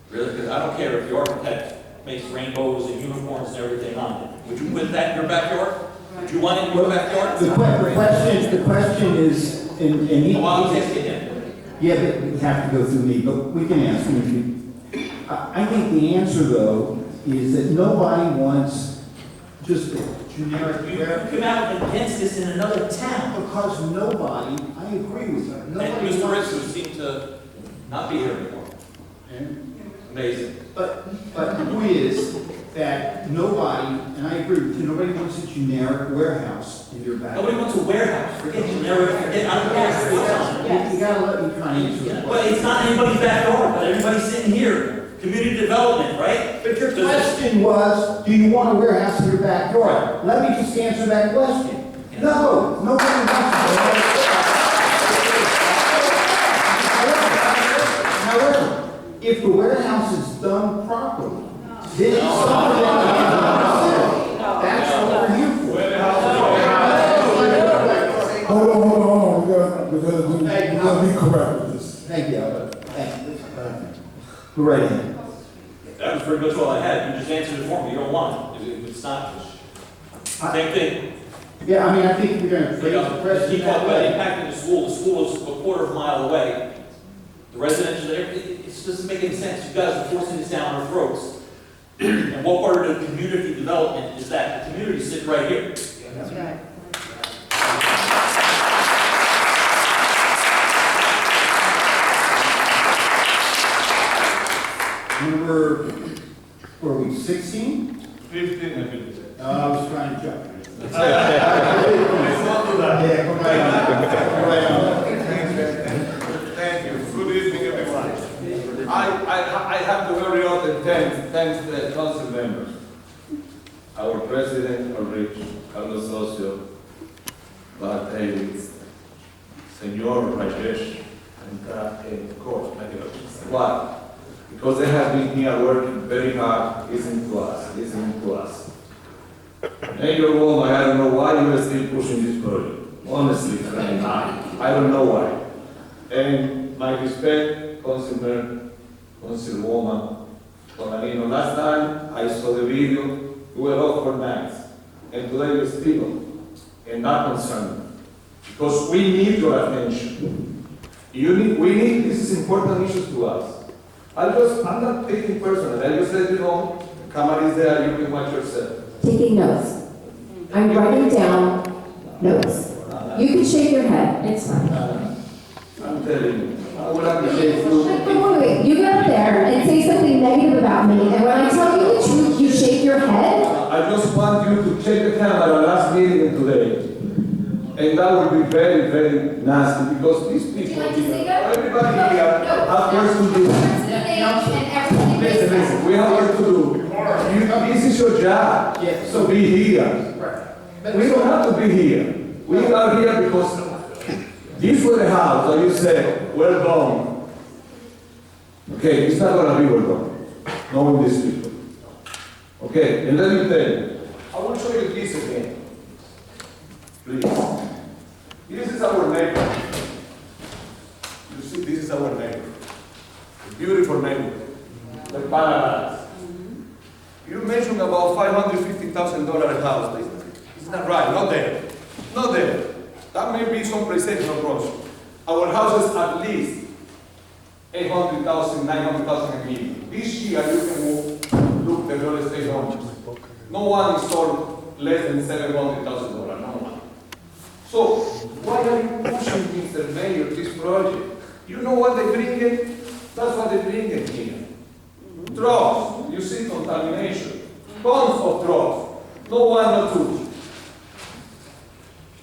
Really? Because I don't care if the architect makes rainbows and uniforms and everything on it. Would you put that in your backyard? Do you want it in your backyard? The question is, and he. Well, I'll ask him. Yeah, but we have to go through me, but we can ask him. I think the answer, though, is that nobody wants just a generic. You come out against this in another town. Because nobody, I agree with you. And Nobody Mr. wants- Ritz seemed to not be here anymore. Amazing. But the point is that nobody, and I agree with you, nobody wants a generic warehouse in your backyard. Nobody wants a warehouse. Forget generic, forget, I don't care. You gotta let me try and answer that. But it's not anybody's backyard, but everybody's sitting here. Community development, right? But your question was, do you want a warehouse in your backyard? Let me just answer that question. No, nobody wants a However, if the warehouse is done properly, then it's something that that's what we're here for. Hold on, we gotta be correct with this. Thank you, Albert. Thank you. Go right ahead. That was pretty much all I had. You just answered it for me. You don't want it. It's not. Same thing. Yeah, I mean, I think we're gonna phrase the question Keep talking that about way. impacting the school. The school is a quarter of a mile away. The residential, it doesn't make any sense. You guys are forcing this down our throats. And what part of the community development is that? The community is sitting right here. That's right. Number, were we 16? 15 and 15. I was trying to jump. Let's not do that. Yeah, come right on. Come right on. Thank you. Good evening, everyone. I have the very often thanks the council members. Our president, Rich, Carlos Socio, Bart Davis, Senor Rajesh, and of course, many others. Why? Because they have been here working very hard, listening to us. Mayor Womack, I don't know why you are still pushing this project. Honestly, friend, I don't know why. And my respect, Councilwoman Tonalino, last time I saw the video, you were off for nights. And today you're still. And that concerns me. Because we need your attention. We need, this is important issues to us. I'm not taking personal. I just said, camera is there, you can watch yourself. Taking notes. I'm writing down notes. You can shake your head, it's fine. I'm telling you, I will appreciate Wait, you get up there and say something negative about me, and when I tell you the truth, you shake your head? I just want you to check the camera last meeting and today. And that would be very, very nasty because these people here, everybody here have work to do. Listen, we have work to do. This is your job, so be here. We don't have to be here. We are here because this was the house that you said, well done. Okay, it's not going to be well done, knowing these people. Okay, and let me tell you, I will show you this again. Please. This is our neighbor. You see, this is our neighbor. A beautiful neighbor. The paradise. You mentioned about $550,000 house. It's not right, not there. Not there. That may be some percentage of Brunswick. Our houses at least 800,000, 900,000 a year. This year you can look the real estate homes. No one is sold less than $700,000, no one. So why are you pushing, Mr. Mayor, this project? You know what they bring in? That's what they bring in here. Drugs, you see contamination, tons of drugs, no one, no two.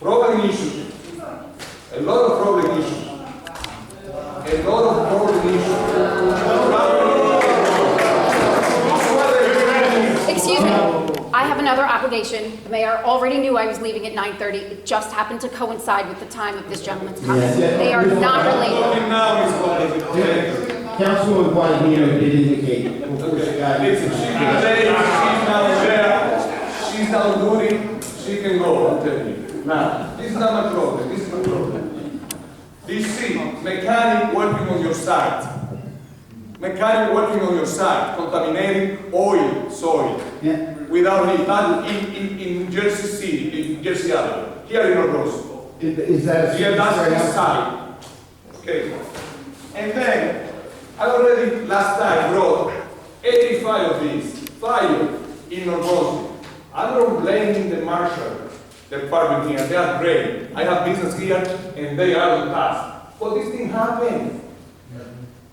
Problem issues, a lot of problem issues, a lot of problem issues. Excuse me, I have another application. The mayor already knew I was leaving at 9:30. It just happened to coincide with the time of this gentleman's comment. They are not related. Councilwoman Guadagnino did indicate before she got here. Listen, she's now there, she's now duty, she can go, I'm telling you. Now, this is not my problem, this is my problem. DC, mechanic working on your site. Mechanic working on your site, contaminating oil, soil. Yeah. without me, not in Jersey City, in Jersey Avenue, here in Orozco. Is that? Yeah, that's the side. Okay. And then, I already last time brought 85 of these, fire in Orozco. I'm not blaming the marshal department here, they are great. I have business here and they are on task. But this thing happened.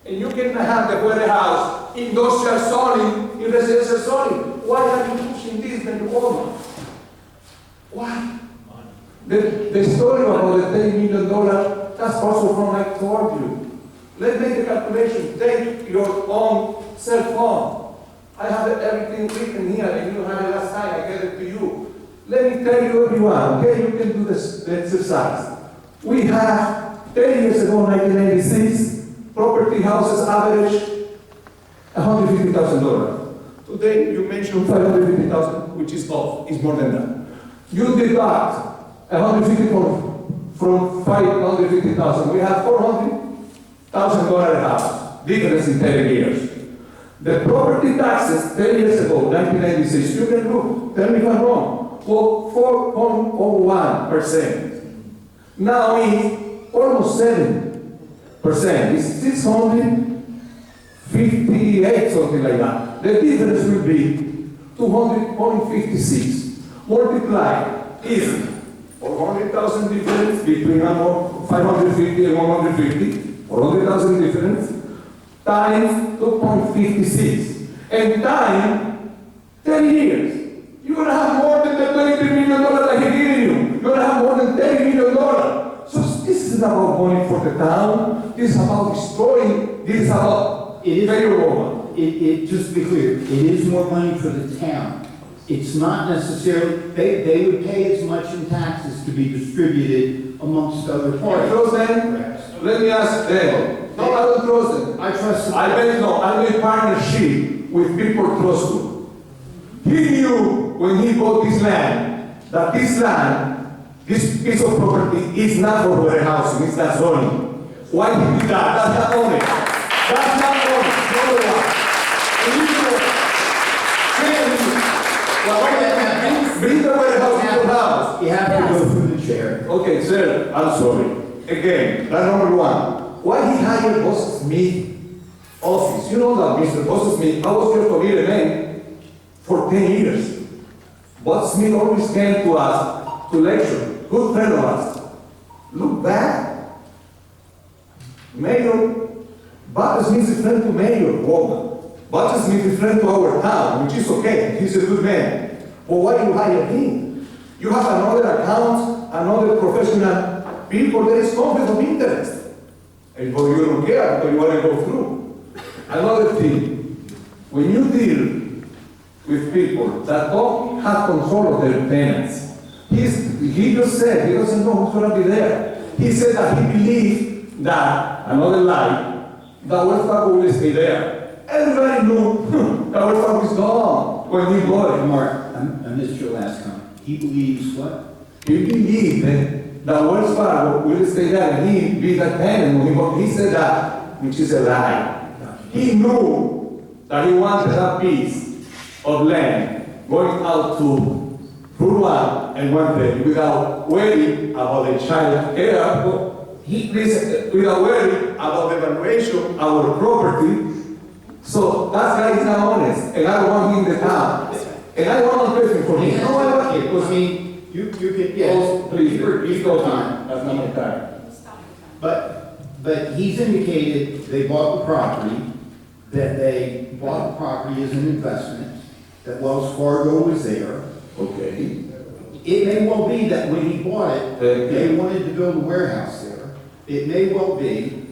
And you can have the warehouse, industrial zoning, in residential zoning. Why are you pushing this than the Walmart? Why? The story about the $10 million, that's also from I told you. Let's make the calculation. Take your own cell phone. I have everything written here, and you have it last time. I gave it to you. Let me tell you, everyone, okay? You can do this, the exercise. We have 10 years ago, 1986. Property houses average $150,000. Today you mentioned $550,000, which is off, is more than that. You deduct 150 from 550,000. We have $400,000 a house, difference in 10 years. The property taxes 10 years ago, 1996, you can look, tell me if I'm wrong, well, 4.01%. Now it's almost 7%. It's 658, something like that. The difference will be 256. Multiply is 400,000 difference between 550 and 150, 400,000 difference, times 2.56. And time 10 years. You're going to have more than the $23 million that he gave you. You're going to have more than $30 million. So this is about money for the town. This is about destroying. This is about failure. Just to be clear, it is more money for the town. It's not necessarily, they would pay as much in taxes to be distributed amongst other parties. Trust them? Let me ask them. No, I don't trust them. I trust them. I made partnership with people trustful. He knew when he bought this land, that this land, this piece of property is not for warehousing, it's not zoning. Why did he do that? That's not owning. That's not owning. Number one. And you know, bring the warehouse to your house. You have to go through the chair. Okay, sir, I'm sorry. Again, that's number one. Why he hired Boss Smith office? You know that Mr. Boss Smith, I was here to be a man for 10 years. Boss Smith always came to us to lecture. Good friend of us. Look back. Mayor, Bob Smith is friend to Mayor Walden. Bob Smith is friend to our town, which is okay. He's a good man. But why you hire him? You have another account, another professional people. There is conflict of interest. And but you don't care because you want to go through. Another thing, when you deal with people that don't have control of their tenants, he just said he doesn't know who's going to be there. He said that he believes that, another lie, that Wells Fargo will stay there. Everybody knew that Wells Fargo is gone when he bought it. Mark, I missed your last comment. He believes what? He believed that Wells Fargo will stay there and he be that tenant when he bought it. He said that, which is a lie. He knew that he wanted that piece of land going out to Route 1 and 130 without worrying about the child care. Without worrying about the valuation of our property. So that guy is not honest, and I don't want him in the town. And I want one person for me. No, I want it. I mean, you could, yes. Please, go time. That's not my time. But he's indicated they bought the property, that they bought the property as an investment, that Wells Fargo was there. Okay. It may well be that when he bought it, they wanted to build a warehouse there. It may well be.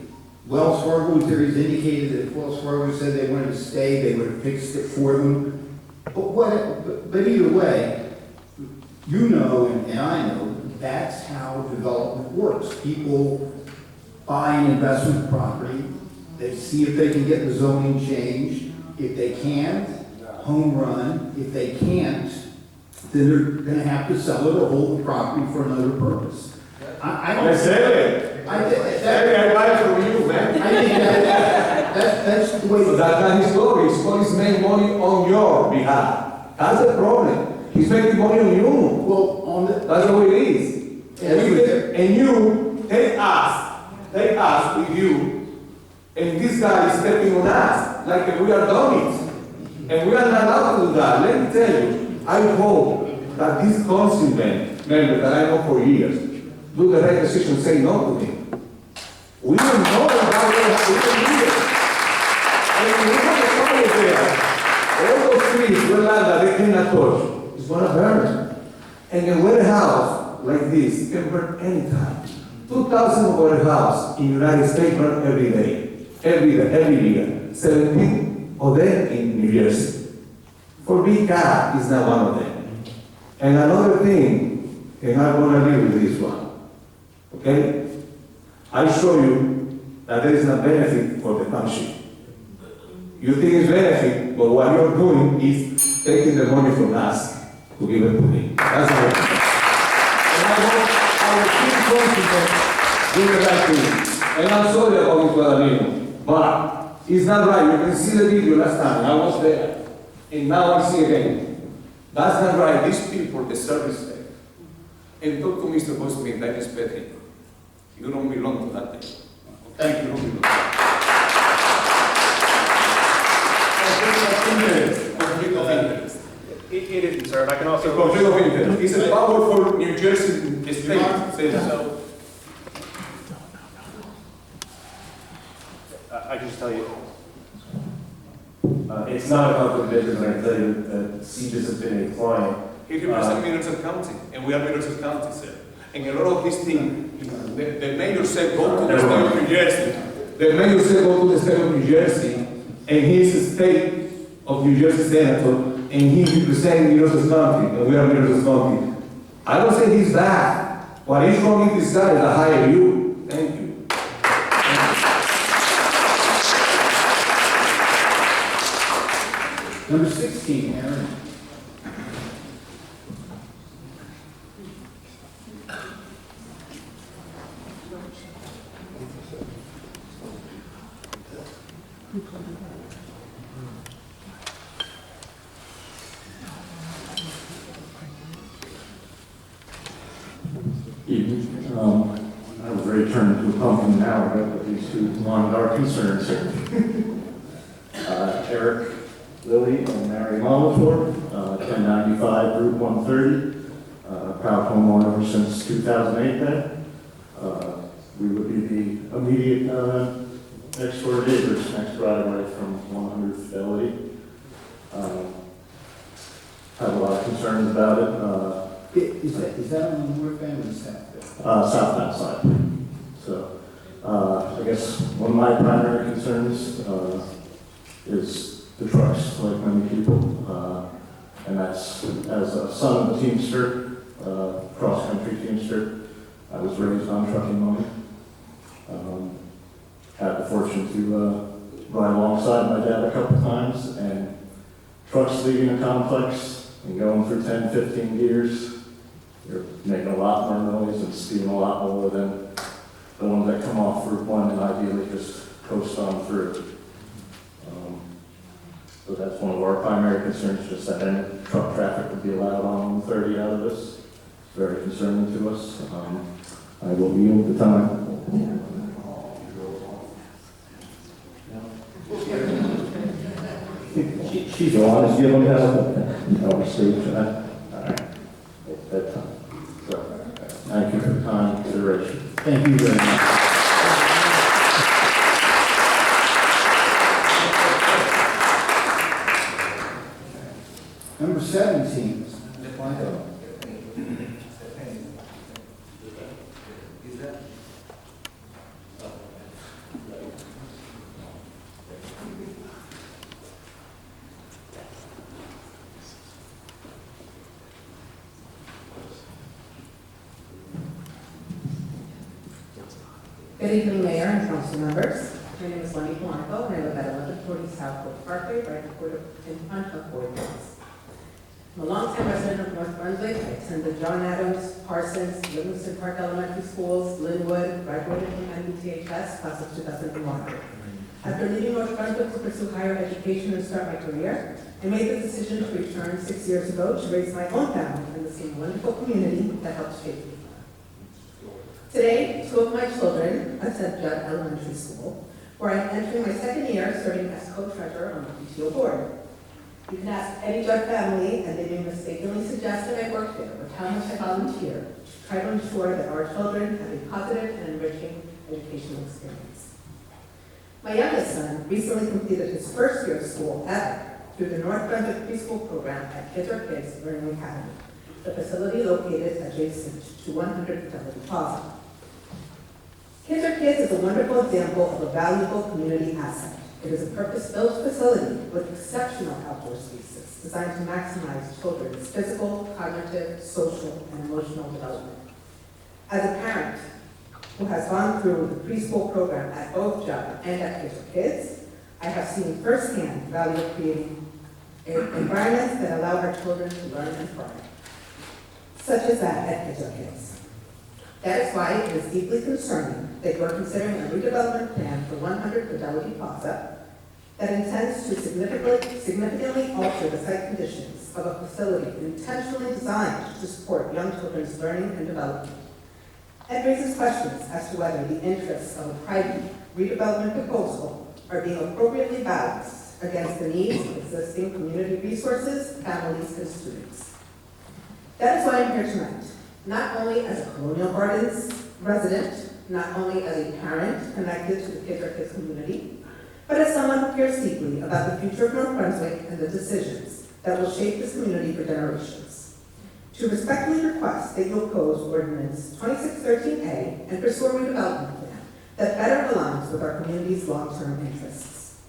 Wells Fargo was there. He's indicated that if Wells Fargo said they wanted to stay, they would have fixed it for them. But either way, you know and I know that's how development works. People buy an investment property, they see if they can get the zoning changed. If they can't, home run. If they can't, then they're going to have to sell it or hold the property for another purpose. I don't sell it. I buy it from you, man. I think that's the way. So that's not his story. His story is making money on your behalf. That's the problem. He's making money on you. Well, on the. That's the way it is. And you take us with you, and this guy is stepping on us like we are dummies. And we are not allowed to do that. Let me tell you, I hope that this council member that I know for years do the right decision, say no to him. We don't know how they have to do it. And we have the fire there. All those trees, well, that they cannot touch, it's gonna burn. And a warehouse like this can burn anytime. 2,000 warehouse in the United States burn every day, every year. 17 of them in New Jersey. For Big Cat is not one of them. And another thing, and I'm gonna leave with this one, okay? I show you that there is no benefit for the township. You think it's benefit, but what you're doing is taking the money from us to give it to me. That's the way. And I will keep confident doing the right thing. And I'm sorry about this, Guadagnino, but it's not right. You can see the video last time. I was there, and now I see again. That's not right. These people deserve respect. And talk to Mr. Boston, I respect him. You don't belong to that thing. Thank you. Conflict of interest. It isn't, sir, and I can also. Conflict of interest. It's a powerful New Jersey state. So, I can just tell you. It's not a conflict of interest, and I can tell you that CBIS has been a client. he represents Middlesex County, and we are Middlesex County, sir. And a lot of these things, the mayor said go to the state of New Jersey. The mayor said go to the state of New Jersey, and he's the state of New Jersey senator, and he represents Middlesex County, and we are Middlesex County. I don't say he's bad. What is wrong with this guy is I hire you. Thank you. Number 16, Aaron. I was ready to turn into a pumpkin now, but these two long dark concerns here. Eric Lilly and Mary Molitor, 1095 Route 130, proud homeowner since 2008 then. We would be the immediate next door neighbors, next driveway from 100 Fidelity. Had a lot of concerns about it. Is that on the north end or the south end? Southbound side. So, I guess one of my primary concerns is the trucks, like many people. And that's, as a son of a Teamster, cross-country Teamster, I was raised on trucking money. Had the fortune to ride alongside my dad a couple times, and trucks leaving a complex and going through 10, 15 gears, you're making a lot more noise and speeding a lot more than the ones that come off Route 1 and ideally just coast on through. So that's one of our primary concerns, just that any truck traffic would be allowed on 130 out of this. It's very concerning to us. I will yield the time. She's honest, give them that stage. All right, that time. So, thank you for the time and consideration. Thank you very much. Number 17, Mr. Blanco. Good evening, Mayor and council members. My name is Lenny Blanco, and I live at 1140 Southwood Parkway, right in front of Fort Worth. I'm a longtime resident of North Brunswick. I attended John Adams, Parsons, Livingston Park Elementary Schools, Linwood, graduated from NBTHS, class of 2001. After leaving North Brunswick to pursue higher education and start my career, I made the decision to return 6 years ago to raise my own family in the same wonderful community that helped shape me. Today, 2 of my children attend Judd Elementary School, where I'm entering my 2nd year serving as co-treasurer on the PTO board. You can ask any Judd family, and they may mistakenly suggest that I work there, or how much I volunteer to try to ensure that our children have a positive and enriching educational experience. My youngest son recently completed his first year of school ever through the North Brunswick preschool program at Kids Are Kids Learning Academy, the facility located adjacent to 100 Fidelity Plaza. Kids Are Kids is a wonderful example of a valuable community asset. It is a purpose-built facility with exceptional outdoor spaces designed to maximize children's physical, cognitive, social, and emotional development. As a parent who has gone through the preschool program at both Judd and at Kids Are Kids, I have seen firsthand the value of creating environments that allow our children to learn and thrive, such as that at Kids Are Kids. That is why it is deeply concerning that you are considering a redevelopment plan for 100 Fidelity Plaza that intends to significantly alter the site conditions of a facility intentionally designed to support young children's learning and development. It raises questions as to whether the interests of a private redevelopment proposal are being appropriately balanced against the needs of existing community resources, families, and students. That is why I'm here tonight, not only as a Colonial Gardens resident, not only as a parent connected to the Kids Are Kids community, but as someone who cares deeply about the future of North Brunswick and the decisions that will shape this community for generations. To respectfully request that you oppose Ordinance 2613A and pursue a redevelopment plan that better aligns with our community's long-term interests.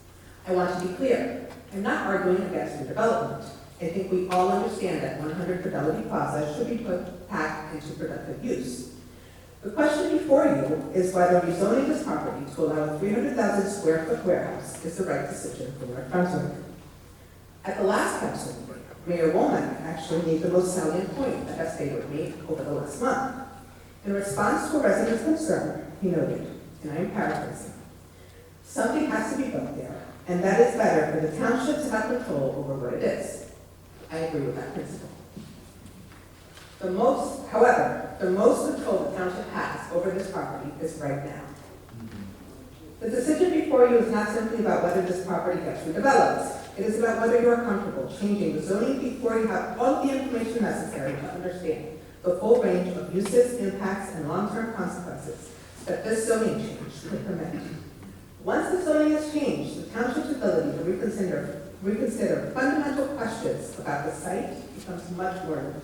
I want to be clear, I'm not arguing against redevelopment. I think we all understand that 100 Fidelity Plaza should be put back into productive use. The question before you is whether rezoning this property to allow a 300,000 square foot warehouse is the right decision for North Brunswick. At the last council meeting, Mayor Womack actually made the most salient point that has stayed with me over the last month. In response to a resident's concern, he noted, and I am paraphrasing, something has to be built there, and that is better for the township to have control over what it is. I agree with that principle. However, the most control the township has over this property is right now. The decision before you is not simply about whether this property gets redeveloped. It is about whether you are comfortable changing the zoning before you have all the information necessary to understand the full range of uses, impacts, and long-term consequences that this zoning change could permit. Once the zoning is changed, the township's ability to reconsider fundamental questions about the site becomes much more limited.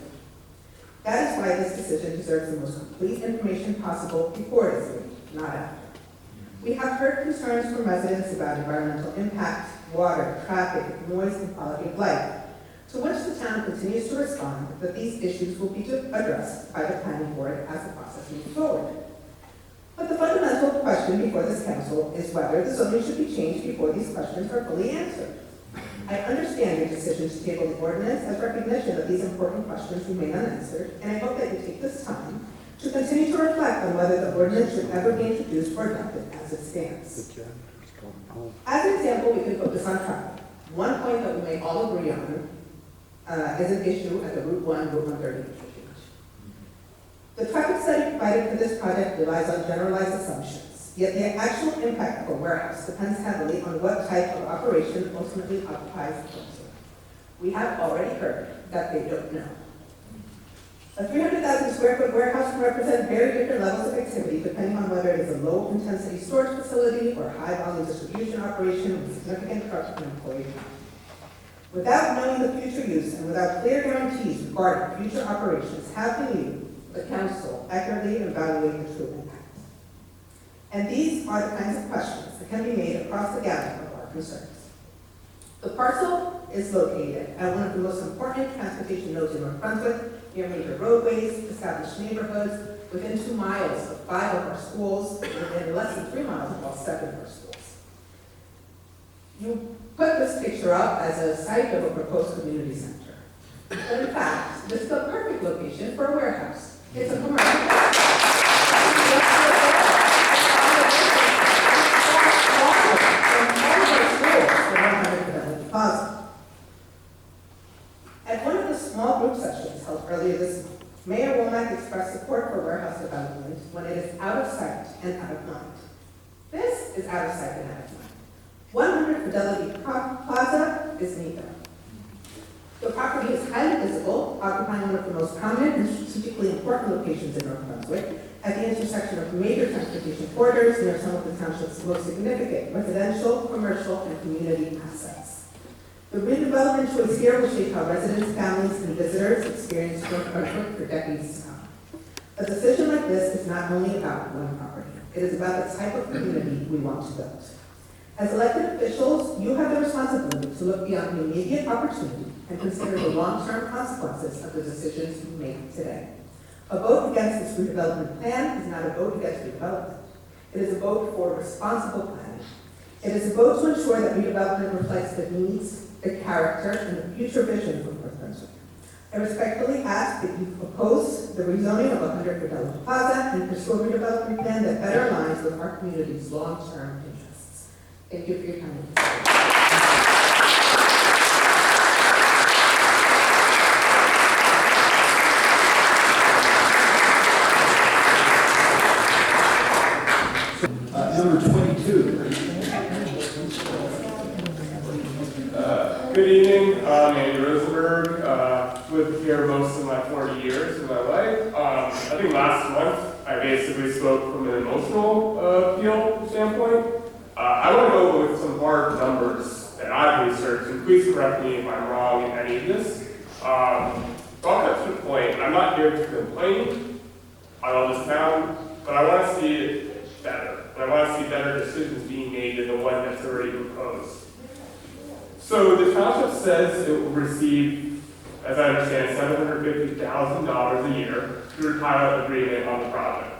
That is why this decision deserves the most complete information possible before it is made, not after. We have heard concerns from residents about environmental impact, water, traffic, noise, and quality of life, to which the town continues to respond that these issues will be addressed by the planning board as the process moves forward. But the fundamental question before this council is whether the zoning should be changed before these questions are fully answered. I understand your decision to table the ordinance as recognition that these important questions remain unanswered, and I hope that you take this time to continue to reflect on whether the ordinance should ever be introduced or adopted as it stands. As an example, we can focus on traffic. One point that we may all agree on is an issue at the Route 130 interchange. The traffic study provided for this project relies on generalized assumptions, yet the actual impact of a warehouse depends heavily on what type of operation ultimately occupies the premises. We have already heard that they don't know. A 300,000 square foot warehouse can represent very different levels of activity depending on whether it is a low intensity storage facility or high volume distribution operation with significant truck and employee count. Without knowing the future use and without clear guarantees regarding future operations, how can you, the council, accurately evaluate the true impact? And these are the kinds of questions that can be made across the gamut of our concerns. The parcel is located at one of the most important transportation nodes in North Brunswick, near major roadways, established neighborhoods, within 2 miles of 5 of our schools, within less than 3 miles of all 7 of our schools. You put this picture up as a site of a proposed community center. But in fact, this is a perfect location for a warehouse. It's a commercial. express support for warehouse development when it is out of sight and out of mind. This is out of sight and out of mind. 100 Fidelity Plaza is neither. The property is highly visible, occupying one of the most prominent and strategically important locations in North Brunswick, at the intersection of major transportation corridors near some of the township's most significant residential, commercial, and community assets. The redevelopment choice here will shape how residents, families, and visitors experience North Brunswick for decades to come. A decision like this is not only about one property. It is about the type of community we want to build. As elected officials, you have the responsibility to look beyond the immediate opportunity and consider the long-term consequences of the decisions you make today. A vote against this redevelopment plan is not a vote against redevelopment. It is a vote for responsible planning. It is a vote to ensure that redevelopment reflects the needs, the character, and the future vision for North Brunswick. I respectfully ask that you oppose the rezoning of 100 Fidelity Plaza and pursue a redevelopment plan that better aligns with our community's long-term interests. Thank you for your time. Number 22. Good evening, I'm Andy Rosenberg. Lived here most of my 40 years of my life. I think last month I basically spoke from an emotional appeal standpoint. I want to go with some hard numbers that I've researched, and please correct me if I'm wrong in any of this. I'll cut to the point. I'm not here to complain about this town, but I want to see it better. And I want to see better decisions being made than the one that's already proposed. So the township says it will receive, as I understand, $750,000 a year through a pilot agreement on the project.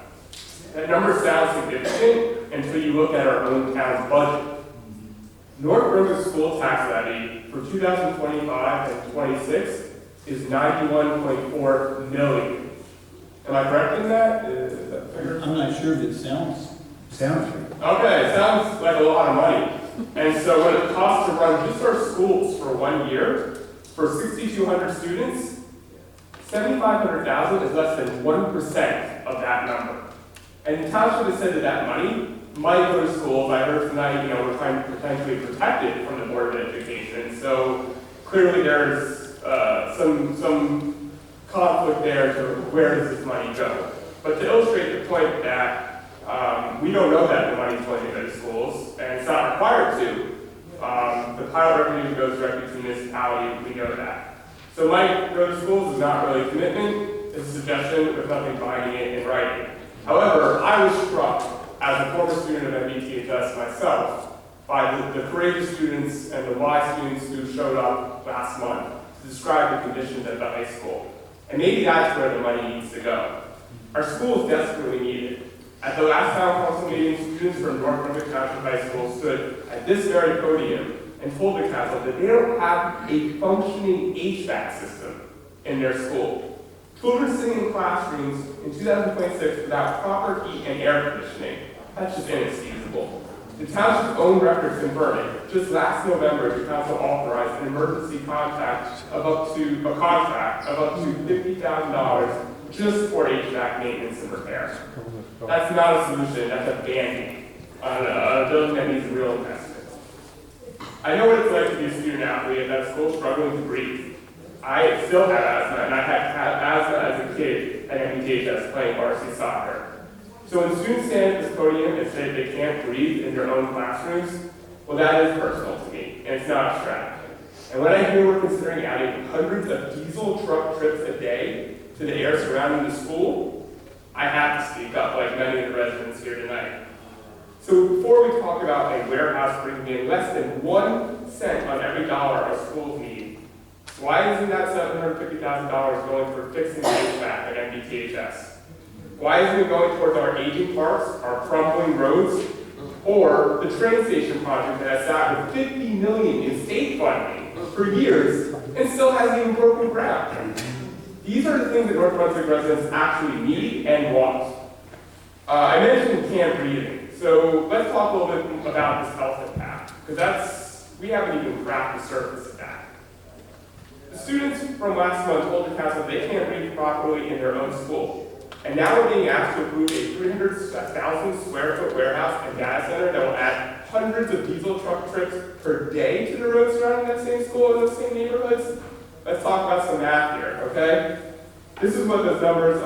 That number sounds significant until you look at our own town's budget. North Brunswick school tax levy for 2025 and 26 is $91.4 million. Am I correct in that? Is that fair? I'm not sure if it sounds right. Okay, it sounds like a lot of money. And so what it costs to run just our schools for 1 year, for 6,200 students, $7,500 is less than 1% of that number. And the township has said that that money might go to schools. I heard tonight, we're trying to potentially protect it from the Board of Education. So clearly there's some conflict there to where does this money go. But to illustrate the point that we don't know that the money is going to go to schools, and it's not required to. The pilot revenue goes directly to the municipality, we know that. So might go to schools is not really a commitment, it's a suggestion with nothing binding it in writing. However, I was struck as a former student of MBTHS myself by the courageous students and the wise students who showed up last month to describe the conditions at the high school. And maybe that's where the money needs to go. Our schools desperately need it. At the last town council meeting, students from North Brunswick Township High School stood at this very podium and told the council that they don't have a functioning HVAC system in their school. Children sitting in classrooms in 2026 without proper heat and air conditioning. That's just inexcusable. The township's own records confirm it. Just last November, the council authorized an emergency contract of up to $50,000 just for HVAC maintenance and repair. That's not a solution, that's a Band-Aid on a building that needs a real investment. I know what it's like to be a student athlete at that school struggling to breathe. I still have asthma, and I had asthma as a kid at MBTHS playing varsity soccer. So when students stand at this podium and say they can't breathe in their own classrooms, well, that is personal to me, and it's not abstract. And when I hear we're considering adding hundreds of diesel truck trips a day to the air surrounding the school, I have to speak up like many of the residents here tonight. So before we talk about a warehouse bringing in less than 1 cent on every dollar our schools need, why isn't that $750,000 going for fixing the HVAC at MBTHS? Why isn't it going towards our aging parks, our crumbling roads, or the train station project that has sat with $50 million in state funding for years and still hasn't even broken ground? These are the things that North Brunswick residents actually need and want. I mentioned canned breathing, so let's talk a little bit about this health impact, because we haven't even cracked the surface of that. The students from last month told the council they can't breathe properly in their own school. And now we're being asked to approve a 300,000 square foot warehouse and data center that will add hundreds of diesel truck trips per day to the roads surrounding that same school and those same neighborhoods. Let's talk about some math here, okay? This is what those numbers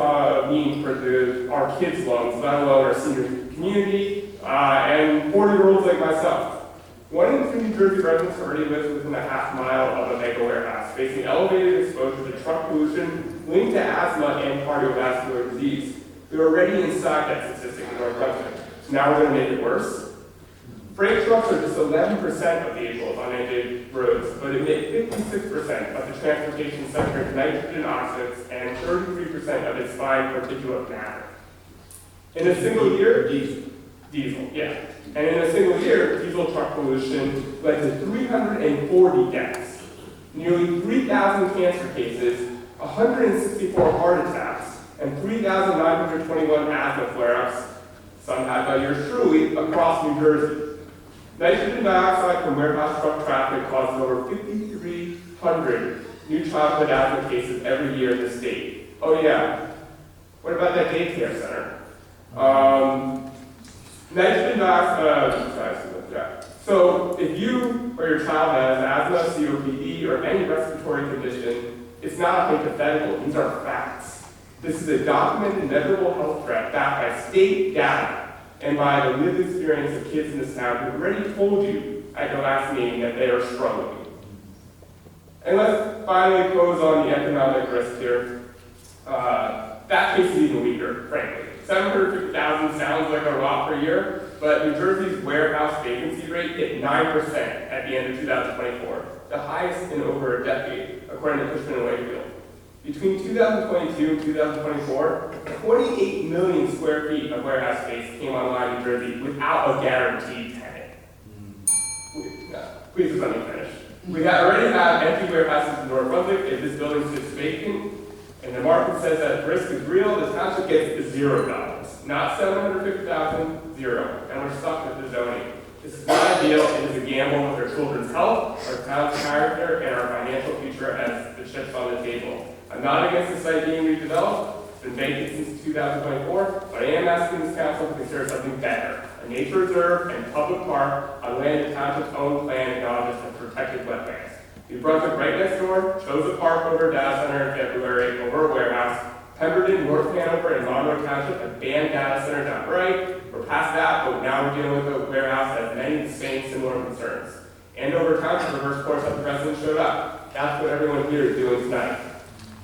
mean for our kids' loans, let alone our senior community and 40-year-olds like myself. 1 in 2 New Jersey residents already lives within a half mile of a mega warehouse, facing elevated exposure to truck pollution linked to asthma and cardiovascular disease. They're already inside that statistic in North Brunswick. So now we're going to make it worse. Freight trucks are just 11% of the vehicles on NJ roads, but emit 56% of the transportation sector's nitrogen oxides and 33% of its fine particulate matter. In a single year, diesel, yeah. And in a single year, diesel truck pollution led to 340 deaths, nearly 3,000 cancer cases, 164 heart attacks, and 3,921 asthma flare-ups, some had by yours truly, across New Jersey. Nitrogen dioxide from warehouse truck traffic causes over 5,300 new childhood asthma cases every year in the state. Oh yeah, what about that daycare center? Nitrogen dioxide, so if you or your child has asthma, COPD, or any respiratory condition, it's not hypothetical, these are facts. This is a documented measurable health threat backed by state data and by the lived experience of kids in this town who already told you at your last meeting that they are struggling. And let's finally close on the economic risk here. That case is even weaker, frankly. 750,000 sounds like a lot per year, but New Jersey's warehouse vacancy rate hit 9% at the end of 2024, the highest in over a decade, according to Cushman & Wakefield. Between 2022 and 2024, 28 million square feet of warehouse space came online in New Jersey without a guaranteed tenant. Please let me finish. We already have empty warehouses in North Brunswick. If this building sits vacant and the market says that risk is real, the township gets $0. Not $750,000, $0. And we're stuck with the zoning. This is not ideal. It is a gamble with our children's health, our town's character, and our financial future as the chips on the table. I'm not against the site being redeveloped. It's been vacant since 2024, but I am asking this council to consider something better. A nature reserve and public park on land the township's own plan acknowledges as protected wetlands. New Brunswick right next door chose a park over a data center in February over a warehouse. Pemberton, North Hanover, and Monroe Township have banned data centers outright. We're past that, but now we're dealing with a warehouse that has many of the same similar concerns. Andover Township reversed course after the residents showed up. That's what everyone here is doing tonight.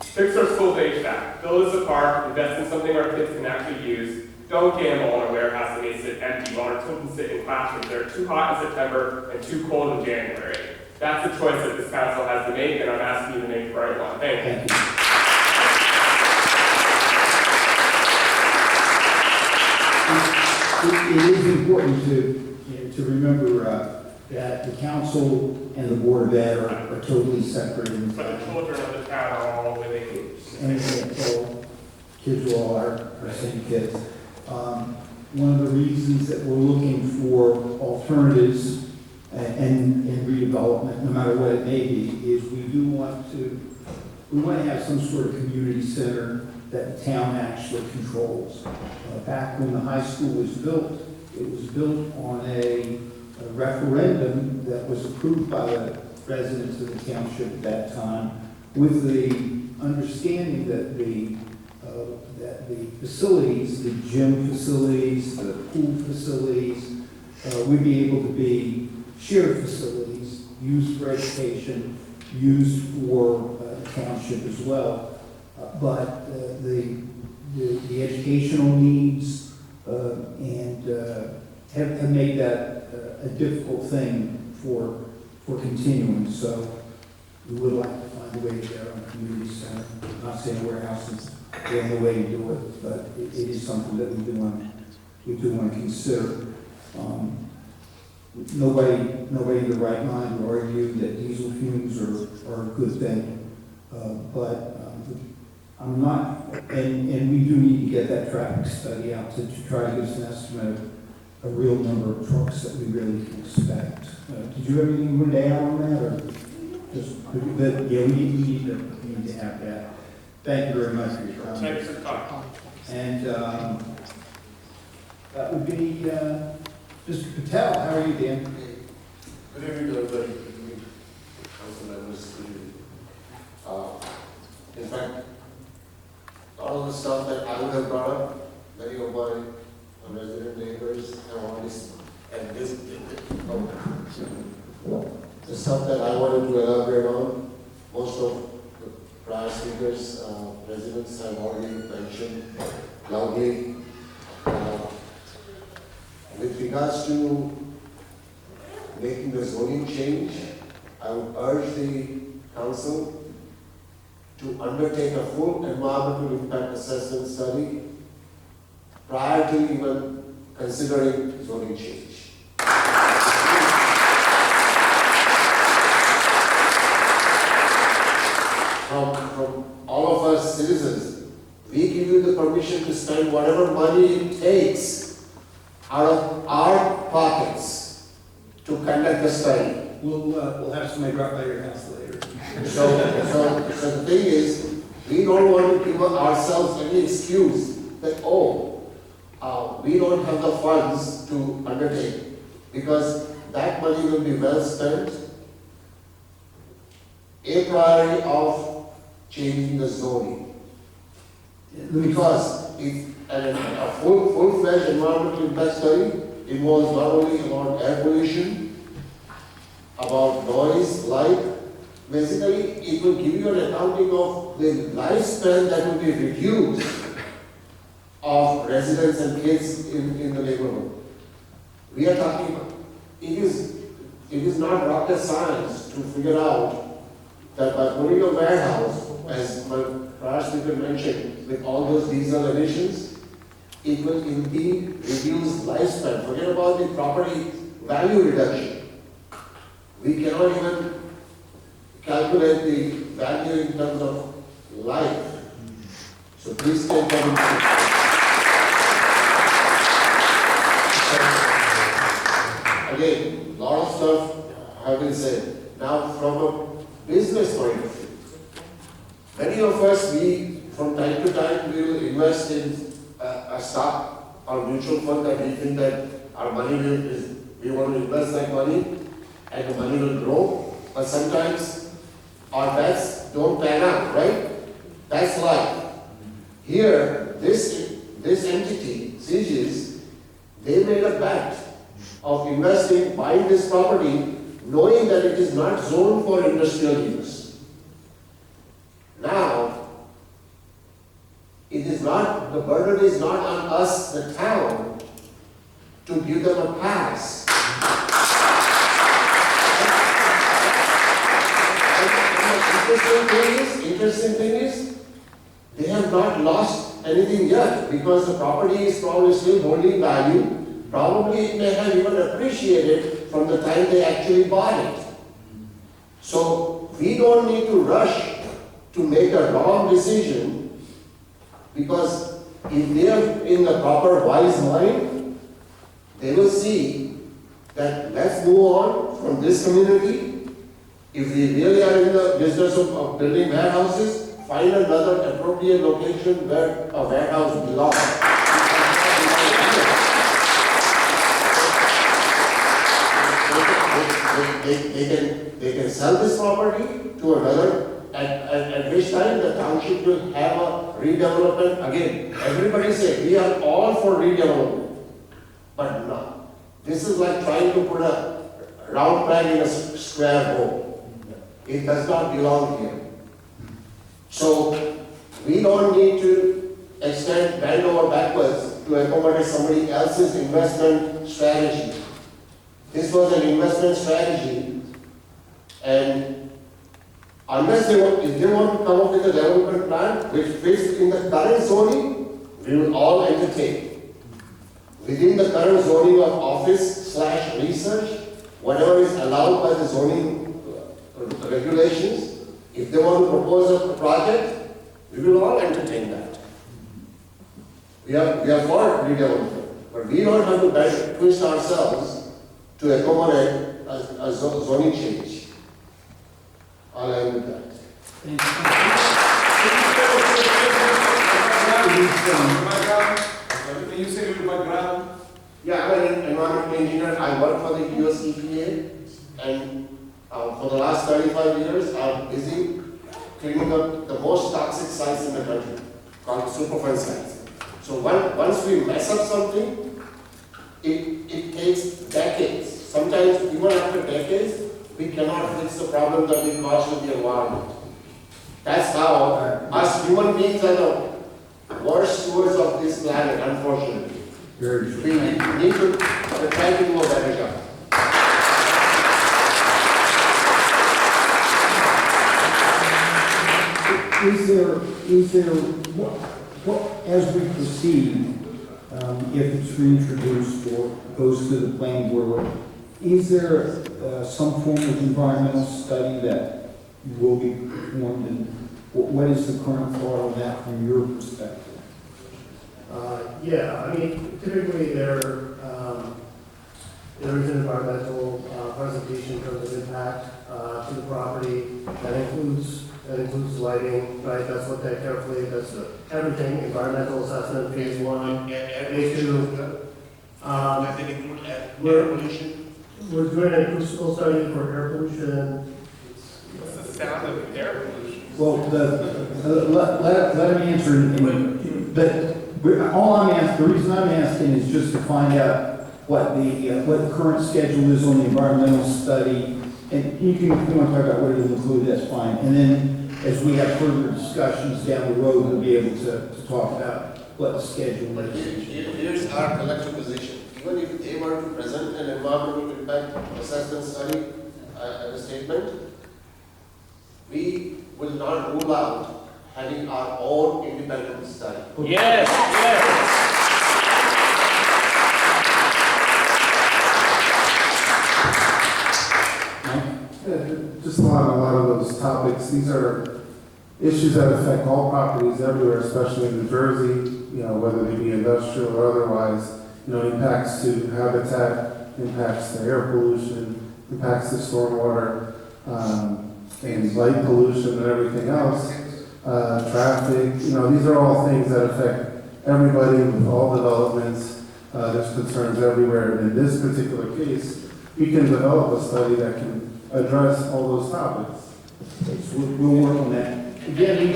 Fix our school's HVAC, build us a park, invest in something our kids can actually use. Don't gamble on a warehouse that may sit empty while our children sit in classrooms that are too hot in September and too cold in January. That's the choice that this council has to make, and I'm asking you to make the right one. Thank you. It is important to remember that the council and the board of ed are totally separate. But the children of the town are all living. And so kids are all our same kids. One of the reasons that we're looking for alternatives and redevelopment, no matter what it may be, is we want to have some sort of community center that the town actually controls. Back when the high school was built, it was built on a referendum that was approved by the residents of the township at that time, with the understanding that the facilities, the gym facilities, the pool facilities, would be able to be shared facilities, used for education, used for the township as well. But the educational needs have made that a difficult thing for continuing. So we would like to find a way to get on a community center. I'm not saying warehouse is the only way to do it, but it is something that we do want to consider. Nobody in the right mind would argue that diesel fumes are a good thing, but I'm not, and we do need to get that traffic study out to try to give us an estimate of a real number of trucks that we really can expect. Did you have anything you wanted to add on that, or just, yeah, we need to have that. Thank you very much for your time. Thanks for talking. And that would be Mr. Patel. How are you, Dan? Good evening, everybody. Good evening, council members. Good evening. In fact, all of the stuff that I would have brought up, many of my resident neighbors have already, and the stuff that I wanted to elaborate on, most of the prior speakers, residents have already mentioned loudly. With regards to making the zoning change, I would urge the council to undertake a full environmental impact assessment study prior to even considering zoning change. From all of us citizens, we give you the permission to spend whatever money it takes out of our pockets to conduct the study. We'll have somebody drop by your house later. So the thing is, we don't want to give ourselves any excuse that, we don't have the funds to undertake, because that money will be well spent. A priority of changing the zoning. Because a full-fledged environmental impact study involves not only about air pollution, about noise, light. Basically, it will give you an accounting of the lifespan that will be reduced of residents and kids in the neighborhood. We are talking, it is not rocket science to figure out that by putting a warehouse, as my prior speaker mentioned, with all those diesel emissions, it will indeed reduce lifespan. Forget about the property value reduction. We cannot even calculate the value in terms of life. So please take that into consideration. Again, a lot of stuff have been said. Now, from a business point of view, many of us, from time to time, we will invest in a stock or mutual fund that we think that our money we want to invest that money and the money will grow. But sometimes our bets don't pan out, right? That's life. Here, this entity, CGs, they made a bet of investing, buying this property, knowing that it is not zoned for industrial use. Now, the burden is not on us, the town, to give them a pass. Interesting thing is, they have not lost anything yet, because the property is probably still holding value. Probably it may have even appreciated from the time they actually bought it. So we don't need to rush to make a wrong decision, because if they are in the proper wise mind, they will see that let's move on from this community. If they really are in the business of building warehouses, find another appropriate location where a warehouse belongs. They can sell this property to another, at which time the township will have a redevelopment. Again, everybody say we are all for redevelopment, but no. This is like trying to put a round peg in a square hole. It does not belong here. So we don't need to bend over backwards to accommodate somebody else's investment strategy. This was an investment strategy, and unless if they want to come up with a development plan which fits in the current zoning, we will all entertain. Within the current zoning of office/research, whatever is allowed by the zoning regulations, if they want to propose a project, we will all entertain that. We are for redevelopment, but we don't have to twist ourselves to accommodate a zoning change. I'll end with that. Can you say your background? Yeah, I'm an environmental engineer. I work for the US EPA, and for the last 35 years, I'm busy cleaning up the most toxic sites in the country, called Superfund sites. So once we mess up something, it takes decades. Sometimes, even after decades, we cannot fix the problem that we caused to the environment. That's how us human beings are the worst stewards of this planet, unfortunately. Very true. We need to try to do a better job. Is there, what, as we proceed, if it's reintroduced or goes to the planning board, is there some form of environmental study that will be performed, and what is the current thought on that from your perspective? Yeah, I mean, typically there is an environmental presentation in terms of impact to the property that includes lighting, right? That's looked at carefully. That's everything, environmental assessment, phase 1, phase 2. Does it include air pollution? We're doing an acoustical study for air pollution. What's the sound of air pollution? Well, let him answer. All I'm asking, the reason I'm asking is just to find out what the current schedule is on the environmental study. And you can, if you want to talk about what it'll include, that's fine. And then as we have further discussions down the road, we'll be able to talk about what the schedule is. Here's our collective position. Even if they were to present an environmental impact assessment study as a statement, we will not rule out having our own independent study. Yes, yes. Just a lot of those topics. These are issues that affect all properties everywhere, especially in New Jersey, whether they be industrial or otherwise, impacts to habitat, impacts to air pollution, impacts to stormwater, and light pollution and everything else, traffic, these are all things that affect everybody with all developments. There's concerns everywhere. And in this particular case, we can develop a study that can address all those topics. So we'll work on that. Again,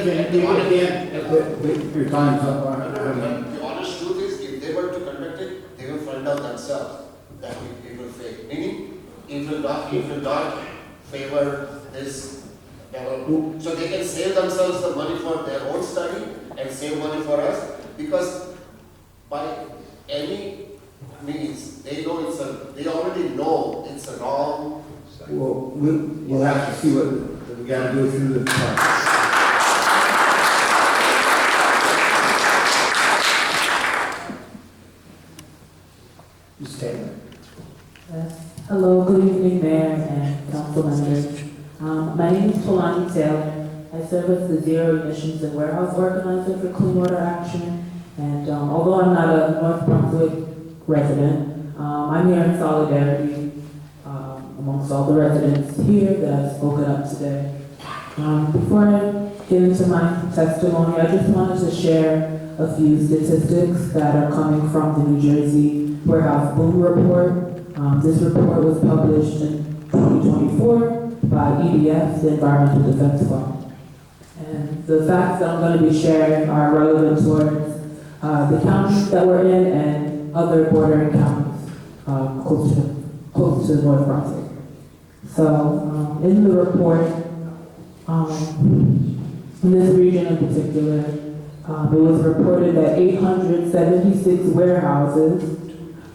your time's up. The honest truth is, if they were to conduct it, they will find out themselves that it will fail. Meaning, it will not favor this development. So they can save themselves the money for their own study and save money for us, because by any means, they already know it's a wrong. Well, we'll have to see what we got to go through the process. Ms. Taylor. Yes. Hello, good evening, Mayor and council members. My name is Polani Taylor. I serve as the Zero Emissions and Warehouse Organizer for Clean Water Action. And although I'm not a North Brunswick resident, I'm here in solidarity amongst all the residents here that have spoken up today. Before I get into my testimony, I just wanted to share a few statistics that are coming from the New Jersey Warehouse Boom Report. This report was published in 2024 by EDF, the Environmental Defense Fund. And the facts that I'm going to be sharing are relevant towards the counties that we're in and other bordering counties close to North Brunswick. So in the report, in this region in particular, it was reported that 876 warehouses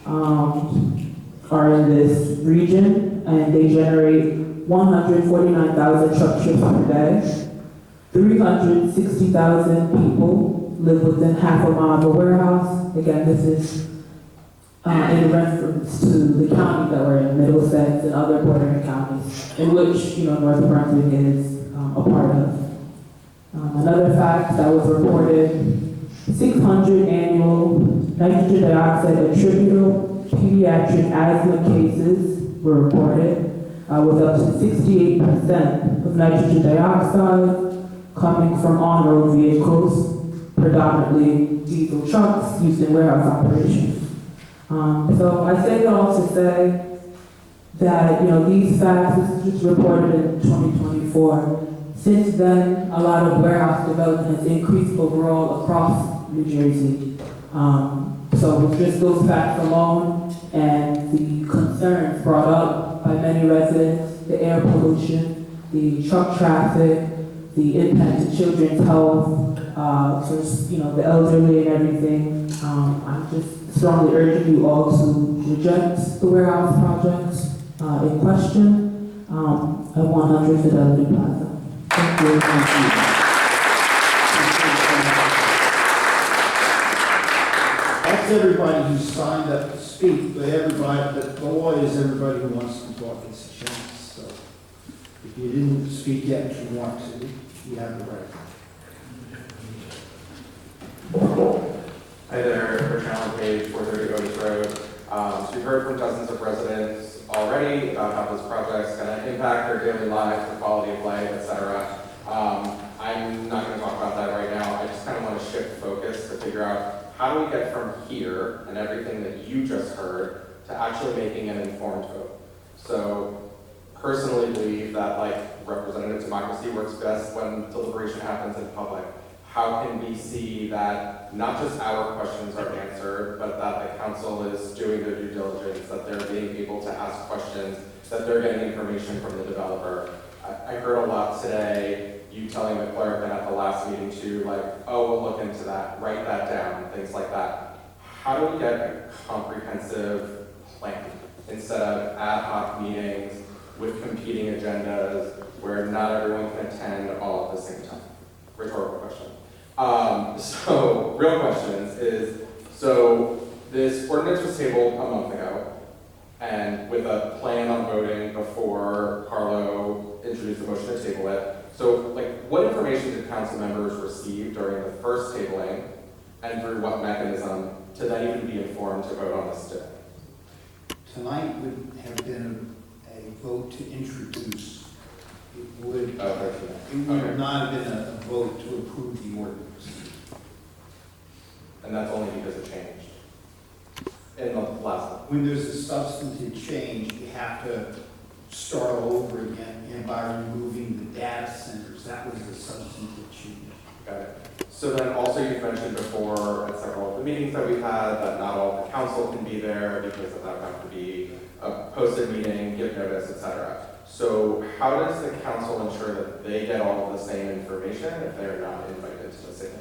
are in this region, and they generate 149,000 truck trips per day. 360,000 people live within half a mile of a warehouse. Again, this is in reference to the county that we're in, Middlesex and other bordering counties, in which North Brunswick is a part of. Another fact that was reported: 600 annual nitrogen dioxide attributable pediatric asthma cases were reported, with up to 68% of nitrogen dioxide coming from on-road vehicles. predominantly diesel trucks used in warehouse operations. So I say that all to say that, these facts, this is just reported in 2024. Since then, a lot of warehouse development has increased overall across New Jersey. So with just those facts alone and the concerns brought up by many residents, the air pollution, the truck traffic, the impact to children's health, the elderly and everything, I'm just strongly urging you all to reject the warehouse projects in question at 100 Fidelity Plaza. Thank you. That's everybody who signed up to speak, but the law is everybody who wants to talk gets a chance. So if you didn't speak yet, if you want to, you have the right. Hi there, Rich Allen Page, 430 Otis Road. So we've heard from dozens of residents already about how this project's going to impact their daily lives, their quality of life, etc. I'm not going to talk about that right now. I just kind of want to shift focus to figure out how do we get from here and everything that you just heard to actually making an informed vote. So personally believe that representative democracy works best when deliberation happens in public. How can we see that not just our questions are answered, but that the council is doing their due diligence, that they're being able to ask questions, that they're getting information from the developer? I heard a lot today, you telling the clerk and at the last meeting too, oh, we'll look into that, write that down, things like that. How do we get a comprehensive plan instead of ad hoc meetings with competing agendas where not everyone can attend all at the same time? Rhetorical question. So real questions is, so this ordinance was tabled a month ago, and with a plan on voting before Carlo introduced the motion to table it. So what information did council members receive during the first tabling, and through what mechanism to then even be informed to vote on this today? Tonight would have been a vote to introduce. It would not have been a vote to approve the ordinance. And that's only because it changed in the last one. When there's a substantive change, you have to start all over again, and by removing the data centers, that was the substantive change. Got it. So then also you've mentioned before at several of the meetings that we've had that not all of the council can be there because that would have to be a posted meeting, give notice, etc. So how does the council ensure that they get all of the same information if they're not invited to the same?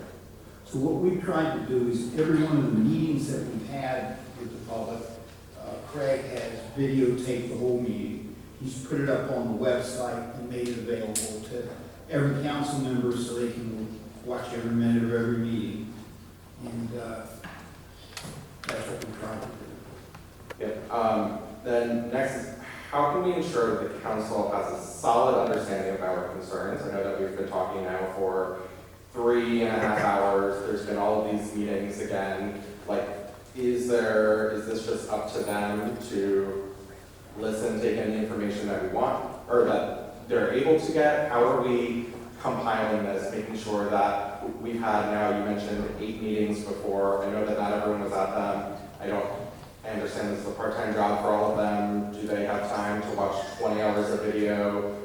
So what we've tried to do is every one of the meetings that we've had with the public, Craig has videotaped the whole meeting. He's put it up on the website and made it available to every council member so they can watch every minute of every meeting. And that's what we're trying to do. Yep. Then next is, how can we ensure that the council has a solid understanding of our concerns? I know that we've been talking now for 3.5 hours. There's been all of these meetings again. Is this just up to them to listen, take any information that we want, or that they're able to get? How are we compiling this, making sure that we've had now, you mentioned 8 meetings before. I know that not everyone was at them. I understand this is a part-time job for all of them. Do they have time to watch 20 hours of video?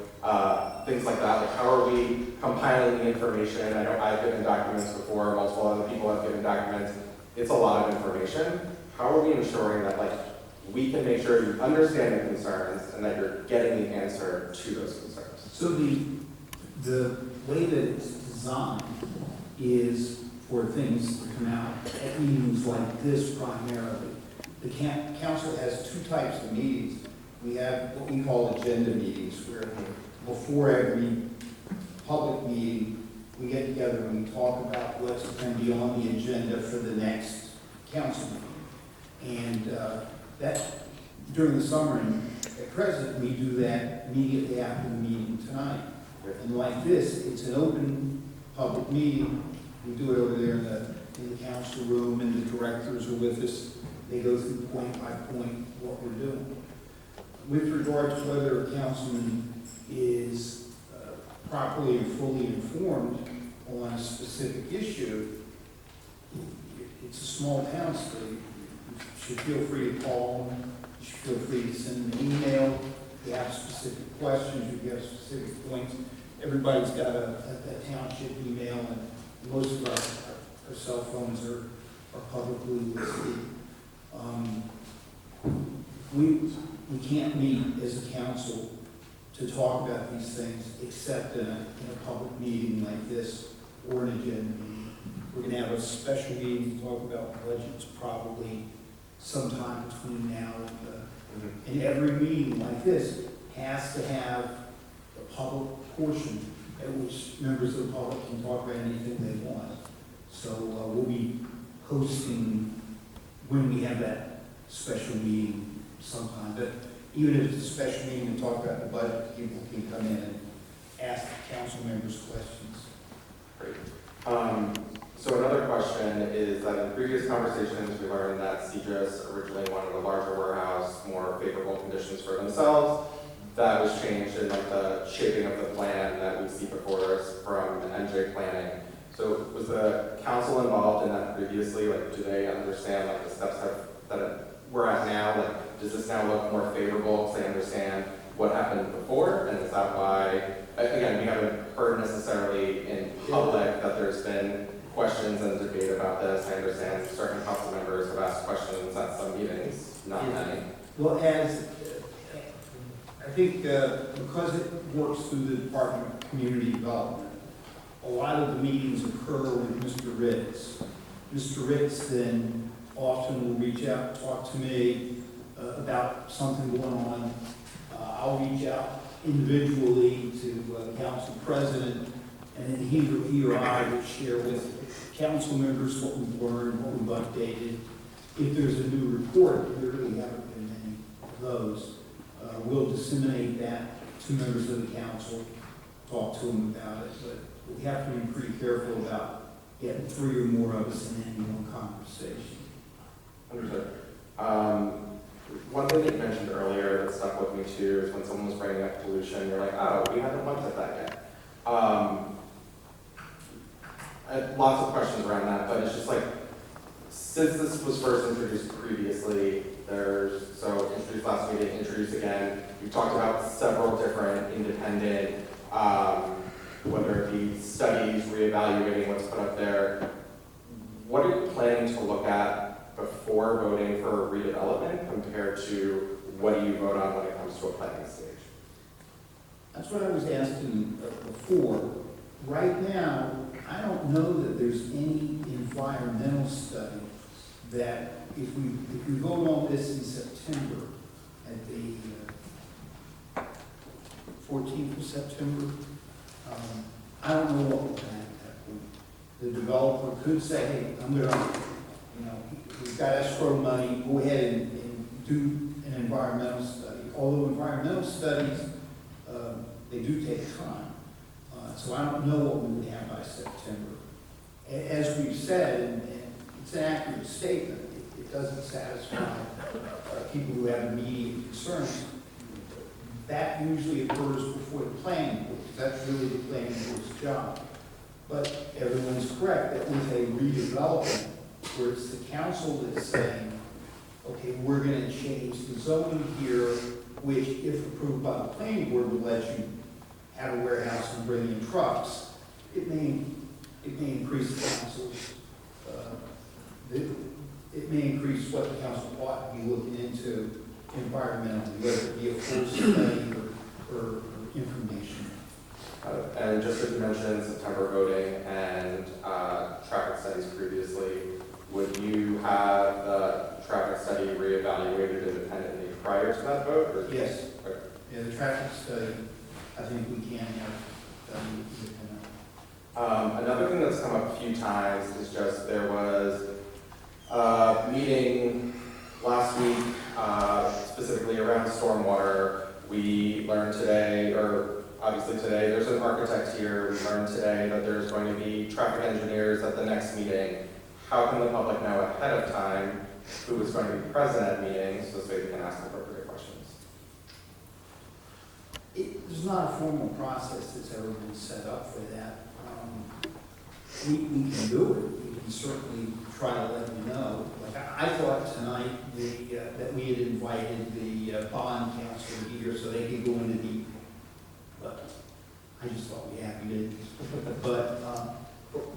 Things like that. How are we compiling the information? I know I've given documents before, multiple other people have given documents. It's a lot of information. How are we ensuring that we can make sure you understand the concerns and that you're getting the answer to those concerns? So the way that it's designed is for things to come out at meetings like this primarily. The council has 2 types of meetings. We have what we call agenda meetings, where before every public meeting, we get together and we talk about what's going to be on the agenda for the next council meeting. And that, during the summer and at present, we do that immediately after the meeting tonight. And like this, it's an open public meeting. We do it over there in the council room, and the directors are with us. They go through point by point what we're doing. With regard to whether a councilman is properly and fully informed on a specific issue, it's a small town, so you should feel free to call them, you should feel free to send them an email, if you have specific questions, if you have specific points. Everybody's got a township email, and most of our cell phones are publicly listed. We can't meet as a council to talk about these things except in a public meeting like this or an agenda meeting. We're going to have a special meeting to talk about budgets probably sometime between now and every meeting like this has to have a public portion at which members of the public can talk about anything they want. So we'll be hosting when we have that special meeting sometime. But even if it's a special meeting to talk about the budget, people can come in and ask the council members questions. Great. So another question is that in previous conversations, we learned that CJS originally wanted a larger warehouse, more favorable conditions for themselves. That was changed in like the shaping of the plan that we see before us from NJ planning. So was the council involved in that previously? Like, do they understand like the steps that we're at now? Like, does this now look more favorable because they understand what happened before? And is that why, again, we haven't heard necessarily in public that there's been questions and debate about this. I understand certain council members have asked questions at some meetings, not many. Well, I think because it works through the Department of Community Development, a lot of the meetings occur with Mr. Ritz. Mr. Ritz then often will reach out, talk to me about something going on. I'll reach out individually to the council president, and then he or I will share with council members what we've learned, what we've updated. If there's a new report, there really haven't been many of those. We'll disseminate that to members of the council, talk to them about it, but we have to be pretty careful about getting 3 or more of us in any one conversation. Understood. One thing that you mentioned earlier that stuck with me too is when someone was bringing up pollution, you're like, oh, we haven't looked at that yet. I had lots of questions around that, but it's just like, since this was first introduced previously, introduced last meeting, introduced again, you talked about several different independent, whether it be studies, reevaluating what's put up there. What are you planning to look at before voting for redevelopment compared to what do you vote on when it comes to a planning stage? That's what I was asking before. Right now, I don't know that there's any environmental study that if we vote on this in September, at the 14th of September, I don't know what we'll plan at that point. The developer could say, hey, we've got escrow money, go ahead and do an environmental study. Although environmental studies, they do take time. So I don't know what we would have by September. As we've said, and it's an accurate statement, it doesn't satisfy people who have immediate concerns. That usually occurs before the planning board, because that's really the planning board's job. But everyone's correct that with a redevelopment, where it's the council that's saying, okay, we're going to change the zoning here, which, if approved by the planning board, would let you have a warehouse and bring in trucks. It may increase the council's, it may increase what the council ought to be looking into environmentally, whether it be a full study or information. And just as you mentioned September voting and traffic studies previously, would you have the traffic study reevaluated independently prior to that vote? Or Yes. Okay. Yeah, the traffic study, I think we can have done independently. Another thing that's come up a few times is just there was a meeting last week specifically around stormwater. We learned today, or obviously today, there's an architect here. We learned today that there's going to be traffic engineers at the next meeting. How can the public know ahead of time who is going to be present at meetings so they can ask appropriate questions? There's not a formal process that's ever been set up for that. we can do it. We can certainly try to let them know. Like, I thought tonight that we had invited the bond council to be here so they could go into the, but I just thought we had, we didn't. But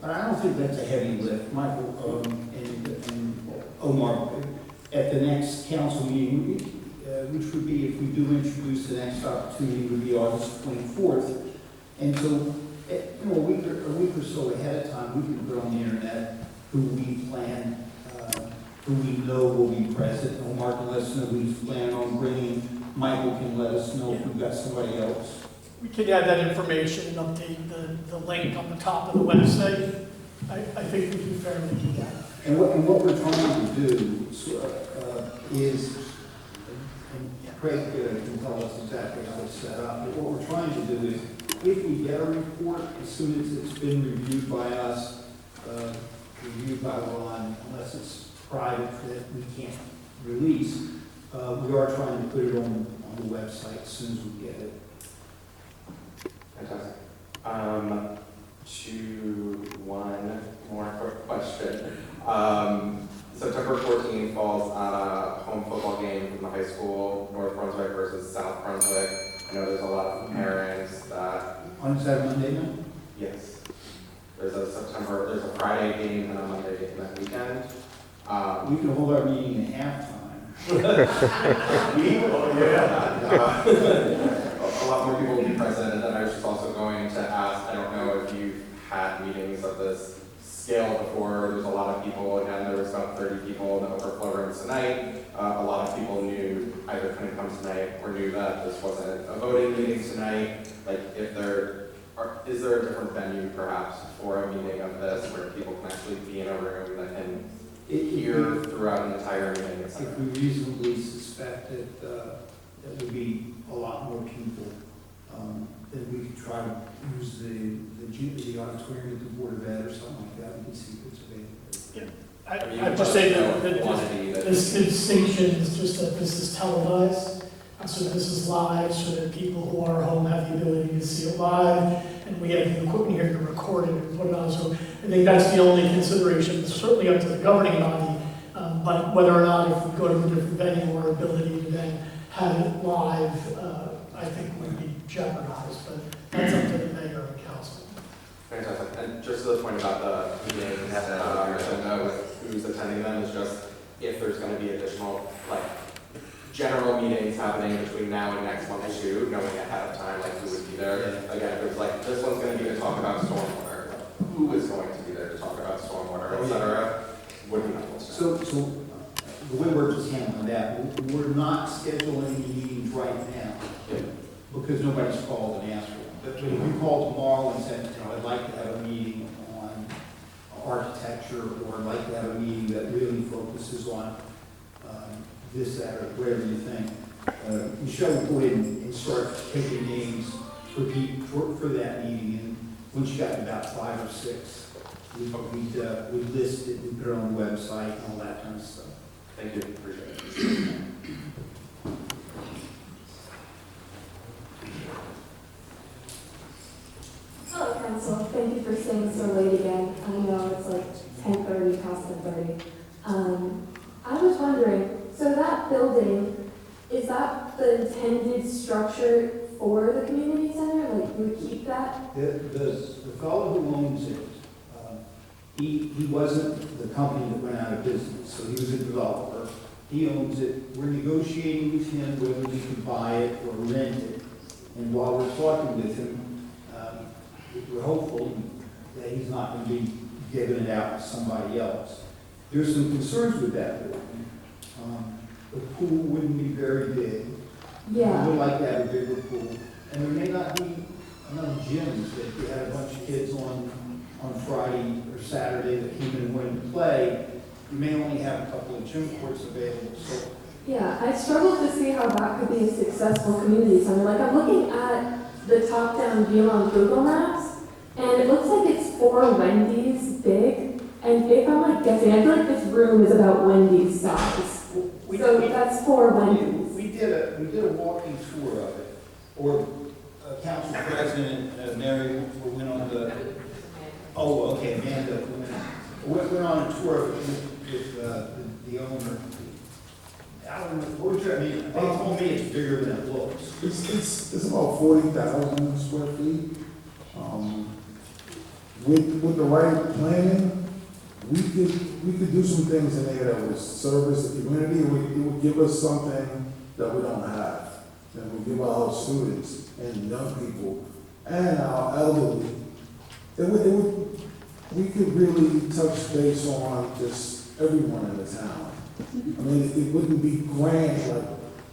I don't think that's a heavy lift. Michael and Omar, at the next council meeting, which would be, if we do introduce the next opportunity, would be August 24th. And so, you know, a week or so ahead of time, we can put on the internet who we plan, who we know will be present. Omar can let us know who's planning on bringing. Michael can let us know if we've got somebody else. We could add that information and update the link on the top of the website. I think we can fairly do that. And what we're trying to do is, and Craig can tell us exactly how it's set up, but what we're trying to do is, if we get a report, as soon as it's been reviewed by us, reviewed by Ron, unless it's private that we can't release, we are trying to put it on the website as soon as we get it. Fantastic. One more quick question. September 14th falls on a home football game from the high school, North Brunswick versus South Brunswick. I know there's a lot of parents that... On Monday night? Yes. There's a Friday game and a Monday game that weekend. We can hold our meeting at halftime. A lot more people will be present, and then I was just also going to ask, I don't know if you've had meetings of this scale before. There's a lot of people, again, there was about 30 people in the overflow rooms tonight. A lot of people knew, either couldn't come tonight or knew that this wasn't a voting meeting tonight. Like, is there a different venue perhaps for a meeting of this where people can actually be in a room and hear throughout an entire meeting? If we reasonably suspect that that would be a lot more people, then we could try to use the auditorium at the Board of Ed or something like that. We can see if it's available. I have to say that this distinction is just that this is televised, so this is live, so that people who are home have the ability to see it live, and we have the equipment here to record it and put it on. So I think that's the only consideration. It's certainly up to the governing body, but whether or not if we go to a different venue or ability to then have it live, I think would be jeopardized. But that's up to the mayor and council. Fantastic. And just to the point about the meetings, to know who's attending them is just if there's going to be additional, like, general meetings happening between now and next month too, knowing ahead of time, like, who would be there. Again, if it's like, this one's going to be to talk about stormwater, who is going to be there to talk about stormwater, et cetera, would be helpful. So the way we're just handling that, we're not scheduling any meetings right now because nobody's called and asked for them. But if you call tomorrow and said, you know, I'd like to have a meeting on architecture, or I'd like to have a meeting that really focuses on this, that, or whatever you think, Michelle will go in and start taking names for that meeting. And once you got about 5 or 6, we'd list it, we put it on the website and all that kind of stuff. Thank you. Appreciate it. Hello, Council. Thank you for staying so late again. I know it's like 10:30, past 10:30. I was wondering, so that building, is that the intended structure for the community center? Like, you would keep that? The fellow who owns it, he wasn't the company that went out of business, so he was a developer. He owns it. We're negotiating with him whether we can buy it or rent it. And while we're talking with him, we're hopeful that he's not going to be giving it out to somebody else. There's some concerns with that building. The pool wouldn't be very big. Yeah. We would like to have a bigger pool. And there may not be enough gyms that if you had a bunch of kids on Friday or Saturday that came in and wanted to play, you may only have a couple of gym courts available. So Yeah, I struggle to see how that could be a successful community center. Like, I'm looking at the top-down view on Google Maps, and it looks like it's 4 Wendy's big. And if I'm like guessing, I feel like this room is about Wendy's size. So that's 4 Wendy's. we did a walking tour of it, or Council President Mary went on the. Oh, okay. Amanda, went on a tour with the owner. I don't know, what was your, I mean, they told me it's bigger than it looks. It's about 40,000 square feet. With the right planning, we could do some things in there that would service the community. It would give us something that we don't have. That would give our students and young people and our elderly. We could really touch base on just everyone in the town. I mean, it wouldn't be grand like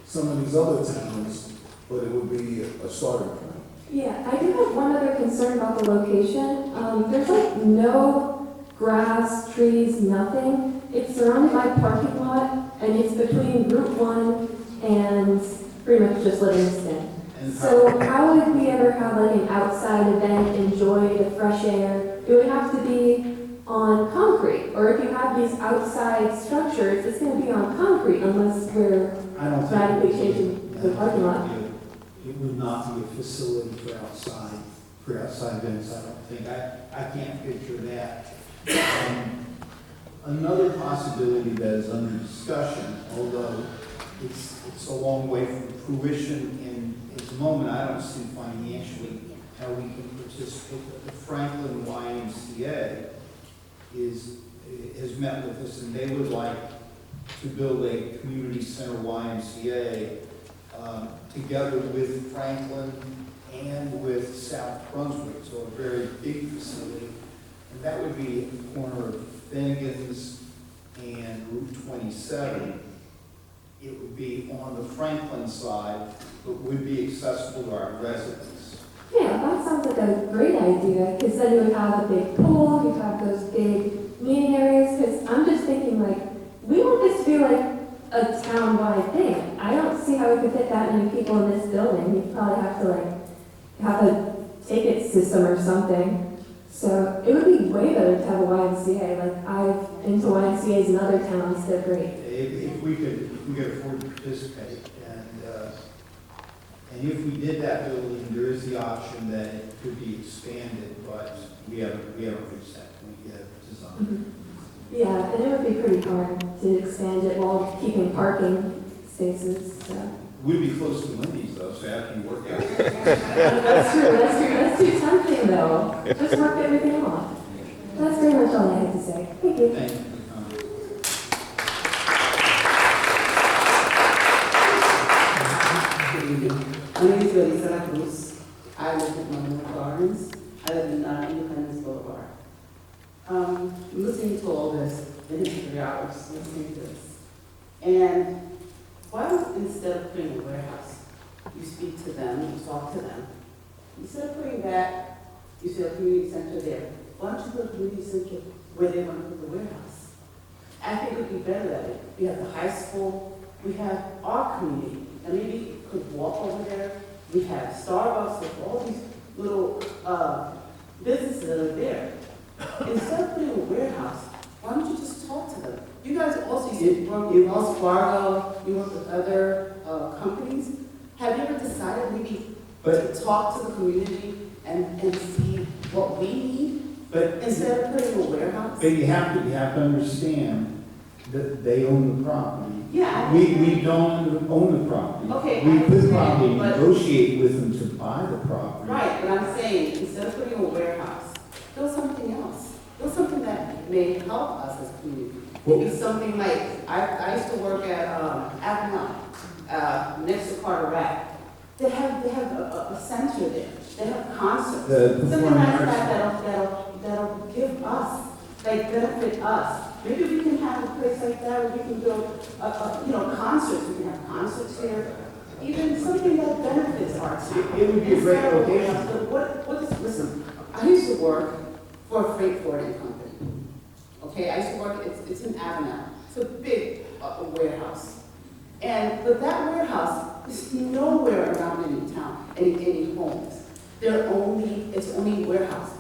some of these other towns, but it would be a starting point. Yeah, I do have one other concern about the location. There's like no grass, trees, nothing. It's surrounded by parking lot, and it's between Route 1 and pretty much just Livingston. So how would we ever have like an outside event, enjoy the fresh air? It would have to be on concrete, or if you have these outside structures, it's going to be on concrete unless we're radically changing the parking lot. It would not be a facility for outside events, I don't think. I can't picture that. Another possibility that is under discussion, although it's a long way from fruition in its moment, I don't see financially how we can participate. The Franklin YMCA has met with us, and they would like to build a community center YMCA together with Franklin and with South Brunswick, so a very big facility. And that would be at the corner of Finnegan's and Route 27. It would be on the Franklin side, but would be accessible to our residents. Yeah, that sounds like a great idea, because then you would have a big pool, you'd have those big meeting areas, because I'm just thinking like, we want this to be like a town-wide thing. I don't see how we could fit that many people in this building. You'd probably have to like, have a ticket system or something. So it would be way better to have a YMCA. Like, I've been to YMCAs in other towns, they're great. If we could afford to participate, and if we did that building, there is the option that it could be expanded, but we haven't reached that point yet, design. Yeah, and it would be pretty hard to expand it while keeping parking spaces, so. We'd be close to Wendy's though, so after you work out. That's true, that's too tempting though. Just work everything off. That's pretty much all I had to say. Thank you. Thank you. My name is Melissa Cruz. I live at Monroe Gardens. I live in Independence Boulevard. I'm listening to all this, maybe 3 hours listening to this. And why don't, instead of putting a warehouse, you speak to them, you talk to them. Instead of putting that, you say a community center there. Why don't you put a community center where they want to put the warehouse? I think it would be better that way. We have the high school, we have our community, and maybe you could walk over there. We have Starbucks with all these little businesses that are there. Instead of putting a warehouse, why don't you just talk to them? You guys also, you Wells Fargo, you work with other companies. Have you ever decided maybe to talk to the community and see what we need? But instead of putting a warehouse? But you have to understand that they own the property. Yeah. We don't own the property. Okay, We I could understand, probably but- negotiate with them to buy the property. Right, but I'm saying, instead of putting a warehouse, build something else. Build something that may help us as a community. Maybe something like, I used to work at Avenel, next to Carter Rack. They have a center there. They have concerts. Something like that that'll give us, like benefit us. Maybe we can have a place like that where we can build, concerts. We can have concerts here. Even something that benefits our town. It would be a great location. Listen, I used to work for a freight forwarding company. Okay, I used to work, it's in Avenel. It's a big warehouse. But that warehouse is nowhere around any town, any homes. It's only warehouses.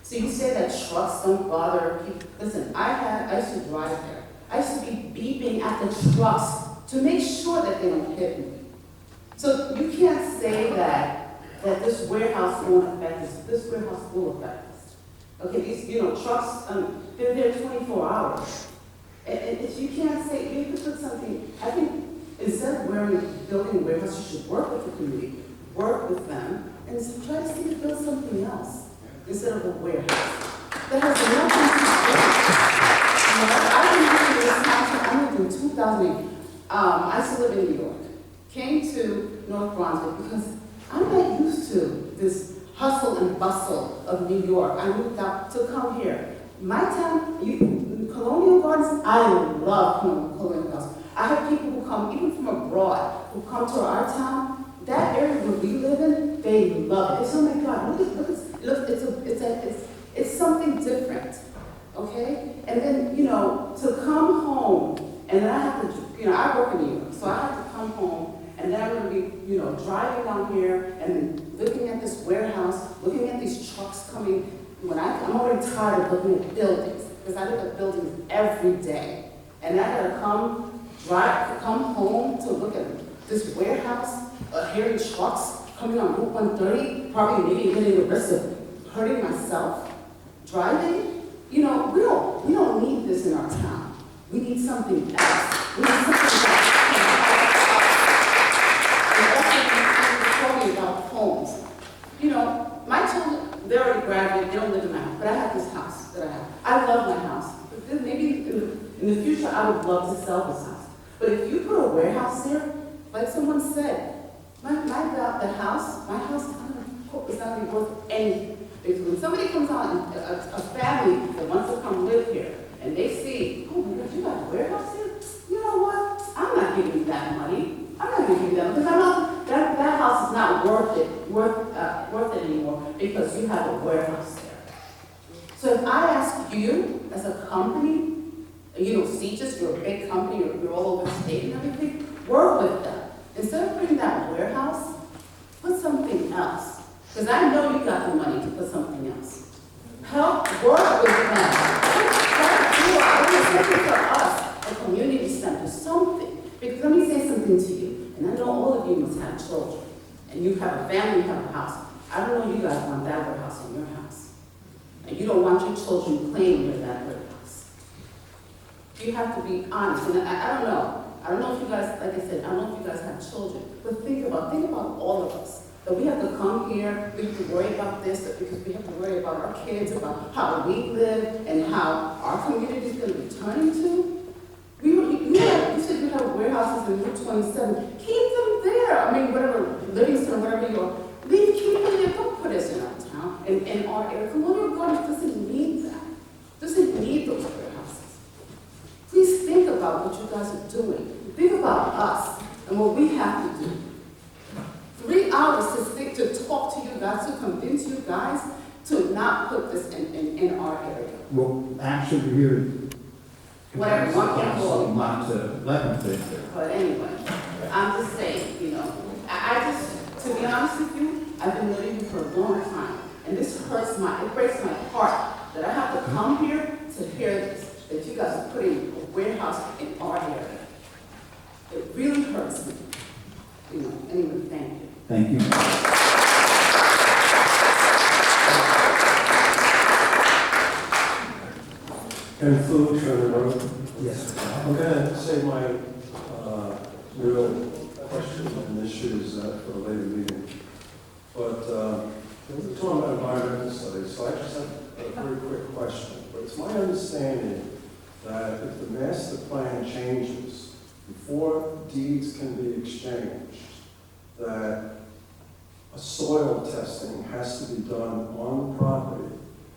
So you say that trucks don't bother people. Listen, I used to drive there. I used to be beeping at the trucks to make sure that they don't hit me. So you can't say that this warehouse won't affect us. This warehouse will affect us. Okay, these, trucks, they're there 24 hours. And if you can't say, you have to put something, I think instead of building a warehouse, you should work with the community, work with them, and try to see to build something else instead of a warehouse. That has nothing to do. I've been living in this township, I moved in 2008. I used to live in New York. Came to North Brunswick because I'm not used to this hustle and bustle of New York. I moved out to come here. My town, Colonial Gardens, I love Colonial Gardens. I have people who come, even from abroad, who come to our town. That area where we live in, they love it. It's, oh my God, it's something different, okay? And then, to come home, and then I have to, I work in New York, so I have to come home, and then I'm gonna be, driving down here, and looking at this warehouse, looking at these trucks coming. I'm already tired of looking at buildings, because I look at buildings every day. And I gotta come home to look at this warehouse, hearing trucks coming on Route 130, probably maybe getting the risk of hurting myself. Driving, we don't need this in our town. We need something else. We need something else. And also, talking about homes. My children, they're already graduated, they don't live in my house, but I have this house that I have. I love my house. But then maybe in the future, I would love to sell this house. But if you put a warehouse there, like someone said, my house, is not going to be worth anything. Because when somebody comes on, a family that wants to come live here, and they see, oh my gosh, you got a warehouse here? You know what? I'm not giving you that money. I'm not giving you that because that house is not worth it anymore because you have a warehouse there. So if I ask you as a company, CJIS, you're a big company, you're all over the state and everything, work with them. Instead of putting that warehouse, put something else. Because I know you got the money to put something else. Help work with them. Something for us, a community center, something. Because let me say something to you, and I know all of you must have children, and you have a family, you have a house. I don't know you guys want that warehouse in your house. And you don't want your children playing with that warehouse. You have to be honest, and I don't know. I don't know if you guys, like I said, I don't know if you guys have children, but think about all of us. That we have to come here, we have to worry about this, because we have to worry about our kids, about how we live, and how our community is going to be turning to. You said you have warehouses in Route 27. Keep them there. I mean, whatever, Livingston, whatever you are. Keep them there. Don't put us in our town. And our area. Colonial Gardens doesn't need that. Doesn't need those warehouses. Please think about what you guys are doing. Think about us and what we have to do. 3 hours to talk to you guys, to convince you guys to not put this in our area. Well, actually, we're here to Whatever, one can call it. not to let them think there. But anyway, I'm just saying, I just, to be honest with you, I've been living here for a long time. And this it breaks my heart that I have to come here to hear this, that you guys are putting a warehouse in our area. It really hurts me. Anyway, thank you. Thank you. And food for the road? Yes. I'm going to say my real questions and issues for a later meeting. But we're talking about environmental studies, so I just have a very quick question. But it's my understanding that if the master plan changes, before deeds can be exchanged, that a soil testing has to be done on the property,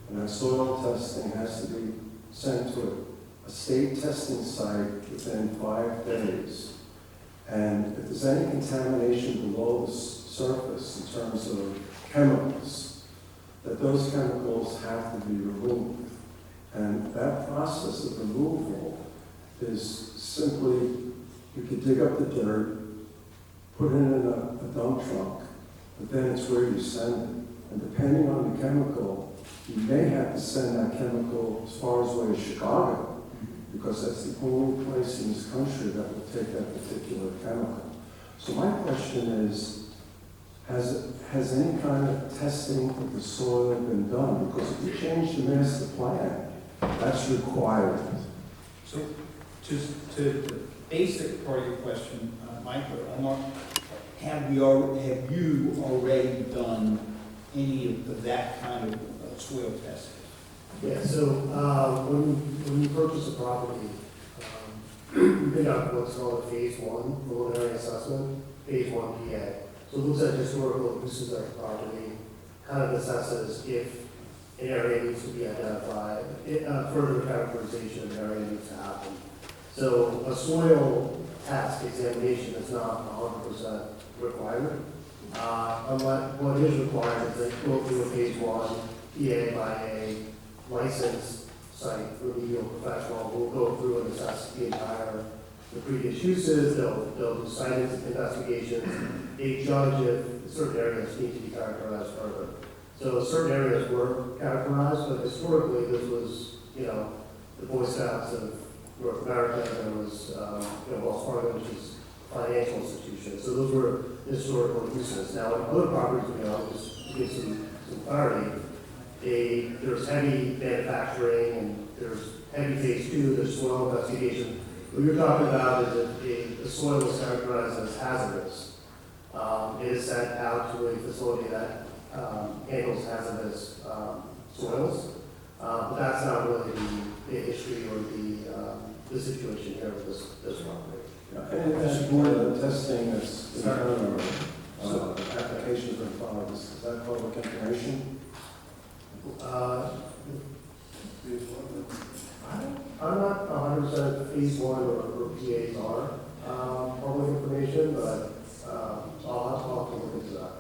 and that soil testing has to be sent to a state testing site within 5 days. And if there's any contamination below the surface in terms of chemicals, that those chemicals have to be removed. And that process of removal is simply, you could dig up the dirt, put it in a dump truck, but then it's where you send it. And depending on the chemical, you may have to send that chemical as far away as Chicago, because that's the only place in this country that will take that particular chemical. So my question is, has any kind of testing of the soil been done? Because if you change the master plan, that's required. So, just to the basic part of your question, Michael, have you already done any of that kind of soil testing? Yeah, so when you purchase a property, you pick up what's called a phase one preliminary assessment, phase one PA. So it looks at historical uses of the property, kind of assesses if an area needs to be identified, further characterization of an area needs to happen. So a soil test examination is not 100% requirement. What is required is that go through a phase one PA by a licensed site remedial professional who will go through and assess the previous uses, they'll do site investigations, they judge if certain areas need to be characterized further. So certain areas were categorized, but historically this was, the Boy Scouts of North America, there was, Wells Fargo, which is a financial institution. So those were historical uses. Now, in other properties, just to give some clarity, there's heavy manufacturing and there's heavy phase two, there's soil investigation. What you're talking about is that the soil is characterized as hazardous. It is sent out to a facility that handles hazardous soils. But that's not really the history or the situation here with this property. And that testing that's been done or applications been filed, is that public information? I'm not 100% phase one or PAs are public information, but I'll have to look into that.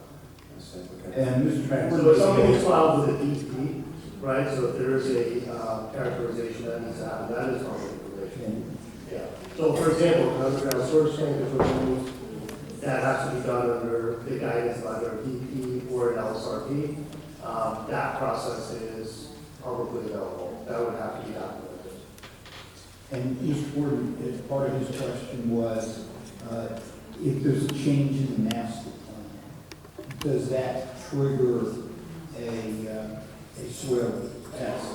And Mr. Francis. So if something is filed with a DEP, right, so if there is a characterization that needs to happen, that is public information. Yeah. So for example, an underground storage tank is removed, that has to be done under the guidance of either a DEP or an LSRP. That process is publicly available. That would have to be documented. And East Gordon, as part of his question was, if there's a change in the master plan, does that trigger a soil test?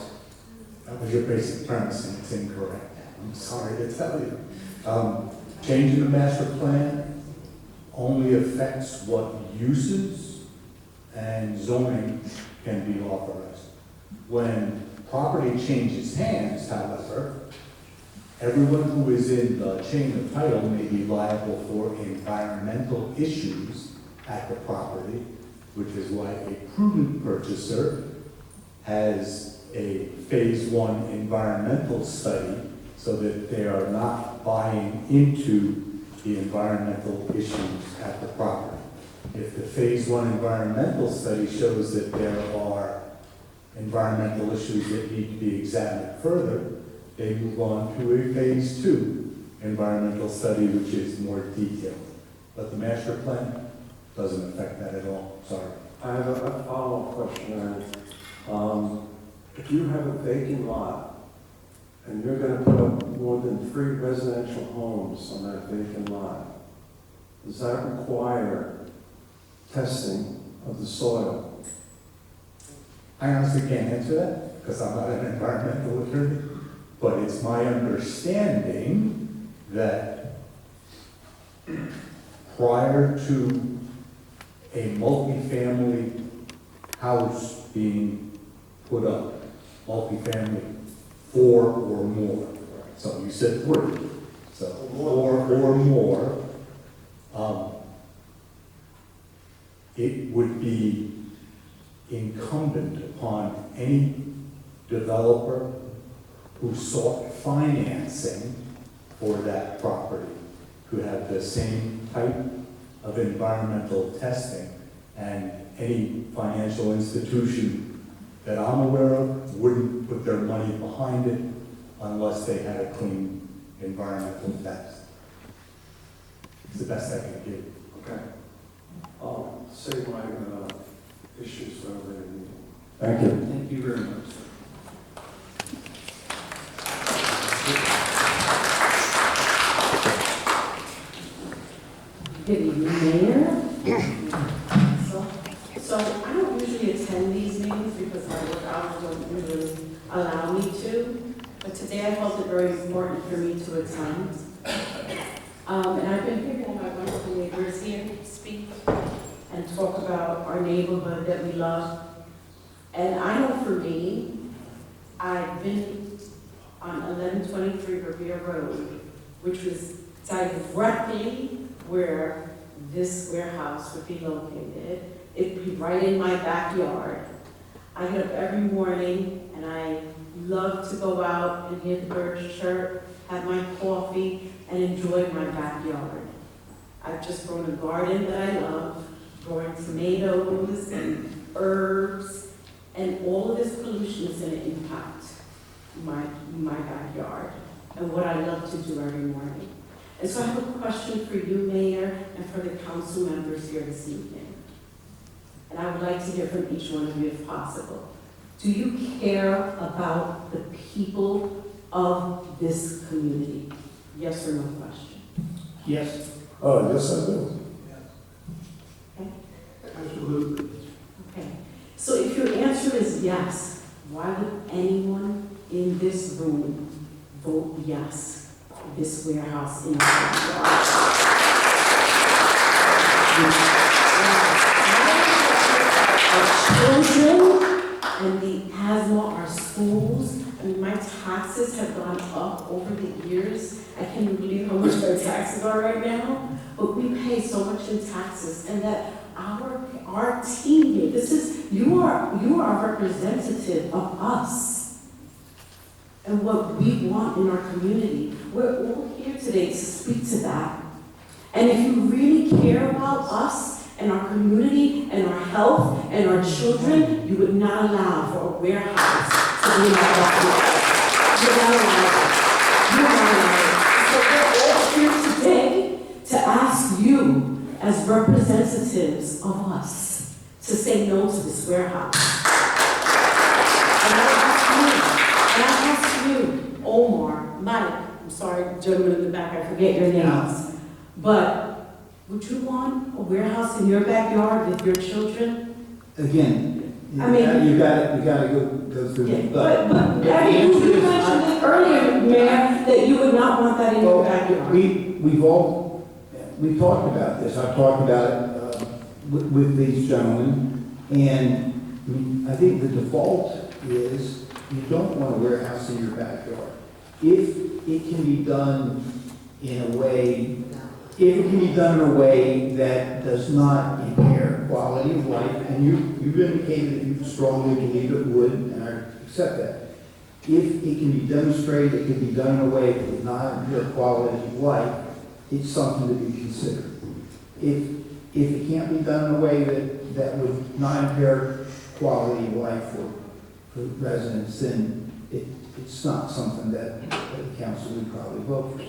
That was your basic premise, and it's incorrect. I'm sorry to tell you. Changing the master plan only affects what uses and zoning can be authorized. When property changes hands, however, everyone who is in the chain of title may be liable for environmental issues at the property, which is why a prudent purchaser has a phase one environmental study so that they are not buying into the environmental issues at the property. If the phase one environmental study shows that there are environmental issues that need to be examined further, they move on to a phase two environmental study, which is more detailed. But the master plan doesn't affect that at all. Sorry. I have a follow-up question. If you have a vacant lot and you're going to put up more than 3 residential homes on that vacant lot, does that require testing of the soil? I honestly can't answer that because I'm not an environmental attorney, but it's my understanding that prior to a multifamily house being put up, multifamily 4 or more, so you said 3, so 4 or more, it would be incumbent upon any developer who sought financing for that property to have the same type of environmental testing, and any financial institution that I'm aware of wouldn't put their money behind it unless they had a clean environmental test. It's the best I can give. Okay. I'll save my issues for a later meeting. Thank you. Thank you very much. Good evening, Mayor, wouldn't really allow me to, but today I felt it very important for me to attend. And I've been hearing all my wonderful neighbors here speak and talk about our neighborhood that we love. And I know for me, I've been on 1123 Revere Road, which was directly where this warehouse would be located. It'd be right in my backyard. I get up every morning and I love to go out and hear the birds chirp, have my coffee, and enjoy my backyard. I've just grown a garden that I love, growing tomatoes and herbs, and all of this pollution is going to impact my backyard and what I love to do every morning. And so I have a question for you, Mayor, and for the council members here this evening. And I would like to hear from each one of you if possible. Do you care about the people of this community? Yes or no question? Yes. Oh, yes, I do. Okay. Absolutely. Okay. So if your answer is yes, why would anyone in this room vote yes for this warehouse in our backyard? Our children and the asthma, our schools, I mean, my taxes have gone up over the years. I can't even believe how much our taxes are right now, but we pay so much in taxes, and that our team here, you are a representative of us and what we want in our community. We're all here today to speak to that. And if you really care about us and our community and our health and our children, you would not allow for a warehouse to be in our backyard. You're not allowed. You're not allowed. So we're all here today to ask you, as representatives of us, to say no to this warehouse. And I ask you, Omar, Mike, I'm sorry, gentlemen in the back, I forget your names, but would you want a warehouse in your backyard with your children? Again, I mean, you gotta go through Yeah, it. but you mentioned it earlier, Mayor, that you would not want that in your backyard. We've talked about this. I've talked about it with these gentlemen, and I think the default is you don't want a warehouse in your backyard. If it can be done in a way, that does not impair quality of life, and you've indicated that you strongly believe it would, and I accept that. If it can be demonstrated, it can be done in a way that would not impair quality of life, it's something to be considered. If it can't be done in a way that would not impair quality of life for residents, then it's not something that the council would probably vote for.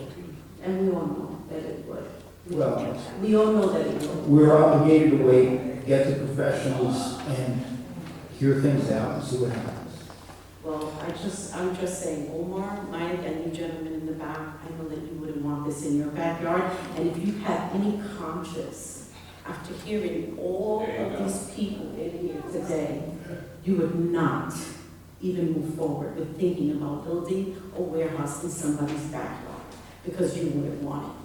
And we all know that it would. Well, we all know that it would. We're obligated to wait, get the professionals, and hear things out and see what happens. Well, I'm just saying, Omar, Mike, and you gentlemen in the back, I know that you wouldn't want this in your backyard. And if you have any conscience, after hearing all of these people in here today, you would not even move forward with thinking about building a warehouse in somebody's backyard, because you wouldn't want it.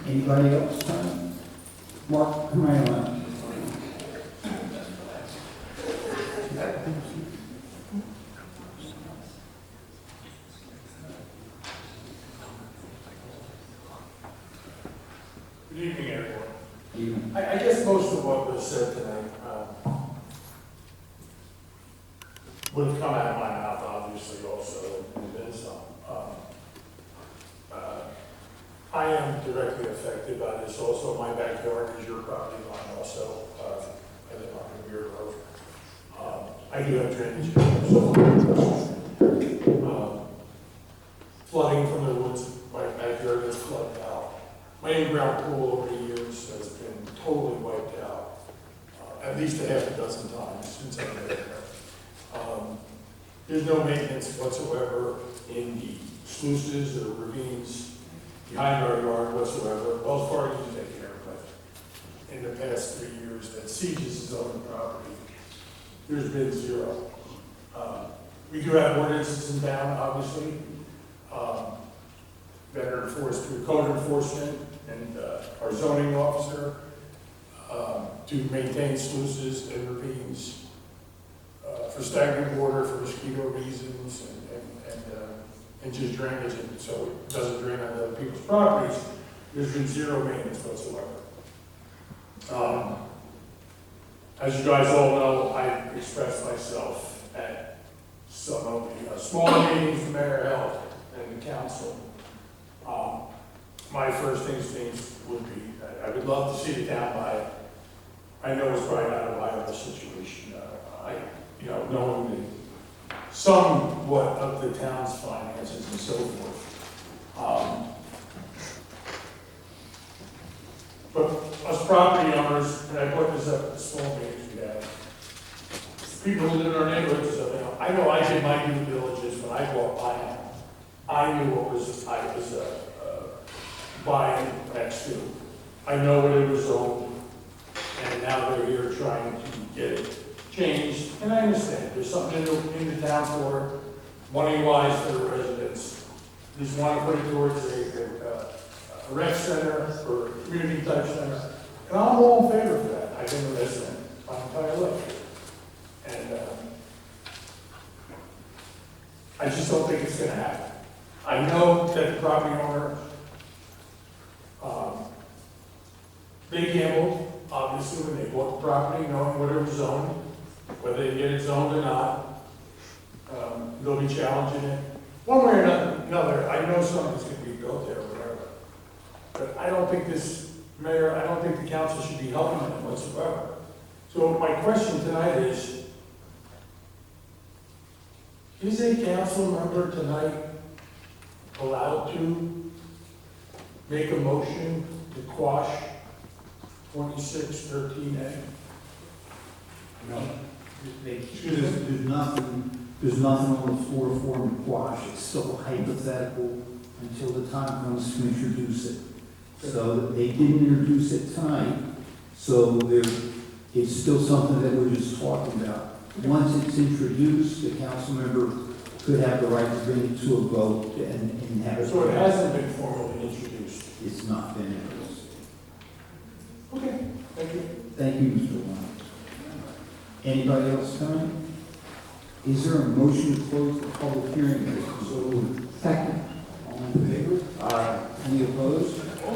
Anybody else? Mark, come right on. Good evening, everyone. Evening. I guess most of what was said tonight would have come out of my mouth, obviously, also, and then some. I am directly affected by this also. My backyard is your property line also. I live on Revere Road. I do have drainage issues. Flooding from the woods, my backyard is flooded out. My in-ground pool over the years has been totally wiped out, at least a half a dozen times since I've been there. There's no maintenance whatsoever in the sluices or ravines behind our yard whatsoever. Wells Fargo is a in the past 3 years that sieges his own property. There's been zero. We do have ordinances in town, obviously, that are enforced through code enforcement and our zoning officer to maintain sluices and ravines for stagnant water, for mosquito reasons, and just drainage, and so it doesn't drain on other people's properties. There's been zero maintenance whatsoever. As you guys all know, I've expressed myself at some of the smaller meetings the mayor held and the council. My first instinct would be, I would love to see the town buy it. I know it's probably not a viable situation. Knowing the somewhat of the town's finances and so forth. But us property owners, and I brought this up at the small meetings we had, people who live in our neighborhoods, I know I did my due diligence when I bought my home. I knew what I was buying next to. I know what it was owned, and now they're here trying to get it changed. And I understand, there's something in the town for it, money-wise for the residents. They just want to put it towards a rec center or a community type center. And I'm all in favor of that. I've been a resident my entire life. And I just don't think it's going to happen. I know that the property owner, they gambled, obviously, when they bought the property, knowing what it was zoned, whether they get it zoned or not. They'll be challenging it. One way or another, I know something's going to be built there or whatever. But I don't think this mayor, I don't think the council should be helping them whatsoever. So my question tonight is a council member tonight allowed to make a motion to quash 2613A? No. There's nothing on the floor for them to quash. It's still hypothetical until the time comes to introduce it. So they didn't introduce it tonight, so it's still something that we're just talking about. Once it's introduced, the council member could have the right to bring it to a vote and have it. So it hasn't been formally introduced? It's not been introduced. Okay, thank you. Thank you, Mr. Lyon. Anybody else coming? Is there a motion to close the public hearing? So moved. Second.